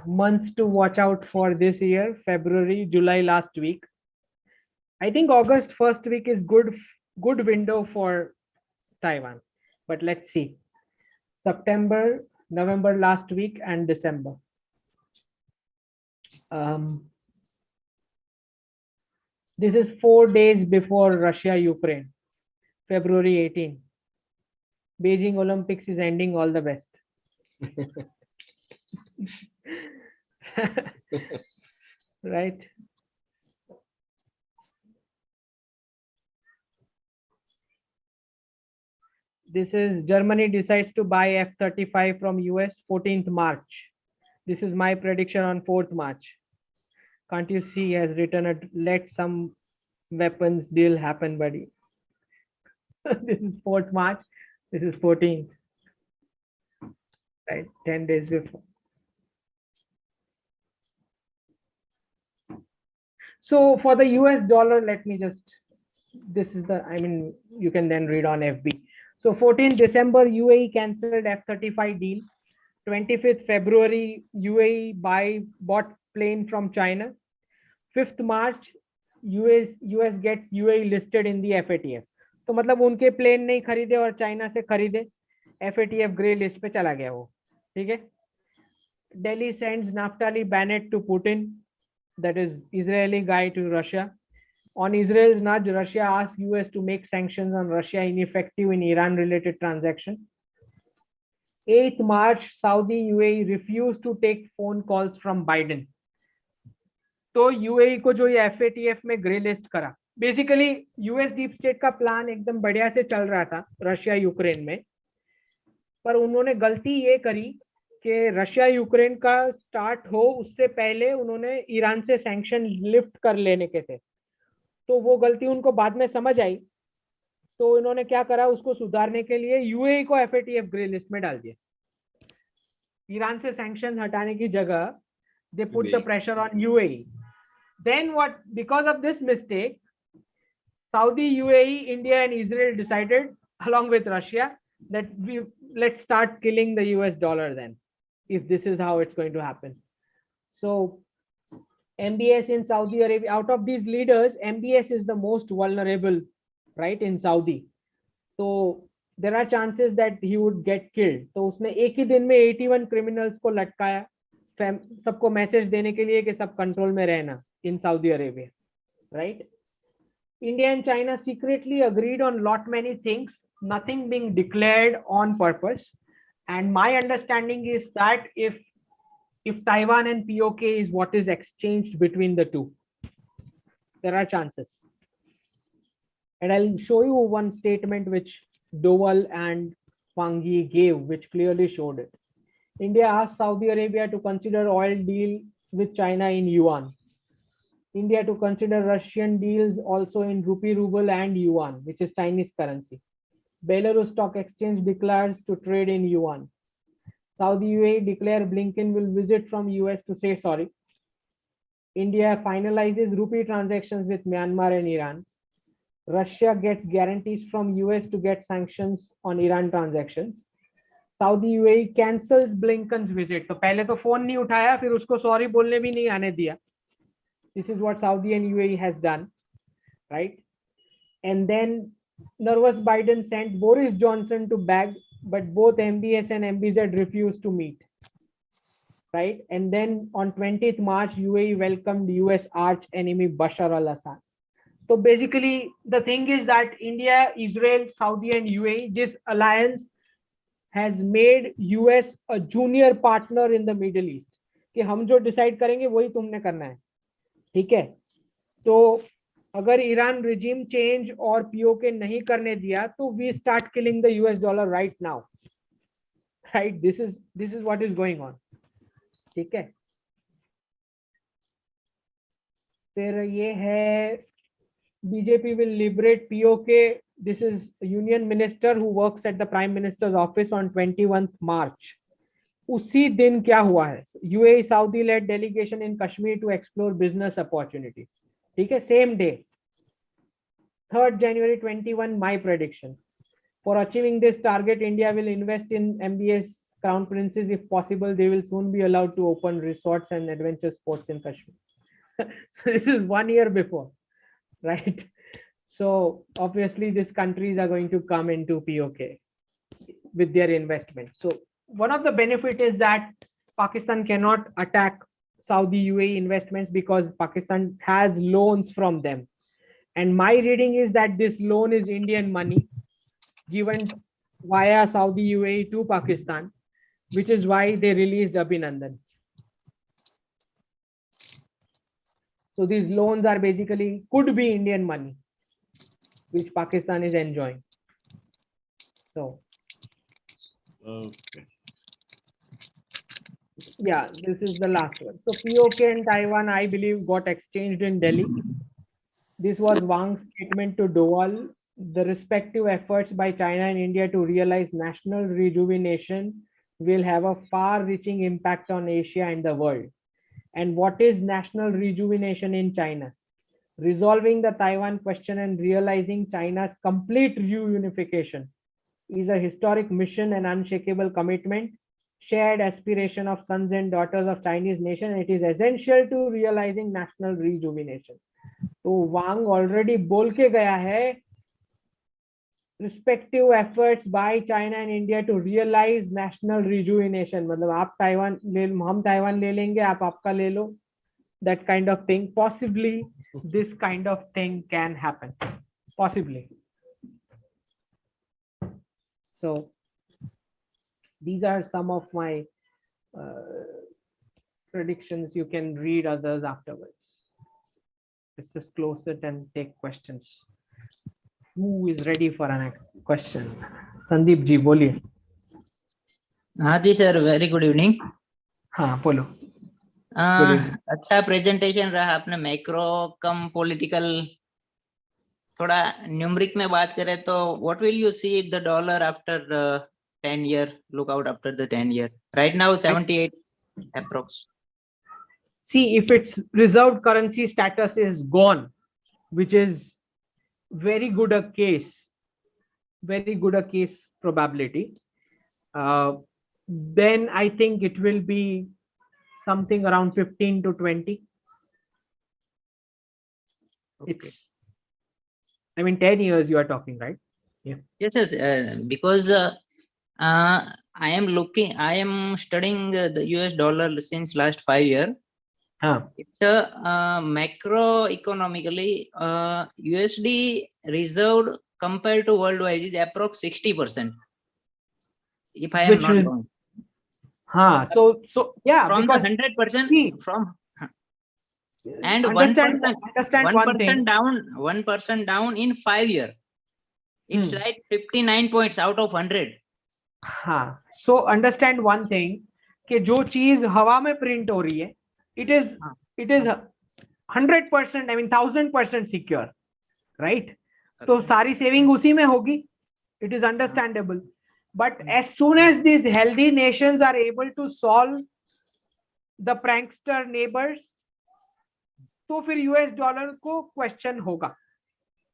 Months to watch out for this year: February, July last week. I think August first week is good window for Taiwan. But let's see. September, November last week, and December. This is 4 days before Russia, Ukraine. February 18. Beijing Olympics is ending. All the best. Right. This is Germany decides to buy F-35 from US 14th March. This is my prediction on 4th March. Can't you see? He has written a let some weapons deal happen, buddy. This is 4th March. This is 14th. Right, 10 days before. So for the US dollar, let me just, this is the, I mean, you can then read on FB. So 14th December, UAE cancelled F-35 deal. 25th February, UAE bought plane from China. 5th March, US gets UAE listed in the FATF. तो मतलब उनके plane नहीं खरीदे और China से खरीदे, FATF grey list पे चला गया वो, ठीक है? Delhi sends Naftali Bennett to Putin, that is Israeli guy, to Russia. On Israel's nudge, Russia asks US to make sanctions on Russia ineffective in Iran-related transaction. 8th March, Saudi UAE refused to take phone calls from Biden. तो UAE को जो ये FATF में grey list करा, basically US deep state का plan एकदम बढ़िया से चल रहा था रशिया यूक्रेन में, पर उन्होंने गलती ये करी कि रशिया यूक्रेन का स्टार्ट हो उससे पहले उन्होंने ईरान से सैंक्शन लिफ्ट कर लेने के थे, तो वो गलती उनको बाद में समझ आई, तो इन्होंने क्या करा, उसको सुधारने के लिए यूएई को FATF ग्रे लिस्ट में डाल दिया। ईरान से सैंक्शन हटाने की जगह they put the pressure on UAE. Then what, because of this mistake, Saudi, UAE, India and Israel decided along with Russia that let's start killing the US dollar then, if this is how it's going to happen. So MBS in Saudi Arabia, out of these leaders, MBS is the most vulnerable, right, in Saudi. So there are chances that he would get killed. तो उसने एक ही दिन में 81 criminals को लटकाया, सबको message देने के लिए कि सब कंट्रोल में रहना in Saudi Arabia, right? India and China secretly agreed on lot many things, nothing being declared on purpose. And my understanding is that if Taiwan and POK is what is exchanged between the two, there are chances. And I'll show you one statement which Doval and Wang Yi gave, which clearly showed it. India asked Saudi Arabia to consider oil deal with China in yuan. India to consider Russian deals also in rupee, ruble and yuan, which is Chinese currency. Belarus Stock Exchange declares to trade in yuan. Saudi UAE declare Blinken will visit from US to say sorry. India finalizes rupee transactions with Myanmar and Iran. Russia gets guarantees from US to get sanctions on Iran transactions. Saudi UAE cancels Blinken's visit. तो पहले तो phone नहीं उठाया, फिर उसको sorry बोलने भी नहीं आने दिया. This is what Saudi and UAE has done, right? And then nervous Biden sent Boris Johnson to beg, but both MBS and MBZ refused to meet, right? And then on 20th March, UAE welcomed US arch enemy Bashar al-Assad. So basically, the thing is that India, Israel, Saudi and UAE, this alliance has made US a junior partner in the Middle East. कि हम जो decide करेंगे वही तुमने करना है, ठीक है? तो अगर ईरान regime change और POK नहीं करने दिया, तो we start killing the US dollar right now, right? This is what is going on, ठीक है? फिर ये है BJP will liberate POK this is a union minister who works at the Prime Minister's office on 21st March. उसी दिन क्या हुआ है? UAE Saudi led delegation in Kashmir to explore business opportunities. ठीक है, same day. 3rd January 21, my prediction. For achieving this target, India will invest in MBS crown princes. If possible, they will soon be allowed to open resorts and adventure sports in Kashmir. So this is 1 year before, right? So obviously these countries are going to come into POK with their investment. So one of the benefit is that Pakistan cannot attack Saudi UAE investments because Pakistan has loans from them. And my reading is that this loan is Indian money given via Saudi UAE to Pakistan, which is why they released Abhinandan. So these loans are basically could be Indian money, which Pakistan is enjoying. So, Okay. yeah, this is the last one. So POK and Taiwan, I believe, got exchanged in Delhi. This was Wang's statement to Dowal. The respective efforts by China and India to realize national rejuvenation will have a far-reaching impact on Asia and the world. And what is national rejuvenation in China? Resolving the Taiwan question and realizing China's complete reunification is a historic mission and unshakable commitment, shared aspiration of sons and daughters of Chinese nation. It is essential to realizing national rejuvenation. तो वांग already बोल के गया है respective efforts by China and India to realize national rejuvenation. मतलब आप Taiwan ले हम Taiwan ले लेंगे आप आपका ले लो, that kind of thing. Possibly this kind of thing can happen, possibly. So these are some of my predictions. You can read others afterwards. Let's just close it and take questions. Who is ready for a question? Sandeep ji, बोलिए. हाँ जी sir, very good evening. हाँ बोलो. अच्छा presentation रहा. आपने macro कम political थोड़ा numeric में बात करें तो what will you see the dollar after 10 year, look out after the 10 year. Right now 78 approx. See, if its reserved currency status is gone, which is very good a case probability, then I think it will be something around 15 to 20. Okay. It's, I mean, 10 years you are talking, right? Yeah. Yes, because I am studying the US dollar since last 5 years. It's macroeconomically USD reserved compared to worldwide is approx 60%. If I am not wrong. So yeah, from because the 100% from and 1% down in 5 years. It's like 59 points out of 100. So understand one thing, कि जो चीज हवा में print हो रही है, it is 100%, I mean 1000% secure, right? तो सारी सेविंग उसी में होगी. It is understandable. But as soon as these healthy nations are able to solve the prankster neighbors, तो फिर US डॉलर को क्वेश्चन होगा,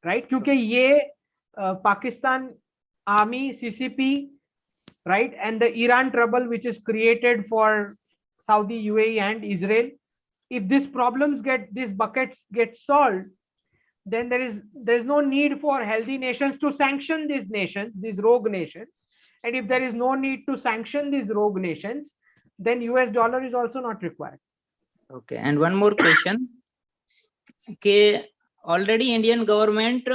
right? क्योंकि ये Pakistan army, CCP, right, and the Iran trouble which is created for Saudi, UAE and Israel, if these problems these buckets get solved, then there is no need for healthy nations to sanction these nations, these rogue nations. And if there is no need to sanction these rogue nations, then US dollar is also not required. Okay, and one more question. Okay, already Indian government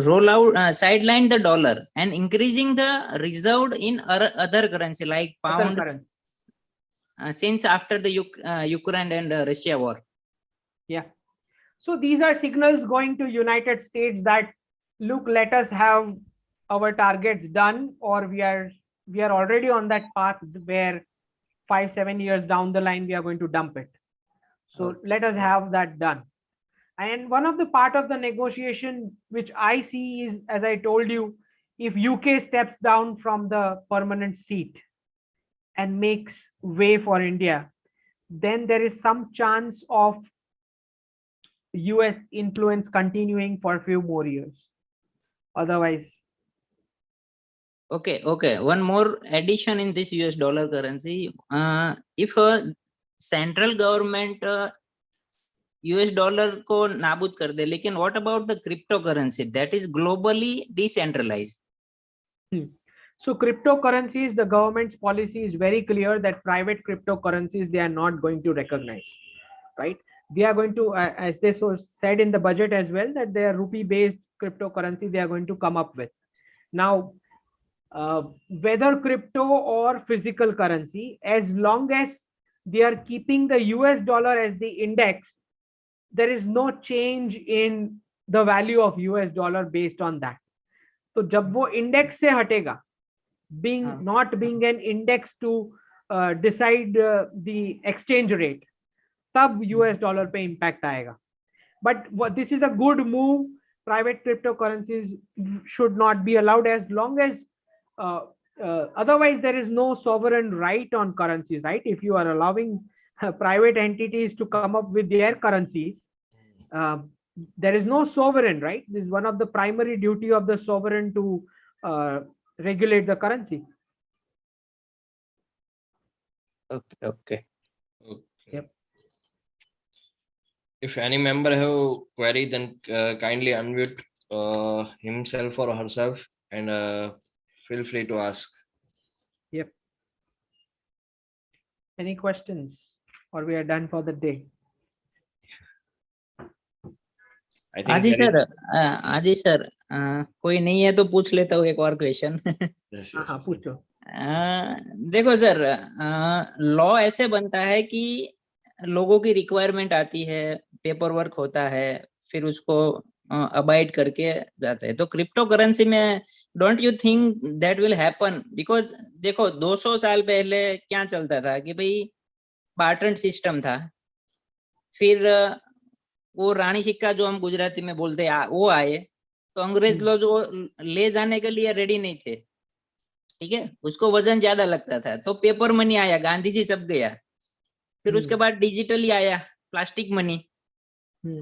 roll out sideline the dollar and increasing the reserve in other currency like pound since after the Ukraine and Russia war. Yeah. So these are signals going to United States that look, let us have our targets done, or we are already on that path where 5-7 years down the line we are going to dump it. So let us have that done. And one of the part of the negotiation which I see is, as I told you, if UK steps down from the permanent seat and makes way for India, then there is some chance of US influence continuing for a few more years. Otherwise, Okay. One more addition in this US dollar currency. If a central government US dollar को नाबूद कर दे, लेकिन what about the cryptocurrency that is globally decentralized? so cryptocurrencies, the government's policy is very clear that private cryptocurrencies they are not going to recognize, right? They are going to, as they so said in the budget as well, that they are rupee-based cryptocurrency they are going to come up with. Now, whether crypto or physical currency, as long as they are keeping the US dollar as the index, there is no change in the value of US dollar based on that. तो जब वो index से हटेगा, being not being an index to decide the exchange rate, तब US dollar पे impact आएगा. But this is a good move. Private cryptocurrencies should not be allowed as long as otherwise there is no sovereign right on currencies, right? If you are allowing private entities to come up with their currencies, there is no sovereign, right? This is one of the primary duty of the sovereign to regulate the currency. Okay. Yep. If any member have query, then kindly unmute himself or herself and feel free to ask. Yep. Any questions, or we are done for the day? I think आजी sir कोई नहीं है तो पूछ लेता हूँ एक और क्वेश्चन. हाँ पूछो. देखो सर, लॉ ऐसे बनता है कि लोगों की रिक्वायरमेंट आती है, पेपर वर्क होता है, फिर उसको अबाइड करके जाते हैं. तो क्रिप्टो करेंसी में don't you think that will happen? Because देखो 200 साल पहले क्या चलता था कि भाई बार्टर सिस्टम था, फिर वो रानी सिक्का जो हम गुजराती में बोलते हैं वो आए, तो अंग्रेज लोग वो ले जाने के लिए रेडी नहीं थे. ठीक है, उसको वजन ज्यादा लगता था, तो पेपर मनी आया, गांधी जी छप गया. फिर उसके बाद डिजिटली आया प्लास्टिक मनी,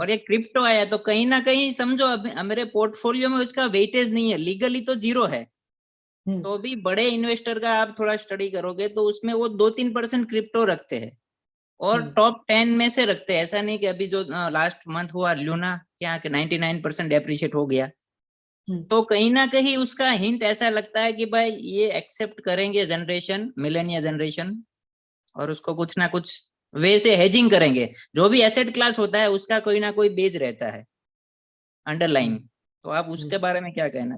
और ये क्रिप्टो आया. तो कहीं ना कहीं समझो अब मेरे पोर्टफोलियो में उसका वेटेज नहीं है, लीगली तो 0 है. तो भी बड़े इन्वेस्टर का आप थोड़ा स्टडी करोगे तो उसमें वो 2-3% क्रिप्टो रखते हैं और टॉप 10 में से रखते हैं. ऐसा नहीं कि अभी जो लास्ट मंथ हुआ ल्यूना क्या कि 99% डेप्रिशिएट हो गया. तो कहीं ना कहीं उसका हिंट ऐसा लगता है कि भाई ये एक्सेप्ट करेंगे जनरेशन, मिलेनिया जनरेशन, और उसको कुछ ना कुछ वे से हेजिंग करेंगे. जो भी एसेट क्लास होता है उसका कोई ना कोई बेज रहता है अंडरलाइन. तो आप उसके बारे में क्या कहना?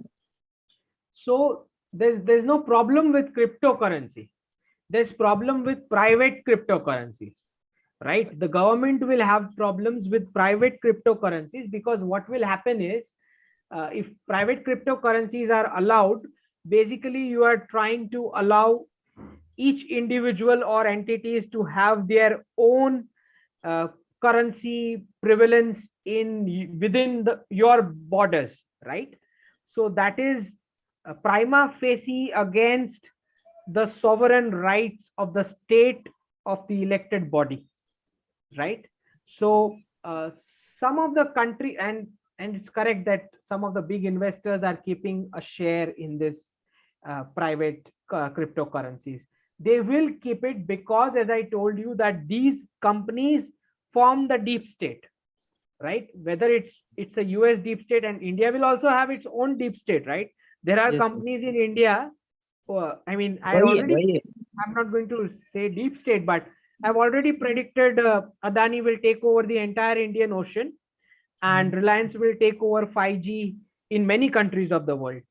So there's no problem with cryptocurrency. There's problem with private cryptocurrencies, right? The government will have problems with private cryptocurrencies because what will happen is if private cryptocurrencies are allowed, basically you are trying to allow each individual or entities to have their own currency prevalence within your borders, right? So that is prima facie against the sovereign rights of the state of the elected body, right? So some of the country, and it's correct that some of the big investors are keeping a share in this private cryptocurrencies. They will keep it because, as I told you, that these companies form the deep state, right? Whether it's a US deep state, and India will also have its own deep state, right? There are companies in India. I mean, I'm not going to say deep state, but I've already predicted Adani will take over the entire Indian Ocean, and Reliance will take over 5G in many countries of the world.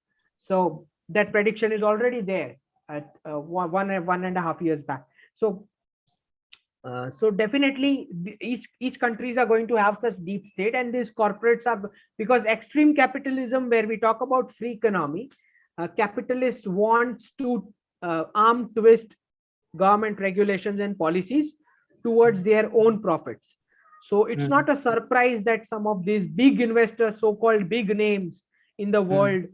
So that prediction is already there at 1.5 years back. So so definitely each countries are going to have such deep state, and these corporates are, because extreme capitalism, where we talk about free economy, capitalist wants to arm twist government regulations and policies towards their own profits. So it's not a surprise that some of these big investors, so-called big names in the world,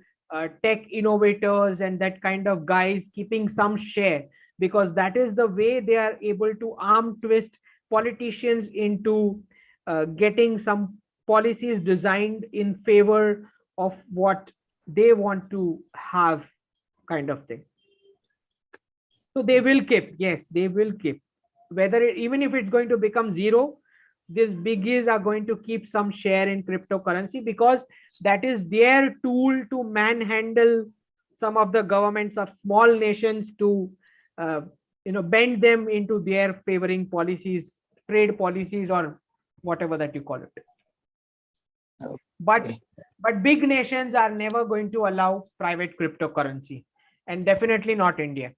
tech innovators and that kind of guys keeping some share, because that is the way they are able to arm twist politicians into getting some policies designed in favor of what they want to have, kind of thing. So they will keep, yes, they will keep. Whether even if it's going to become zero, these biggies are going to keep some share in cryptocurrency, because that is their tool to manhandle some of the governments of small nations to bend them into their favoring policies, trade policies, or whatever that you call it. But big nations are never going to allow private cryptocurrency, and definitely not India.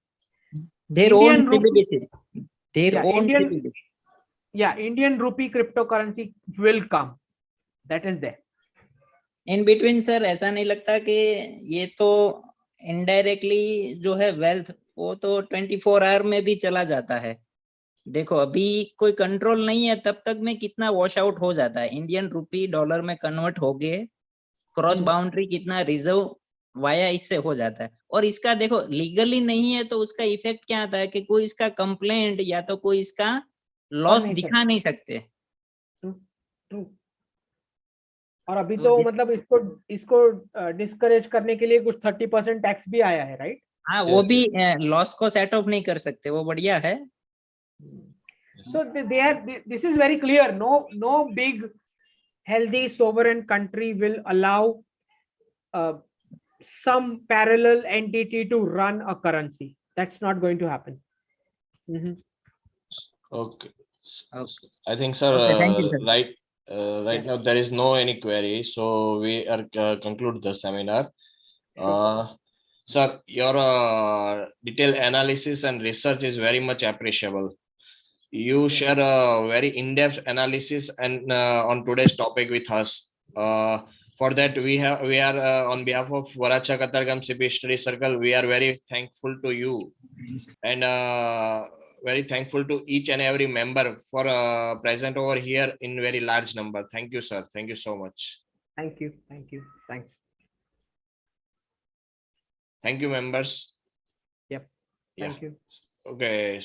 Their Indian own rupee- CBDC. Their Yeah, own Indian- CBDC. Yeah, Indian rupee cryptocurrency will come. That is there. In between sir ऐसा नहीं लगता कि ये तो indirectly जो है wealth वो तो 24 आवर में भी चला जाता है. देखो अभी कोई कंट्रोल नहीं है, तब तक में कितना वॉश आउट हो जाता है. इंडियन रुपी डॉलर में कन्वर्ट हो गए, क्रॉस बाउंड्री कितना रिजर्व वाया इससे हो जाता है. और इसका देखो लीगली नहीं है तो उसका इफेक्ट क्या आता है कि कोई इसका कंप्लेंट या तो कोई इसका लॉस नहीं दिखा नहीं सकते. True. और अभी तो मतलब इसको डिस्करेज करने के लिए कुछ 30% टैक्स भी आया है, राइट? हाँ, वो भी लॉस को सेट ऑफ नहीं कर सकते, वो बढ़िया है. So this is very clear. No big healthy sovereign country will allow some parallel entity to run a currency. That's not going to happen. Okay. I think, sir, Okay, thank you, sir. right now there is no any query, so we are conclude the seminar. Sir, your detailed analysis and research is very much appreciable. You share a very in-depth analysis and on today's topic with us. For that, we are on behalf of Varacha Katargam CP Study Circle, we are very thankful to you, and very thankful to each and every member for present over here in very large number. Thank you, sir. Thank you so much. Thanks. Thank you, members. Yep. Thank you. Okay.